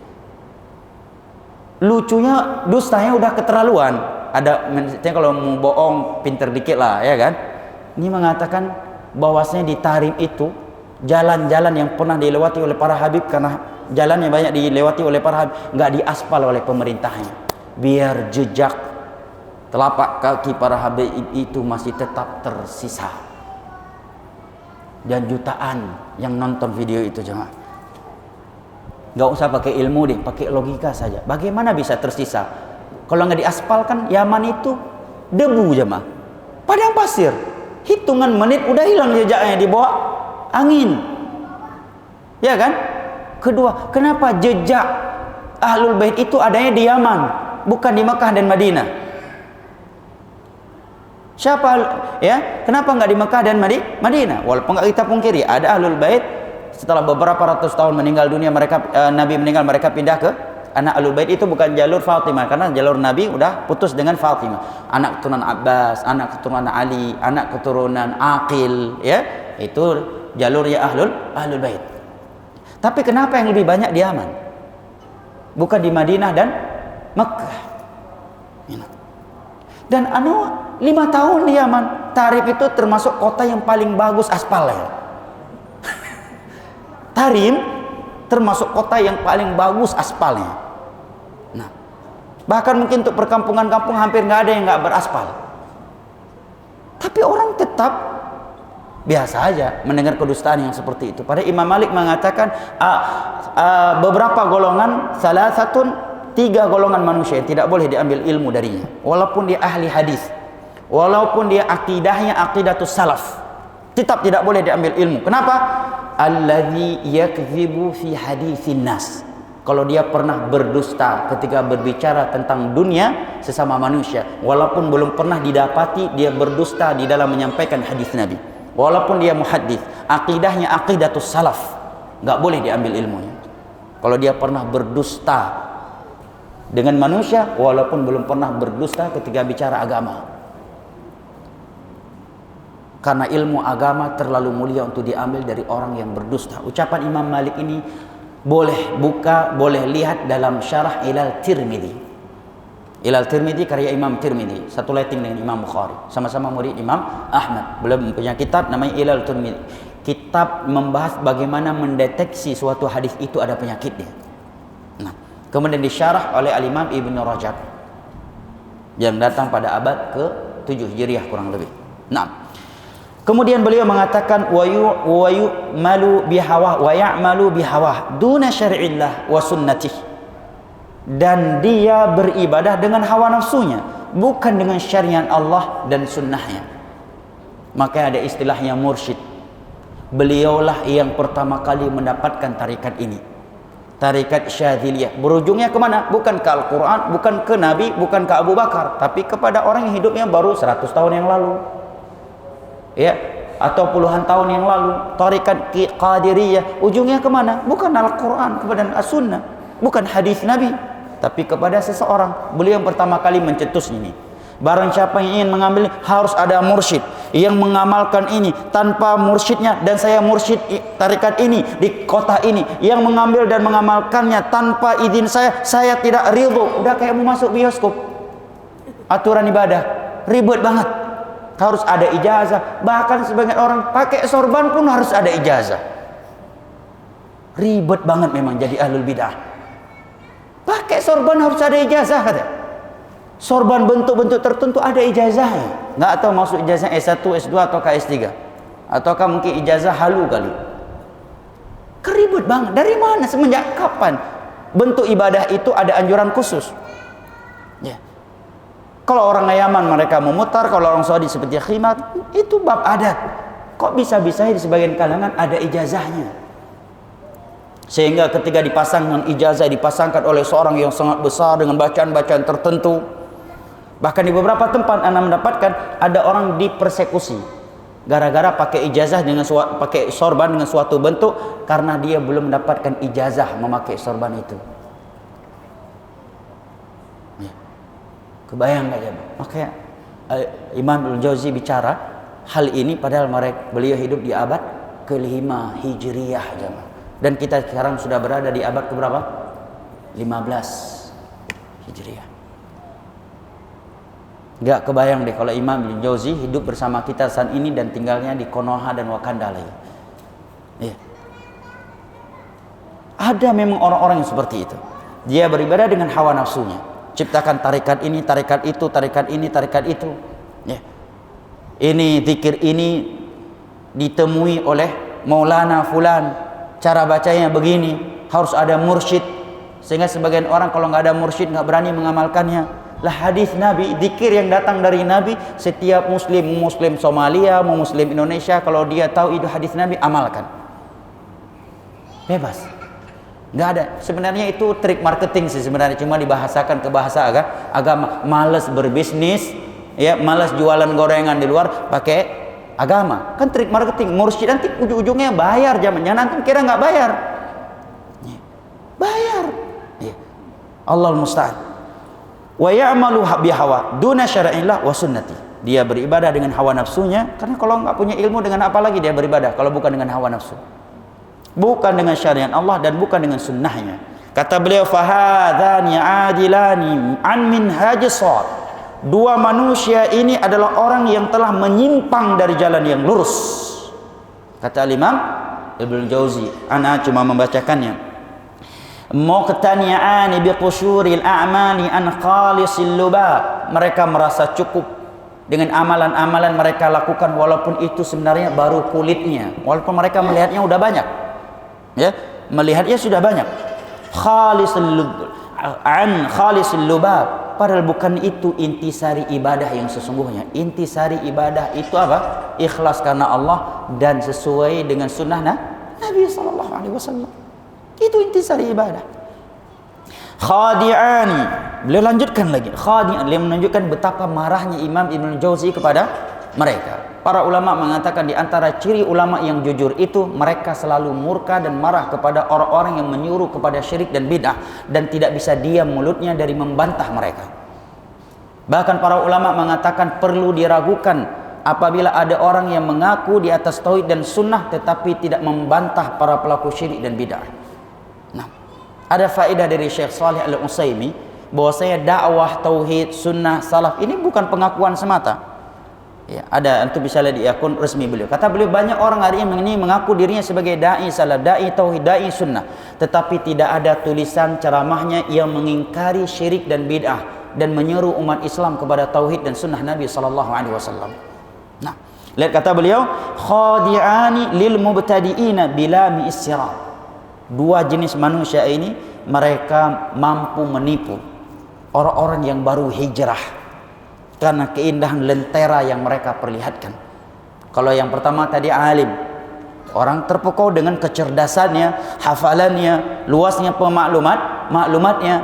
Lucunya dustanya udah keterlaluan. Ada kalau mau bohong pinter dikit lah, ya kan? Ini mengatakan bahwasanya di Tarim itu jalan-jalan yang pernah dilewati oleh para habib, karena jalannya banyak dilewati oleh para habib, nggak diaspal oleh pemerintahnya, biar jejak telapak kaki para habib itu masih tetap tersisa. Dan jutaan yang nonton video itu jemaah. Nggak usah pakai ilmu deh, pakai logika saja. Bagaimana bisa tersisa? Kalau nggak diaspal kan Yaman itu debu jemaah, padang pasir. Hitungan menit udah hilang jejaknya di bawah angin. Ya kan? Kedua, kenapa jejak Ahlul Bait itu adanya di Yaman, bukan di Mekah dan Madinah? Siapa ya? Kenapa nggak di Mekah dan Madinah? Walaupun nggak kita pungkiri ada Ahlul Bait setelah beberapa ratus tahun meninggal dunia, mereka Nabi meninggal, mereka pindah ke anak Ahlul Bait. Itu bukan jalur Fatimah, karena jalur Nabi udah putus dengan Fatimah. Anak keturunan Abbas, anak keturunan Ali, anak keturunan Aqil, ya. Itu jalurnya Ahlul Bait. Tapi kenapa yang lebih banyak di Yaman? Bukan di Madinah dan Mekah. Dan 5 tahun di Yaman. Tarim itu termasuk kota yang paling bagus aspalnya. Tarim termasuk kota yang paling bagus aspalnya. Nah, bahkan mungkin untuk perkampungan-kampung hampir nggak ada yang nggak beraspal. Tapi orang tetap biasa aja mendengar kedustaan yang seperti itu. Pada Imam Malik mengatakan beberapa golongan, salah satu 3 golongan manusia yang tidak boleh diambil ilmu darinya, walaupun dia ahli hadis, walaupun dia akidahnya aqidatus salaf, tetap tidak boleh diambil ilmu. Kenapa? Alladzi yakdzibu fi haditsin nas. Kalau dia pernah berdusta ketika berbicara tentang dunia sesama manusia, walaupun belum pernah didapati dia berdusta di dalam menyampaikan hadis Nabi, walaupun dia muhaddits, akidahnya aqidatus salaf, nggak boleh diambil ilmunya. Kalau dia pernah berdusta dengan manusia, walaupun belum pernah berdusta ketika bicara agama. Karena ilmu agama terlalu mulia untuk diambil dari orang yang berdusta. Ucapan Imam Malik ini boleh buka, boleh lihat dalam syarah Ilal Tirmidzi. Ilal Tirmidzi karya Imam Tirmidzi, satu letting dengan Imam Bukhari, sama-sama murid Imam Ahmad. Beliau punya kitab namanya Ilal Tirmidzi. Kitab membahas bagaimana mendeteksi suatu hadis itu ada penyakitnya. Nah, kemudian disyarah oleh Al-Imam Ibn Rajab yang datang pada abad ke-7 Hijriah kurang lebih. Nah, Kemudian beliau mengatakan wa yu'malu bihawa wa ya'malu bihawa duna syar'illah wa sunnatih. Dan dia beribadah dengan hawa nafsunya, bukan dengan syariat Allah dan sunnahnya. Maka ada istilahnya mursyid. Beliaulah yang pertama kali mendapatkan tarikat ini, tarikat Syadziliyah. Berujungnya kemana? Bukan ke Al-Quran, bukan ke Nabi, bukan ke Abu Bakar, tapi kepada orang yang hidupnya baru 100 tahun yang lalu, ya, atau puluhan tahun yang lalu. Tarikat Qadiriyah ujungnya kemana? Bukan Al-Quran, kepada As-Sunnah, bukan hadis Nabi, tapi kepada seseorang. Beliau yang pertama kali mencetus ini. Barang siapa yang ingin mengambil, harus ada mursyid yang mengamalkan ini. Tanpa mursyidnya, dan saya mursyid tarikat ini di kota ini, yang mengambil dan mengamalkannya tanpa izin saya tidak ridho. Udah kayak mau masuk bioskop. Aturan ibadah ribet banget, harus ada ijazah. Bahkan sebagian orang pakai sorban pun harus ada ijazah. Ribet banget memang jadi ahlul bidah. Pakai sorban harus ada ijazah, kata. Sorban bentuk-bentuk tertentu ada ijazahnya. Nggak tahu maksud ijazah S1, S2 atau S3, ataukah mungkin ijazah halu kali. Keribet banget. Dari mana? Semenjak kapan bentuk ibadah itu ada anjuran khusus? Ya. Kalau orang Yaman mereka memutar, kalau orang Saudi seperti khimar, itu bab adat. Kok bisa-bisa di sebagian kalangan ada ijazahnya? Sehingga ketika dipasangkan ijazah, dipasangkan oleh seorang yang sangat besar dengan bacaan-bacaan tertentu. Bahkan di beberapa tempat Anda mendapatkan ada orang dipersekusi gara-gara pakai ijazah dengan pakai sorban dengan suatu bentuk, karena dia belum mendapatkan ijazah memakai sorban itu. Ya. Kebayang nggak ya? Makanya Imam Al-Jauzi bicara hal ini padahal beliau hidup di abad ke-5 Hijriyah, jemaah. Dan kita sekarang sudah berada di abad keberapa? 15 Hijriyah. Gak kebayang deh kalau Imam Ibn Jauzi hidup bersama kita saat ini dan tinggalnya di Konoha dan Wakanda lagi. Ya. Ada memang orang-orang yang seperti itu. Dia beribadah dengan hawa nafsunya. Ciptakan tarikat ini, tarikat itu, tarikat ini, tarikat itu. Ya. Ini zikir ini ditemui oleh Maulana Fulan. Cara bacanya begini, harus ada mursyid. Sehingga sebagian orang kalau nggak ada mursyid nggak berani mengamalkannya. Lah hadis Nabi, zikir yang datang dari Nabi, setiap muslim Somalia, muslim Indonesia, kalau dia tahu itu hadis Nabi, amalkan. Bebas. Nggak ada. Sebenarnya itu trik marketing sih sebenarnya, cuma dibahasakan ke bahasa agama. Males berbisnis, ya, males jualan gorengan di luar, pakai agama. Kan trik marketing. Mursyid nanti ujung-ujungnya bayar, jangan nanti kira nggak bayar. Ya. Bayar. Ya. Allah musta'an. Wa ya'malu bihawa duna syar'illah wa sunnati. Dia beribadah dengan hawa nafsunya, karena kalau nggak punya ilmu dengan apa lagi dia beribadah kalau bukan dengan hawa nafsu, bukan dengan syariat Allah dan bukan dengan sunnahnya. Kata beliau, fahadhani adilani an minhajis shawab. Dua manusia ini adalah orang yang telah menyimpang dari jalan yang lurus. Kata Imam Ibnu Jauzi, ana cuma membacakannya. Muqtani'ani biqusyuril a'mali an khalisil lubab. Mereka merasa cukup dengan amalan-amalan mereka lakukan walaupun itu sebenarnya baru kulitnya, walaupun mereka melihatnya udah banyak, ya, melihatnya sudah banyak. Khalisil lubab, padahal bukan itu intisari ibadah yang sesungguhnya. Intisari ibadah itu apa? Ikhlas karena Allah dan sesuai dengan sunnah Nabi sallallahu alaihi wasallam. Itu intisari ibadah. Khadi'ani, beliau lanjutkan lagi. Khadi'an, beliau menunjukkan betapa marahnya Imam Ibn Jauzi kepada mereka. Para ulama mengatakan di antara ciri ulama yang jujur itu, mereka selalu murka dan marah kepada orang-orang yang menyuruh kepada syirik dan bid'ah, dan tidak bisa diam mulutnya dari membantah mereka. Bahkan para ulama mengatakan perlu diragukan apabila ada orang yang mengaku di atas tauhid dan sunnah tetapi tidak membantah para pelaku syirik dan bid'ah. Nah, ada faedah dari Syekh Shalih Al-Utsaimin bahwasanya dakwah tauhid, sunnah, salaf ini bukan pengakuan semata. Ya, ada, antum bisa lihat di akun resmi beliau. Kata beliau, banyak orang hari ini mengaku dirinya sebagai dai salaf, dai tauhid, dai sunnah, tetapi tidak ada tulisan ceramahnya yang mengingkari syirik dan bid'ah dan menyeru umat Islam kepada tauhid dan sunnah Nabi sallallahu alaihi wasallam. Nah, Lihat kata beliau, khadi'ani lil mubtadi'ina bila mi'isra. Dua jenis manusia ini mereka mampu menipu orang-orang yang baru hijrah karena keindahan lentera yang mereka perlihatkan. Kalau yang pertama tadi alim, orang terpukau dengan kecerdasannya, hafalannya, luasnya maklumatnya,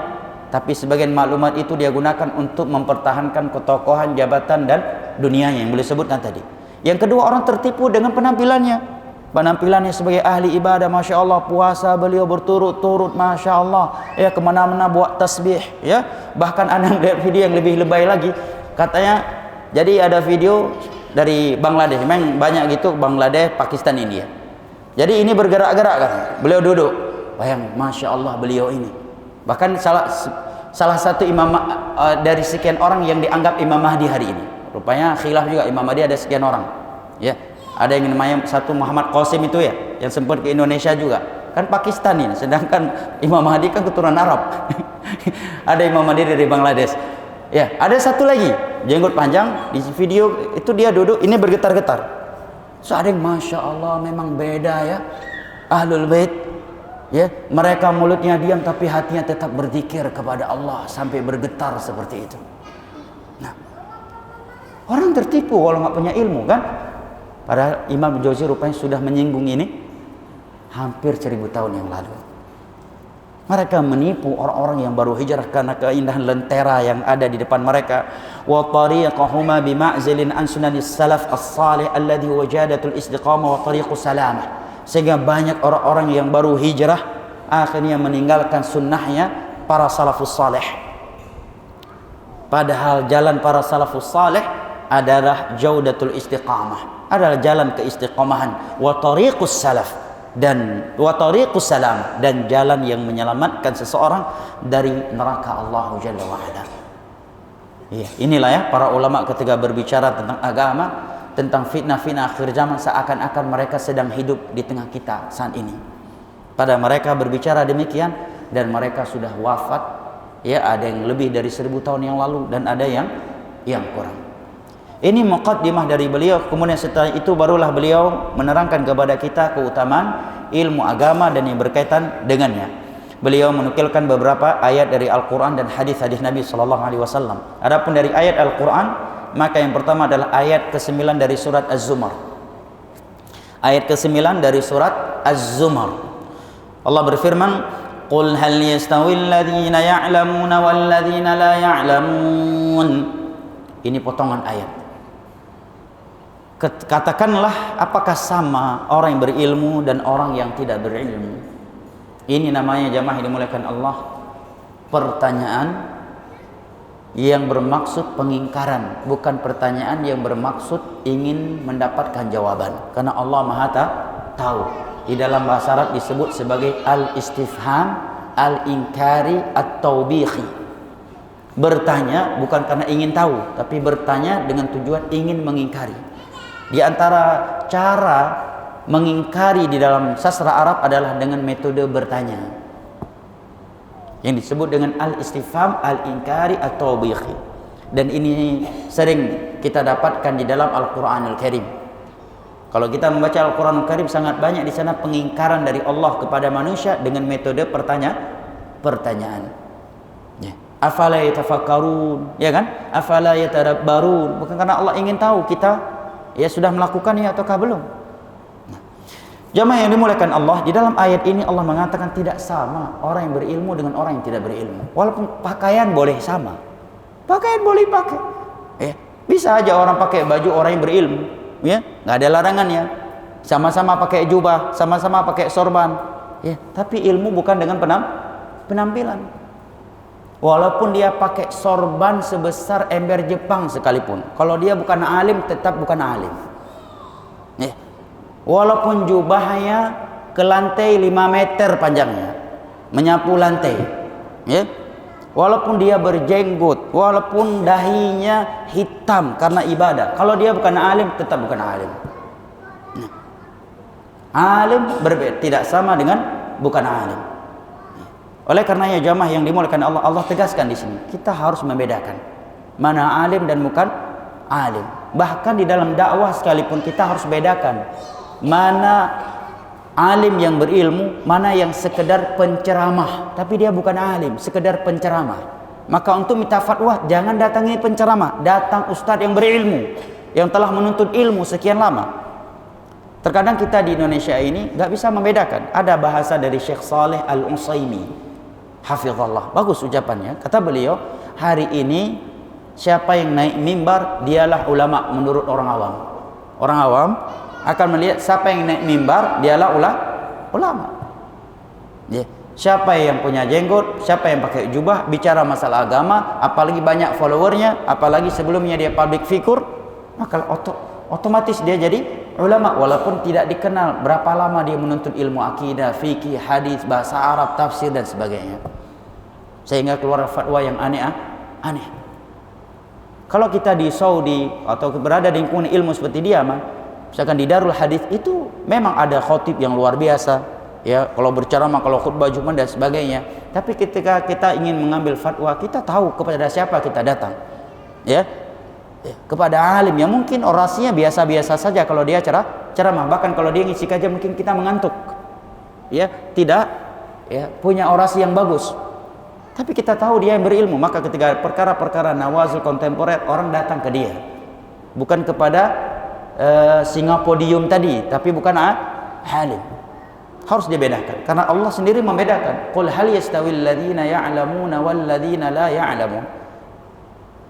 tapi sebagian maklumat itu dia gunakan untuk mempertahankan ketokohan, jabatan dan dunianya yang boleh sebutkan tadi. Yang kedua, orang tertipu dengan penampilannya sebagai ahli ibadah, masya Allah, puasa beliau berturut-turut, masya Allah, ya, kemana-mana buat tasbih, ya. Bahkan anda lihat video yang lebih lebay lagi, katanya, jadi ada video dari Bangladesh, memang banyak gitu, Bangladesh, Pakistan, India. Jadi ini bergerak-gerak kan, beliau duduk, bayang, masya Allah beliau ini. Bahkan salah satu imam dari sekian orang yang dianggap Imam Mahdi hari ini. Rupanya khilaf juga, Imam Mahdi ada sekian orang, ya. Ada yang namanya satu Muhammad Qasim itu, ya, yang sempat ke Indonesia juga, kan Pakistan ini, sedangkan Imam Mahdi kan keturunan Arab. Ada Imam Mahdi dari Bangladesh, ya. Ada satu lagi jenggot panjang, di video itu dia duduk, ini bergetar-getar. So ada yang masya Allah memang beda, ya, Ahlul Bait, ya, mereka mulutnya diam tapi hatinya tetap berzikir kepada Allah sampai bergetar seperti itu. Nah, orang tertipu kalau nggak punya ilmu kan. Padahal Imam Jauzi rupanya sudah menyinggung ini hampir 1000 tahun yang lalu. Mereka menipu orang-orang yang baru hijrah karena keindahan lentera yang ada di depan mereka. Wa tariqahuma bima'zilin an sunanis salaf as-salih alladhi wajadatul istiqamah wa tariqus salamah. Sehingga banyak orang-orang yang baru hijrah akhirnya meninggalkan sunnahnya para salafus salih. Padahal jalan para salafus salih adalah jaudatul istiqamah, adalah jalan keistiqomahan, wa tariqus salaf, dan wa tariqus salam, dan jalan yang menyelamatkan seseorang dari neraka Allah Jalla wa Ala. Ya, inilah ya para ulama ketika berbicara tentang agama, tentang fitnah-fitnah akhir zaman, seakan-akan mereka sedang hidup di tengah kita saat ini. Pada mereka berbicara demikian dan mereka sudah wafat, ya, ada yang lebih dari 1000 tahun yang lalu dan ada yang kurang. Ini muqaddimah dari beliau, kemudian setelah itu barulah beliau menerangkan kepada kita keutamaan ilmu agama dan yang berkaitan dengannya. Beliau menukilkan beberapa ayat dari Al-Quran dan hadis-hadis Nabi SAW. Adapun dari ayat Al-Quran, maka yang pertama adalah ayat ke-9 dari surat Az-Zumar. Ayat ke-9 dari surat Az-Zumar. Allah berfirman, "Qul hal yastawil ladzina ya'lamuna wal ladzina la ya'lamun." Ini potongan ayat. Katakanlah, apakah sama orang yang berilmu dan orang yang tidak berilmu? Ini namanya jamaah yang dimuliakan Allah, pertanyaan yang bermaksud pengingkaran, bukan pertanyaan yang bermaksud ingin mendapatkan jawaban. Karena Allah Maha tahu. Di dalam bahasa Arab disebut sebagai al-istifham, al-inkari, at-taubihi. Bertanya bukan karena ingin tahu, tapi bertanya dengan tujuan ingin mengingkari. Di antara cara mengingkari di dalam sastra Arab adalah dengan metode bertanya, yang disebut dengan al-istifham, al-inkari, atau tawbihi. Dan ini sering kita dapatkan di dalam Al-Quranul Karim. Kalau kita membaca Al-Quranul Karim, sangat banyak di sana pengingkaran dari Allah kepada manusia dengan metode pertanyaan. Ya. Afala yatafakkarun, ya kan? Afala yatadabbarun. Bukan karena Allah ingin tahu kita ya sudah melakukannya ataukah belum. Nah, jamaah yang dimuliakan Allah, di dalam ayat ini Allah mengatakan tidak sama orang yang berilmu dengan orang yang tidak berilmu. Walaupun pakaian boleh sama, pakaian boleh pakai, ya, bisa aja orang pakai baju orang yang berilmu, ya, nggak ada larangannya. Sama-sama pakai jubah, sama-sama pakai sorban, ya, tapi ilmu bukan dengan penampilan. Walaupun dia pakai sorban sebesar ember Jepang sekalipun, kalau dia bukan alim, tetap bukan alim. Ya. Walaupun jubahnya ke lantai 5 meter panjangnya, menyapu lantai, ya. Walaupun dia berjenggot, walaupun dahinya hitam karena ibadah, kalau dia bukan alim, tetap bukan alim. Nah. Alim berbeda, tidak sama dengan bukan alim. Oleh karenanya jamaah yang dimuliakan Allah, Allah tegaskan di sini, kita harus membedakan mana alim dan bukan alim. Bahkan di dalam dakwah sekalipun kita harus bedakan mana alim yang berilmu, mana yang sekedar penceramah, tapi dia bukan alim, sekedar penceramah. Maka untuk minta fatwa jangan datangi penceramah, datang ustadz yang berilmu, yang telah menuntut ilmu sekian lama. Terkadang kita di Indonesia ini nggak bisa membedakan. Ada bahasa dari Syekh Saleh Al-Utsaimin, hafizallah, bagus ucapannya. Kata beliau, hari ini siapa yang naik mimbar dialah ulama menurut orang awam. Orang awam akan melihat siapa yang naik mimbar dialah ulama. Ya. Siapa yang punya jenggot, siapa yang pakai jubah, bicara masalah agama, apalagi banyak followernya, apalagi sebelumnya dia public figure, maka otomatis dia jadi ulama walaupun tidak dikenal berapa lama dia menuntut ilmu akidah, fikih, hadis, bahasa Arab, tafsir dan sebagainya. Sehingga keluar fatwa yang aneh. Kalau kita di Saudi atau berada di lingkungan ilmu seperti dia, misalkan di Darul Hadis, itu memang ada khatib yang luar biasa. Ya, kalau berceramah, kalau khutbah Jumat dan sebagainya. Tapi ketika kita ingin mengambil fatwa, kita tahu kepada siapa kita datang. Ya, kepada alim yang mungkin orasinya biasa-biasa saja kalau dia ceramah. Bahkan kalau dia ngisi kajian mungkin kita mengantuk. Ya, tidak punya orasi yang bagus. Tapi kita tahu dia yang berilmu, maka ketika perkara-perkara nawazil kontemporer, orang datang ke dia. Bukan kepada singa podium tadi, tapi bukan alim. Harus dibedakan karena Allah sendiri membedakan. Qul hal yastawil ladzina ya'lamuna wal ladzina la ya'lamun.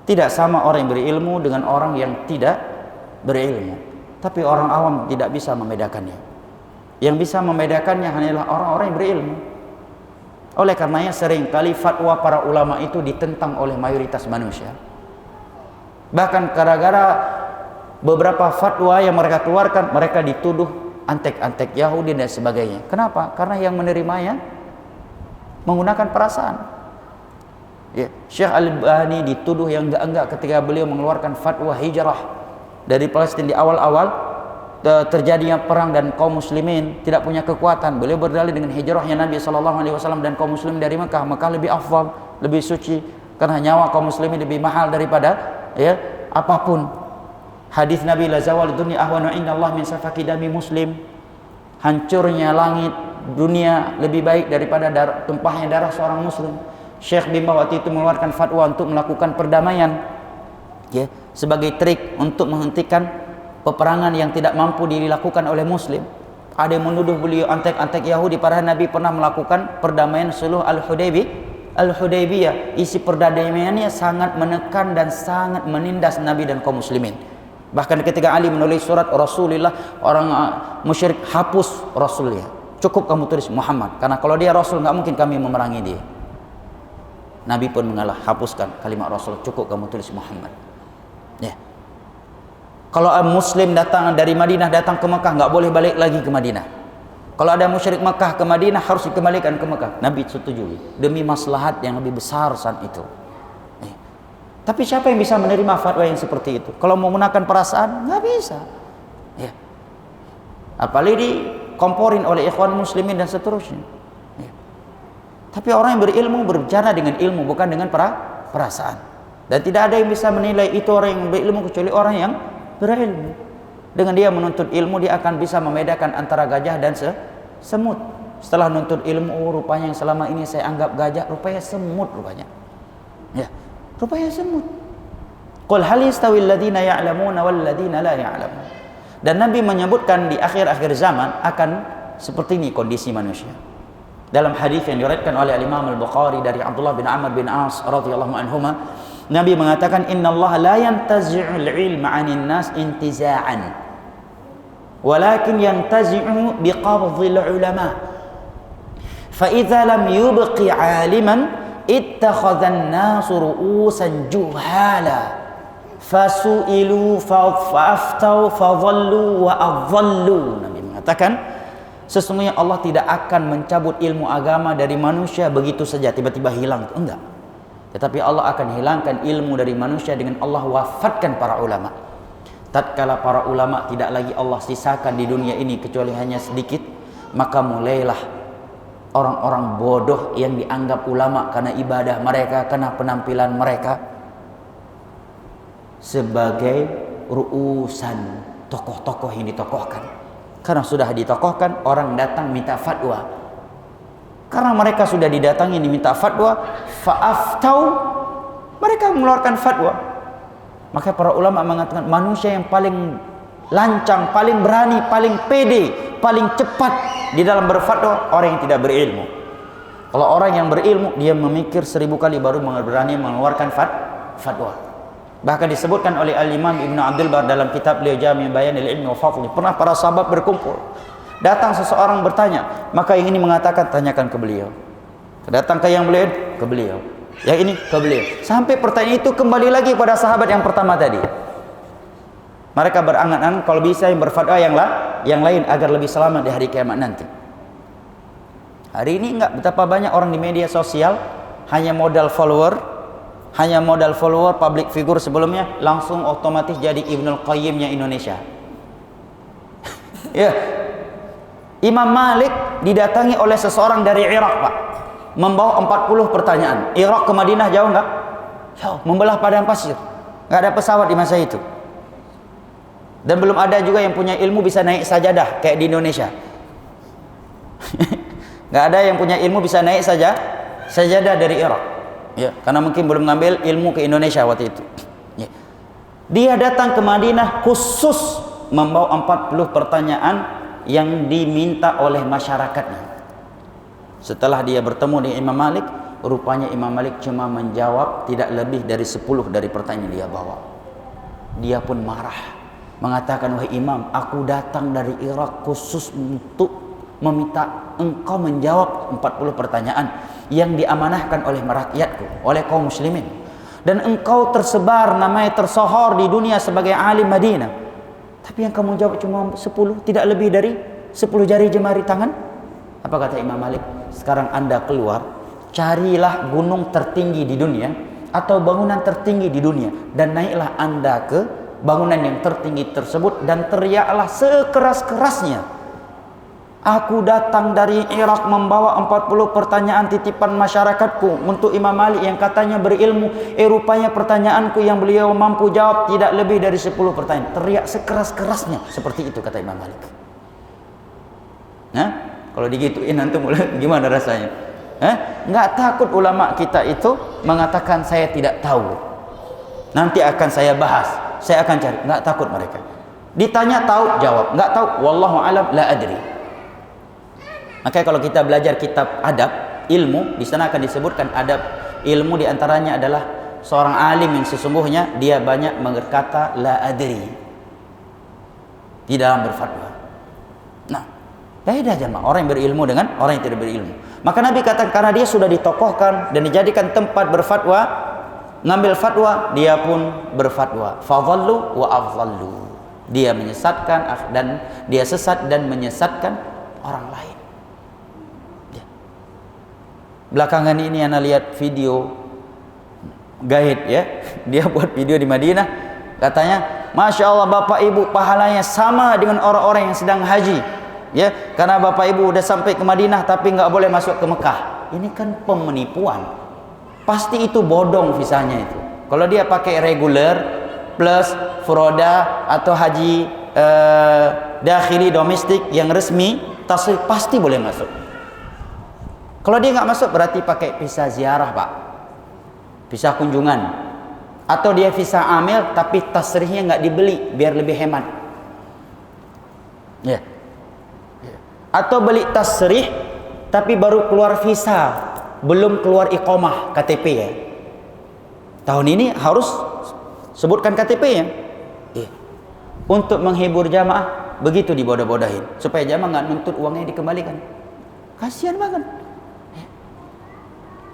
Tidak sama orang yang berilmu dengan orang yang tidak berilmu. Tapi orang awam tidak bisa membedakannya. Yang bisa membedakannya hanyalah orang-orang yang berilmu. Oleh karenanya seringkali fatwa para ulama itu ditentang oleh mayoritas manusia. Bahkan gara-gara beberapa fatwa yang mereka keluarkan, mereka dituduh antek-antek Yahudi dan sebagainya. Kenapa? Karena yang menerimanya menggunakan perasaan. Ya, Syekh Al-Albani dituduh yang enggak ketika beliau mengeluarkan fatwa hijrah dari Palestina di awal-awal terjadinya perang dan kaum muslimin tidak punya kekuatan. Beliau berdalil dengan hijrahnya Nabi SAW dan kaum muslimin dari Mekah. Mekah lebih afdal, lebih suci karena nyawa kaum muslimin lebih mahal daripada apapun. Hadis Nabi la zawal dunya ahwanu indallah min safaki dami muslim. Hancurnya langit dunia lebih baik daripada tumpahnya darah seorang muslim. Syekh bin Baz waktu itu mengeluarkan fatwa untuk melakukan perdamaian, ya, sebagai trik untuk menghentikan peperangan yang tidak mampu dilakukan oleh muslim. Ada yang menuduh beliau antek-antek Yahudi, padahal Nabi pernah melakukan perdamaian sulh Al-Hudaybiyah. Isi perdamaiannya sangat menekan dan sangat menindas Nabi dan kaum muslimin. Bahkan ketika Ali menulis surat Rasulullah, orang musyrik hapus Rasulnya. Cukup kamu tulis Muhammad, karena kalau dia Rasul nggak mungkin kami memerangi dia. Nabi pun mengalah, hapuskan kalimat Rasul, cukup kamu tulis Muhammad. Ya. Kalau Muslim datang dari Madinah datang ke Mekah nggak boleh balik lagi ke Madinah. Kalau ada musyrik Mekah ke Madinah harus dikembalikan ke Mekah. Nabi setujui demi maslahat yang lebih besar saat itu. Tapi siapa yang bisa menerima fatwa yang seperti itu? Kalau menggunakan perasaan, nggak bisa. Ya. Apalagi dikomporin oleh ikhwan muslimin dan seterusnya. Ya. Tapi orang yang berilmu berbicara dengan ilmu, bukan dengan perasaan. Dan tidak ada yang bisa menilai itu orang yang berilmu kecuali orang yang berilmu. Dengan dia menuntut ilmu, dia akan bisa membedakan antara gajah dan semut. Setelah menuntut ilmu, rupanya yang selama ini saya anggap gajah, rupanya semut rupanya. Ya. Rupanya semut. Qul hal yastawil ladzina ya'lamuna wal ladzina la ya'lamun. Dan Nabi menyebutkan di akhir-akhir zaman akan seperti ini kondisi manusia. Dalam hadis yang diriwayatkan oleh Imam Al-Bukhari dari Abdullah bin Amr bin As radhiyallahu anhuma, Nabi mengatakan innallaha la yantazi'ul ilma 'anil nas intiza'an, walakin yantazi'u biqabdhil ulama. Fa idza lam yubqi 'aliman ittakhadhan nasu ru'usan juhala fasu'ilu fa'aftau fadhallu wa adhallu. Nabi mengatakan sesungguhnya Allah tidak akan mencabut ilmu agama dari manusia begitu saja tiba-tiba hilang, enggak. Tetapi Allah akan hilangkan ilmu dari manusia dengan Allah wafatkan para ulama. Tatkala para ulama tidak lagi Allah sisakan di dunia ini kecuali hanya sedikit, maka mulailah orang-orang bodoh yang dianggap ulama karena ibadah mereka, karena penampilan mereka, sebagai ru'usan, tokoh-tokoh yang ditokohkan. Karena sudah ditokohkan, orang datang minta fatwa. Karena mereka sudah didatangi diminta fatwa, fa'aftau, mereka mengeluarkan fatwa. Maka para ulama mengatakan manusia yang paling lancang, paling berani, paling pede, paling cepat di dalam berfatwa orang yang tidak berilmu. Kalau orang yang berilmu, dia memikir 1000 kali baru berani mengeluarkan fatwa. Bahkan disebutkan oleh Al-Imam Ibn Abdul Bar dalam kitab beliau Jami' Bayanil Ilmi wa Fadli, pernah para sahabat berkumpul, datang seseorang bertanya, maka yang ini mengatakan tanyakan ke beliau, datang ke yang beliau, ke beliau, yang ini ke beliau, sampai pertanyaan itu kembali lagi pada sahabat yang pertama tadi. Mereka berangan-angan kalau bisa yang berfatwa yang lain agar lebih selamat di hari kiamat nanti. Hari ini enggak, betapa banyak orang di media sosial hanya modal follower, public figure sebelumnya, langsung otomatis jadi Ibnul Qayyimnya Indonesia. Ya. Imam Malik didatangi oleh seseorang dari Irak, Pak, membawa 40 pertanyaan. Irak ke Madinah jauh enggak? Jauh, membelah padang pasir. Enggak ada pesawat di masa itu. Dan belum ada juga yang punya ilmu bisa naik sajadah kayak di Indonesia. Nggak ada yang punya ilmu bisa naik sajadah dari Irak. Ya, karena mungkin belum ngambil ilmu ke Indonesia waktu itu. Ya. Dia datang ke Madinah khusus membawa 40 pertanyaan yang diminta oleh masyarakatnya. Setelah dia bertemu dengan Imam Malik, rupanya Imam Malik cuma menjawab tidak lebih dari 10 dari pertanyaan yang dia bawa. Dia pun marah, mengatakan, wahai Imam, aku datang dari Irak khusus untuk meminta engkau menjawab 40 pertanyaan yang diamanahkan oleh rakyatku, oleh kaum muslimin, dan engkau tersebar, namanya tersohor di dunia sebagai alim Madinah, tapi yang kamu jawab cuma 10, tidak lebih dari 10 jari jemari tangan. Apa kata Imam Malik? Sekarang anda keluar, carilah gunung tertinggi di dunia atau bangunan tertinggi di dunia, dan naiklah anda ke bangunan yang tertinggi tersebut dan teriaklah sekeras-kerasnya, aku datang dari Irak membawa 40 pertanyaan titipan masyarakatku untuk Imam Malik yang katanya berilmu. Rupanya pertanyaanku yang beliau mampu jawab tidak lebih dari 10 pertanyaan. Teriak sekeras-kerasnya seperti itu, kata Imam Malik. Nah, kalau digituin nanti mulai gimana rasanya? Nggak takut ulama kita itu mengatakan saya tidak tahu, nanti akan saya bahas, saya akan cari. Nggak takut mereka. Ditanya tahu, jawab. Nggak tahu, wallahu alam, la adri. Maka kalau kita belajar kitab adab, ilmu, di sana akan disebutkan adab ilmu, diantaranya adalah seorang alim yang sesungguhnya dia banyak berkata la adri di dalam berfatwa. Nah, beda jemaah orang yang berilmu dengan orang yang tidak berilmu. Maka Nabi katakan karena dia sudah ditokohkan dan dijadikan tempat berfatwa, ngambil fatwa, dia pun berfatwa. Fadhallu wa afdhallu. Dia menyesatkan dan dia sesat dan menyesatkan orang lain. Ya. Belakangan ini ana lihat video gaib ya. Dia buat video di Madinah, katanya, Masya Allah Bapak Ibu pahalanya sama dengan orang-orang yang sedang haji. Ya, karena Bapak Ibu udah sampai ke Madinah tapi nggak boleh masuk ke Mekah. Ini kan penipuan. Pasti itu bodong visanya itu. Kalau dia pakai reguler plus furoda atau haji dakhili domestik yang resmi tasrif, pasti boleh masuk. Kalau dia nggak masuk berarti pakai visa ziarah, Pak, visa kunjungan, atau dia visa amil tapi tasrihnya nggak dibeli biar lebih hemat. Ya. Atau beli tasrih tapi baru keluar visa, belum keluar iqamah KTP ya. Tahun ini harus sebutkan KTP ya. Untuk menghibur jamaah begitu dibodoh-bodohin supaya jamaah nggak nuntut uangnya dikembalikan. Kasihan banget.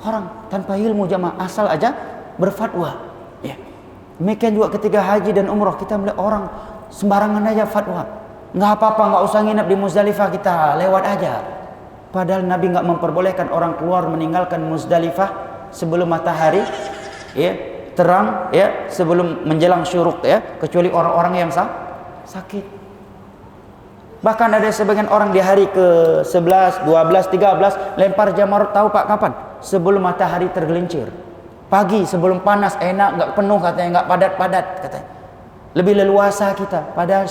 Orang tanpa ilmu jamaah asal aja berfatwa. Ya. Demikian juga ketika haji dan umrah kita melihat orang sembarangan aja fatwa. Nggak apa-apa, nggak usah nginep di Muzdalifah, kita lewat aja. Padahal Nabi nggak memperbolehkan orang keluar meninggalkan Muzdalifah sebelum matahari ya terang ya, sebelum menjelang syuruk ya, kecuali orang-orang yang sakit. Bahkan ada sebagian orang di hari ke 11, 12, 13 lempar jamarat, tahu Pak kapan? Sebelum matahari tergelincir. Pagi sebelum panas enak, nggak penuh katanya, nggak padat-padat katanya. lebih leluasa kita. Padahal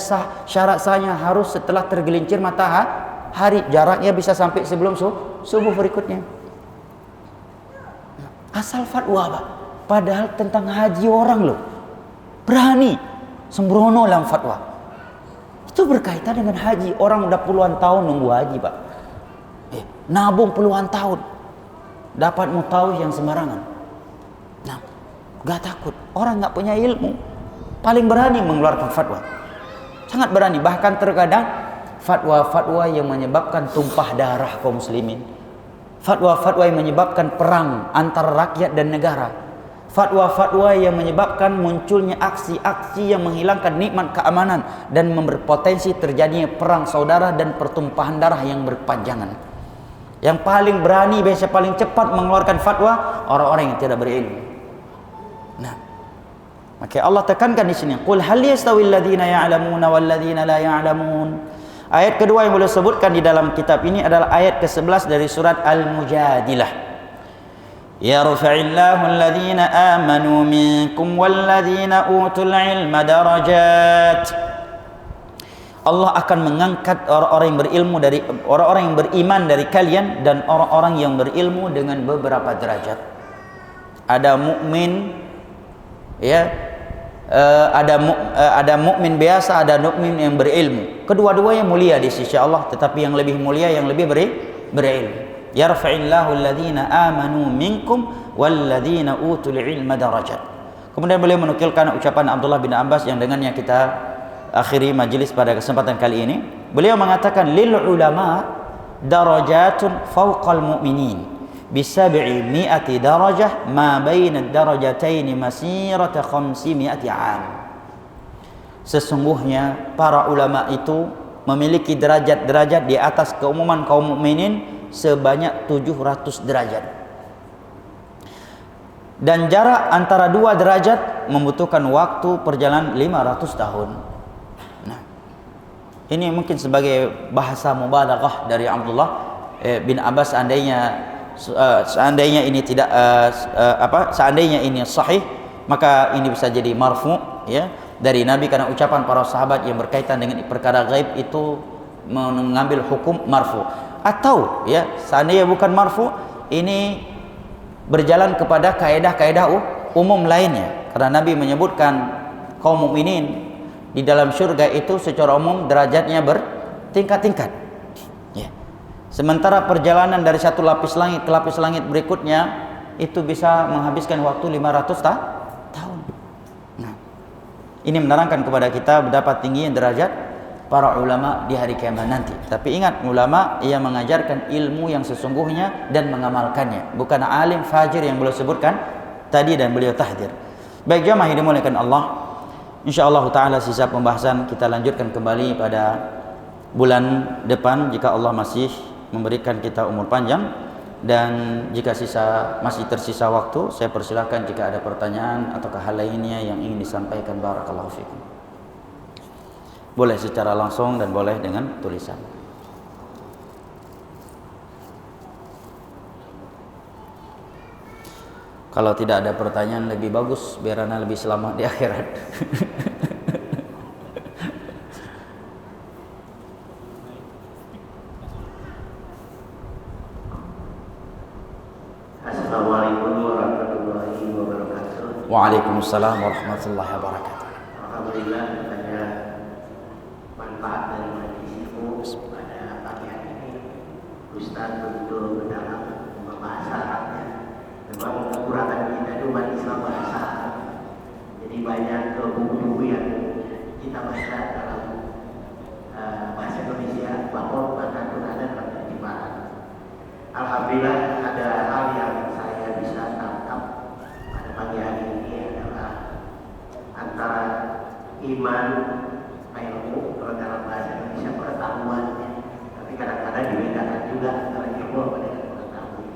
syarat sahnya harus setelah tergelincir matahari, jaraknya bisa sampai sebelum subuh berikutnya. Asal fatwa, Pak. Padahal tentang haji orang loh, berani sembrono dalam fatwa. Itu berkaitan dengan haji. Orang udah puluhan tahun nunggu haji, Pak. Nabung puluhan tahun, dapat mutawif yang sembarangan. Nah, gak takut. Orang gak punya ilmu paling berani mengeluarkan fatwa. Sangat berani. Bahkan terkadang fatwa-fatwa yang menyebabkan tumpah darah kaum muslimin, fatwa-fatwa yang menyebabkan perang antara rakyat dan negara, fatwa-fatwa yang menyebabkan munculnya aksi-aksi yang menghilangkan nikmat keamanan dan berpotensi terjadinya perang saudara dan pertumpahan darah yang berkepanjangan. Yang paling berani, biasa paling cepat mengeluarkan fatwa orang-orang yang tidak berilmu. Nah, maka Allah tekankan di sini, qul hal yastawil ladzina ya'lamuna wal ladzina la ya'lamun. Ayat kedua yang boleh sebutkan di dalam kitab ini adalah ayat ke-11 dari surat Al-Mujadilah. Yarfa'illahu alladhina amanu minkum walladhina utul ilma darajat. Allah akan mengangkat orang-orang yang berilmu dari orang-orang yang beriman dari kalian dan orang-orang yang berilmu dengan beberapa derajat. Ada mukmin, ya, ada mukmin biasa, ada mukmin yang berilmu. Kedua-duanya mulia di sisi Allah, tetapi yang lebih mulia yang lebih berilmu. Yarfa'illahu alladhina amanu minkum walladhina utul ilma darajat. Kemudian beliau menukilkan ucapan Abdullah bin Abbas yang dengannya kita akhiri majlis pada kesempatan kali ini. Beliau mengatakan, lil ulama darajatun fawqal mu'minin bisab'i mi'ati darajah ma baina darajataini masirata 500 'am. Sesungguhnya para ulama itu memiliki derajat-derajat di atas keumuman kaum mukminin sebanyak 700 derajat. Dan jarak antara dua derajat membutuhkan waktu perjalanan 500 tahun. Nah, ini mungkin sebagai bahasa mubalaghah dari Abdullah bin Abbas. Seandainya ini tidak seandainya ini sahih, maka ini bisa jadi marfu, ya, dari Nabi, karena ucapan para sahabat yang berkaitan dengan perkara gaib itu mengambil hukum marfu. Atau, ya, seandainya bukan marfu, ini berjalan kepada kaedah-kaedah umum lainnya, karena Nabi menyebutkan kaum mukminin di dalam surga itu secara umum derajatnya bertingkat-tingkat, ya. Sementara perjalanan dari satu lapis langit ke lapis langit berikutnya itu bisa menghabiskan waktu 500 tahun. Nah, ini menerangkan kepada kita betapa tingginya derajat para ulama di hari kiamat nanti. Tapi ingat, ulama yang mengajarkan ilmu yang sesungguhnya dan mengamalkannya, bukan alim fajir yang beliau sebutkan tadi dan beliau tahdir. Baik jamaah yang dimuliakan Allah, insyaallah taala sisa pembahasan kita lanjutkan kembali pada bulan depan jika Allah masih memberikan kita umur panjang, dan jika masih tersisa waktu, saya persilahkan jika ada pertanyaan atau hal lainnya yang ingin disampaikan. Barakallahu fikum. Boleh secara langsung dan boleh dengan tulisan. Kalau tidak ada pertanyaan lebih bagus, biar ana lebih selamat di akhirat. Assalamualaikum warahmatullahi wabarakatuh. Waalaikumsalam warahmatullahi wabarakatuh. Alhamdulillah, ada manfaat dari majlis ilmu pada pagi hari ini. Ustaz betul dalam membahas Arabnya. Memang kekurangan kita di umat Islam bahasa Arab. Jadi banyak buku-buku yang kita baca dalam bahasa Indonesia, bahwa bahkan pun ada terjemahan. Alhamdulillah, ada hal yang saya bisa tangkap pada pagi hari ini adalah antara iman, ilmu, kalau dalam bahasa Indonesia pengetahuannya, tapi kadang-kadang dibedakan juga antara ilmu dengan pengetahuan.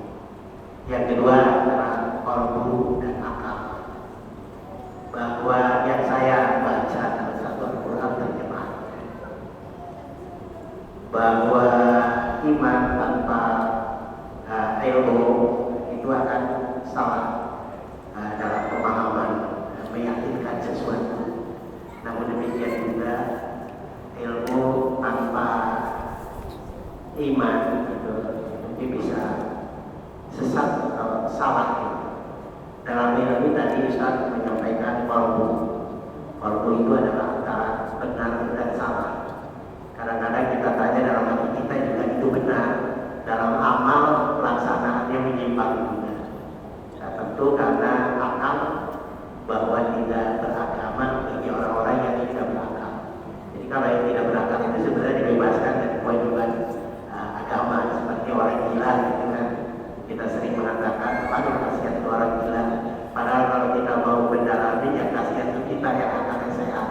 Yang kedua antara qalbu dan akal. Bahwa yang saya baca dalam satu Al-Quran terjemahan, bahwa iman tanpa ilmu itu akan salah dalam pemahaman meyakinkan sesuatu. Namun salah. Dalam ilmu tadi Ustaz menyampaikan qalbu. Qalbu itu adalah antara benar dan salah. Kadang-kadang kita tanya dalam hati kita juga itu benar, dalam amal pelaksanaannya menyimpang juga. Nah, tentu karena akal bahwa tidak beragama bagi orang-orang yang tidak berakal. Jadi kalau yang tidak berakal itu sebenarnya dibebaskan dari kewajiban agama, seperti orang gila gitu kan. Kita sering mengatakan apa kasihan itu orang gila. Padahal kalau kita mau mendalami yang kasihan itu kita yang akalnya sehat.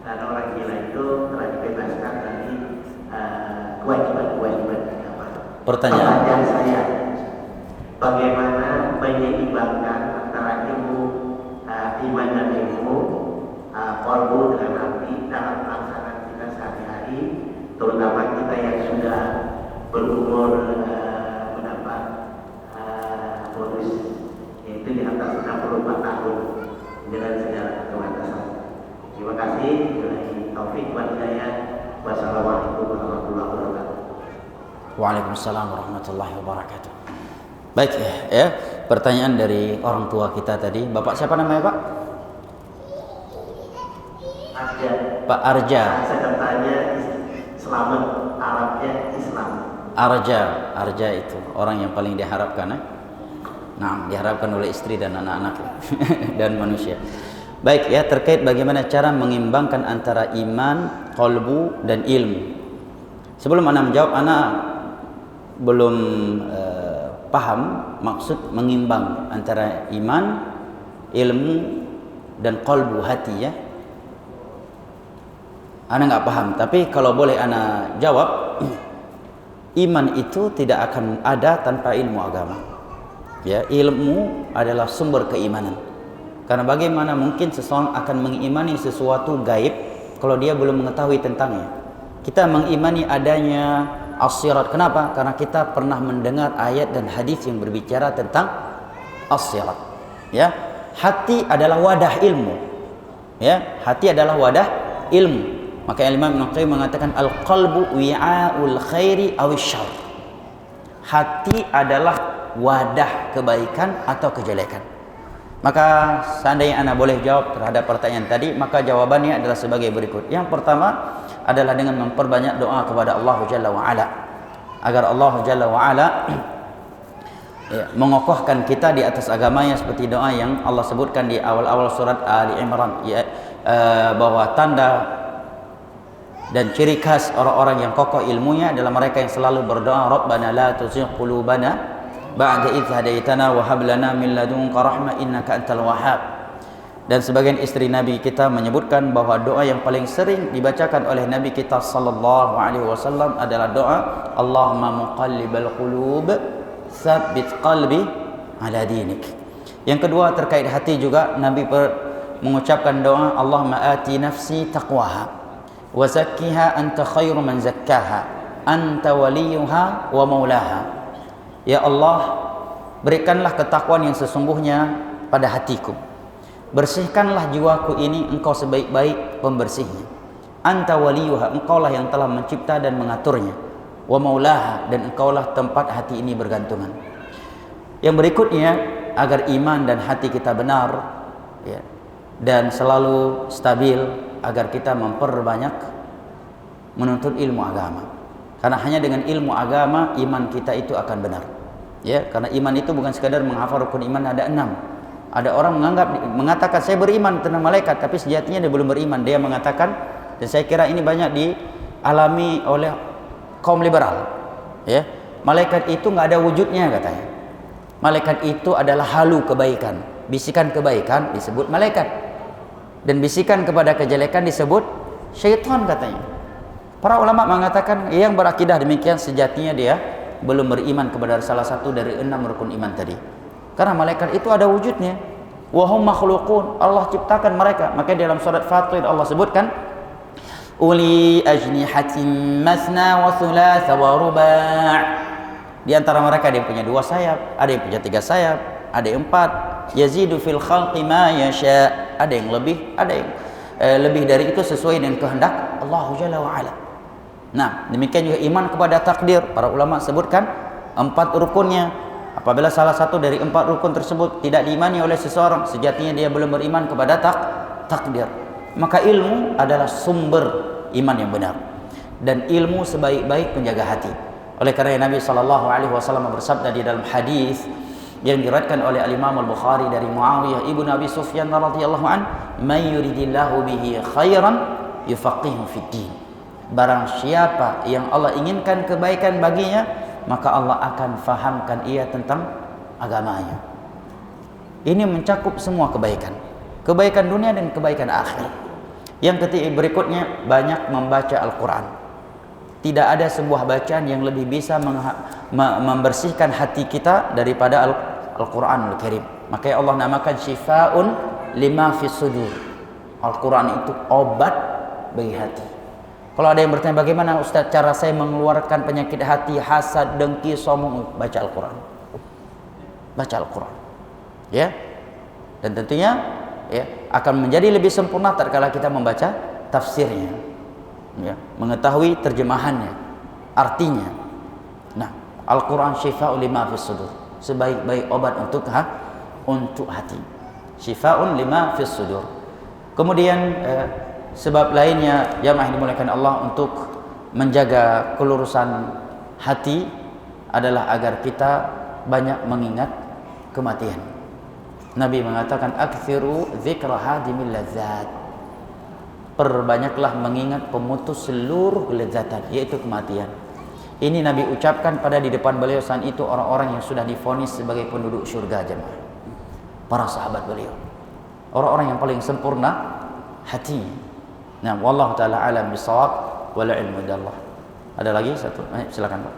Dan orang gila itu telah dibebaskan dari kewajiban-kewajiban agama. Pertanyaan saya, bagaimana menyeimbangkan antara ilmu iman dan ilmu qalbu dengan hati dalam pelaksanaan kita sehari-hari, terutama kita yang sudah berumur mendapat bonus yaitu di atas 64 tahun dengan segala keterbatasan. Terima kasih. Taufik wa hidayah. Wassalamualaikum warahmatullahi wabarakatuh. Waalaikumsalam warahmatullahi wabarakatuh. Baik ya, pertanyaan dari orang tua kita tadi. Bapak siapa namanya, Pak? Arja. Pak Arja. Saya bertanya selamat Arabnya Islam. Arja itu orang yang paling diharapkan. Nah, diharapkan oleh istri dan anak-anak dan manusia. Baik ya, terkait bagaimana cara mengimbangkan antara iman, qalbu dan ilmu. Sebelum ana menjawab, ana belum paham maksud mengimbang antara iman, ilmu dan qalbu, hati ya. Ana nggak paham, tapi kalau boleh ana jawab, iman itu tidak akan ada tanpa ilmu agama. Ya, ilmu adalah sumber keimanan. Karena bagaimana mungkin seseorang akan mengimani sesuatu gaib kalau dia belum mengetahui tentangnya. Kita mengimani adanya as-sirat. Kenapa? Karena kita pernah mendengar ayat dan hadis yang berbicara tentang as-sirat. Ya, hati adalah wadah ilmu. Ya, hati adalah wadah ilmu. Maka Imam Ibnu Qayyim mengatakan al-qalbu wi'aul khairi awish syarr. Hati adalah wadah kebaikan atau kejelekan. Maka seandainya anda boleh jawab terhadap pertanyaan tadi, maka jawabannya adalah sebagai berikut. Yang pertama adalah dengan memperbanyak doa kepada Allah Jalla wa'ala, agar Allah Jalla wa'ala mengokohkan kita di atas agamanya, seperti doa yang Allah sebutkan di awal-awal surat Ali Imran, bahwa tanda dan ciri khas orang-orang yang kokoh ilmunya adalah mereka yang selalu berdoa, Rabbana la tuzigh qulubana ba'da idh hadaitana wa hab lana min ladunka rahmah innaka antal wahhab. Dan sebagian istri Nabi kita menyebutkan bahwa doa yang paling sering dibacakan oleh Nabi kita sallallahu alaihi wasallam adalah doa Allahumma muqallibal qulub tsabbit qalbi ala dinik. Yang kedua terkait hati juga Nabi mengucapkan doa Allahumma ati nafsi taqwaha wa zakkiha anta khairu man zakkaha anta waliyuha wa maulaha. Ya Allah, berikanlah ketakwaan yang sesungguhnya pada hatiku. Bersihkanlah jiwaku ini, engkau sebaik-baik pembersihnya. Anta waliyuha, engkaulah yang telah mencipta dan mengaturnya. Wa maulaha, dan engkaulah tempat hati ini bergantungan. Yang berikutnya, agar iman dan hati kita benar ya, dan selalu stabil, agar kita memperbanyak menuntut ilmu agama. Karena hanya dengan ilmu agama iman kita itu akan benar. Ya, karena iman itu bukan sekadar menghafal rukun iman ada 6. Ada orang mengatakan saya beriman tentang malaikat, tapi sejatinya dia belum beriman. Dia mengatakan, dan saya kira ini banyak dialami oleh kaum liberal. Ya, malaikat itu nggak ada wujudnya katanya. Malaikat itu adalah halu kebaikan, bisikan kebaikan disebut malaikat, dan bisikan kepada kejelekan disebut syaitan katanya. Para ulama mengatakan yang berakidah demikian sejatinya dia belum beriman kepada salah satu dari 6 rukun iman tadi. Karena malaikat itu ada wujudnya. Wa hum makhluqun, Allah ciptakan mereka. Maka dalam surat Fatir Allah sebutkan uli ajnihatin masna wa thulatha wa ruba'. Di antara mereka ada yang punya 2 sayap, ada yang punya 3 sayap, ada yang 4. Yazidu fil khalqi ma yasha. Ada yang lebih, ada yang lebih dari itu sesuai dengan kehendak Allah Jalla wa ala. Nah, demikian juga iman kepada takdir. Para ulama sebutkan 4 rukunnya. apabila salah satu dari 4 rukun tersebut tidak diimani oleh seseorang, sejatinya dia belum beriman kepada takdir. Maka ilmu adalah sumber iman yang benar, dan ilmu sebaik-baik penjaga hati. Oleh karena Nabi SAW bersabda di dalam hadis yang diriwayatkan oleh Al-Imam Al-Bukhari dari Muawiyah ibnu Abi Sufyan radhiyallahu an, "May yuridillahu bihi khairan yufaqihu fid din." Barang siapa yang Allah inginkan kebaikan baginya, maka Allah akan fahamkan ia tentang agamanya. Ini mencakup semua kebaikan, kebaikan dunia dan kebaikan akhirat. Yang ketiga berikutnya, banyak membaca Al-Quran. Tidak ada sebuah bacaan yang lebih bisa membersihkan hati kita daripada Al-Quranul Karim. Makanya Allah namakan syifaun lima fis sudur. Al-Quran itu obat bagi hati. Kalau ada yang bertanya, bagaimana Ustaz cara saya mengeluarkan penyakit hati, hasad, dengki, sombong? Baca Al-Quran. Baca Al-Quran. Ya. Dan tentunya ya, akan menjadi lebih sempurna tatkala kita membaca tafsirnya. Ya, mengetahui terjemahannya, artinya. Nah, Al-Quran syifaun lima fis sudur. Sebaik-baik obat untuk hati. Syifaun lima fis sudur. Kemudian sebab lainnya jamaah yang dimuliakan Allah untuk menjaga kelurusan hati adalah agar kita banyak mengingat kematian. Nabi mengatakan aktsiru dzikra hadimil ladzat. Perbanyaklah mengingat pemutus seluruh kelezatan, yaitu kematian. Ini Nabi ucapkan pada di depan beliau saat itu orang-orang yang sudah divonis sebagai penduduk surga, jemaah. Para sahabat beliau. Orang-orang yang paling sempurna hati. Nah, wallahu taala alam bisawab wal ilmu indallah. Ada lagi satu? Silakan, Pak.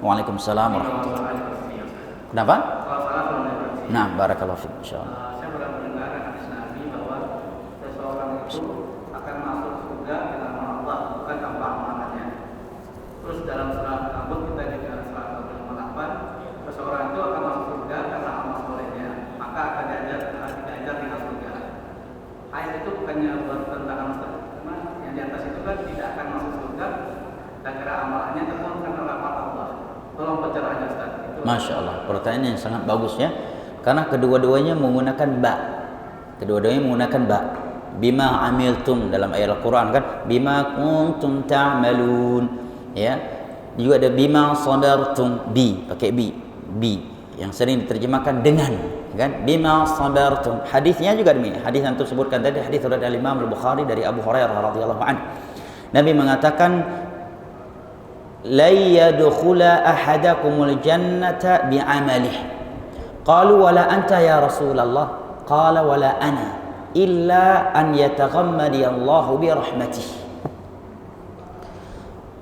Waalaikumsalam warahmatullahi wabarakatuh. Kenapa? Nah, barakallahu fiik insyaallah. Saya pernah mendengar hadis Nabi bahwa seseorang itu akan masuk surga dengan nama Allah, bukan tanpa amalannya. Terus dalam surat Al-Ankabut kita juga surat 28, seseorang itu akan masuk surga karena amal solehnya, maka akan diajar dengan surga. Ayat itu bukannya bertentangan karena yang di atas itu kan tidak akan masuk surga dan karena amalannya tentu karena rahmat Allah. Tolong pencerahannya Ustaz. Masya Allah, pertanyaan yang sangat bagus ya. Karena kedua-duanya menggunakan ba. Kedua-duanya menggunakan ba. Bima amiltum dalam ayat Al-Quran kan, bima kuntum ta'malun. Ya. Juga ada bima sabartum, bi, pakai bi yang sering diterjemahkan dengan, kan? Bima sabartum. Hadisnya juga demikian. Hadis yang tersebutkan tadi hadis riwayat Imam Al-Bukhari dari Abu Hurairah radhiyallahu anhu. Nabi mengatakan la yadkhula ahadakumul jannata bi'amalihi. Qalu wala anta ya Rasulullah, qala wala ana illa an yataghammadi Allahu bi rahmatih.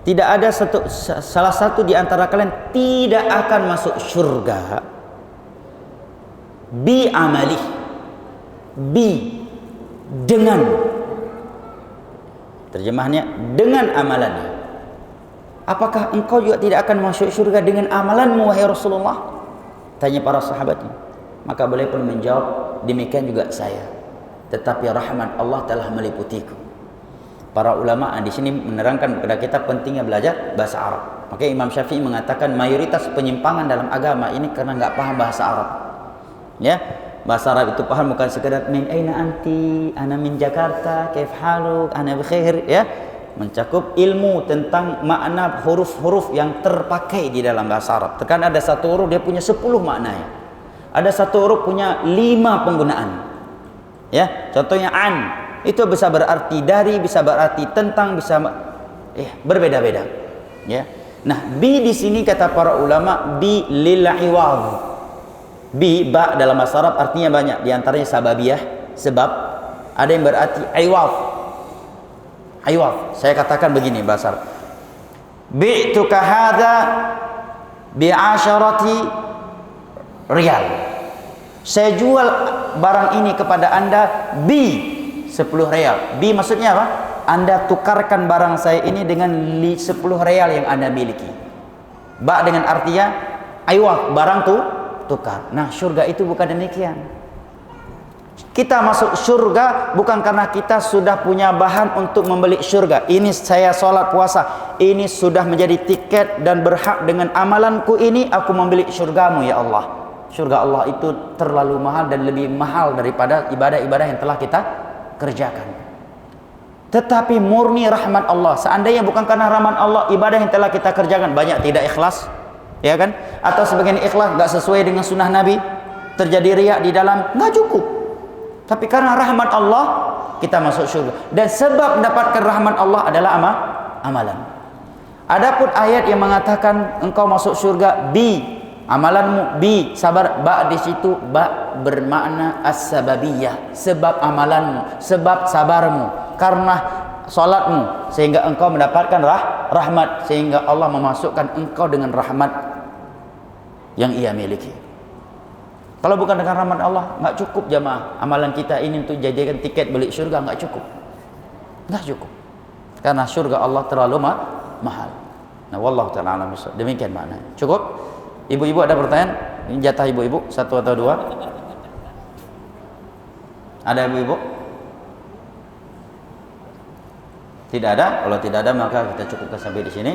Tidak ada salah satu di antara kalian tidak akan masuk surga bi amali, bi dengan, terjemahannya dengan amalannya. Apakah engkau juga tidak akan masuk surga dengan amalanmu wahai Rasulullah? Tanya para sahabatnya. Maka beliau pun menjawab, demikian juga saya, tetapi rahmat Allah telah meliputiku. Para ulama di sini menerangkan kepada kita pentingnya belajar bahasa Arab. Maka Imam Syafi'i mengatakan mayoritas penyimpangan dalam agama ini karena nggak paham bahasa Arab. Ya, bahasa Arab itu paham bukan sekedar min aina anti, ana min Jakarta, kaif haluk, ana bikhair, ya. Mencakup ilmu tentang makna huruf-huruf yang terpakai di dalam bahasa Arab. Terkadang ada satu huruf dia punya 10 maknanya. Ada satu huruf punya 5 penggunaan. Ya, contohnya an, itu bisa berarti dari, bisa berarti tentang, bisa berbeda-beda. Ya. Nah, bi di sini kata para ulama bi lil iwad. Bi ba dalam bahasa Arab artinya banyak, di antaranya sababiyah, sebab. Ada yang berarti iwad. Ayo, saya katakan begini bahasa Arab. Bi'tuka hadza bi'asharati riyal. Saya jual barang ini kepada Anda bi 10 real. Bi maksudnya apa? Anda tukarkan barang saya ini dengan 10 real yang Anda miliki. Ba dengan artinya ayo barang tukar. Nah, surga itu bukan demikian. Kita masuk surga bukan karena kita sudah punya bahan untuk membeli surga. Ini saya sholat puasa, ini sudah menjadi tiket dan berhak dengan amalanku ini aku membeli surgamu ya Allah. Surga Allah itu terlalu mahal dan lebih mahal daripada ibadah-ibadah yang telah kita kerjakan. Tetapi murni rahmat Allah. Seandainya bukan karena rahmat Allah, ibadah yang telah kita kerjakan banyak tidak ikhlas, ya kan? Atau sebagian ikhlas nggak sesuai dengan sunnah Nabi, terjadi riak di dalam, nggak cukup. Tapi karena rahmat Allah kita masuk surga. Dan sebab mendapatkan rahmat Allah adalah amalan. Adapun ayat yang mengatakan engkau masuk surga amalanmu sabar, ba di situ ba bermakna as-sababiyah, sebab amalanmu, sebab sabarmu, karena salatmu sehingga engkau mendapatkan rahmat, sehingga Allah memasukkan engkau dengan rahmat yang ia miliki. Kalau bukan dengan rahmat Allah, nggak cukup jamaah. Amalan kita ini untuk jadikan tiket beli surga nggak cukup. Nggak cukup. Karena surga Allah terlalu mahal. Nah, wallahu ta'ala a'lam bishawab. Demikian maknanya. Cukup? Ibu-ibu ada pertanyaan? Ini jatah ibu-ibu, 1 atau 2? Ada ibu-ibu? Tidak ada? Kalau tidak ada maka kita cukupkan sampai di sini.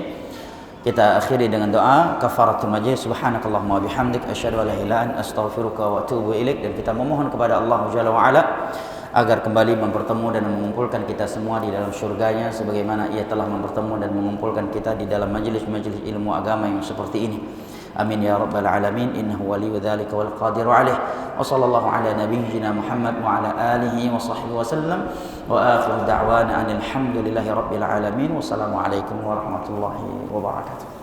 Kita akhiri dengan doa kafaratul majlis. Subhanakallahumma wa bihamdik asyhadu an la ilaha illa anta astaghfiruka wa atubu ilaik. Dan kita memohon kepada Allah Jalla wa ala agar kembali mempertemu dan mengumpulkan kita semua di dalam surganya sebagaimana ia telah mempertemukan dan mengumpulkan kita di dalam majlis-majlis ilmu agama yang seperti ini. Amin ya rabbal alamin. Innahu waliyyu dzalika wal qadiru alaih. Wa sallallahu ala nabiyyina Muhammad wa ala alihi wa sahbihi wa sallam. Wa akhiru da'wana alhamdulillahi rabbil alamin. Wassalamu alaikum warahmatullahi wabarakatuh.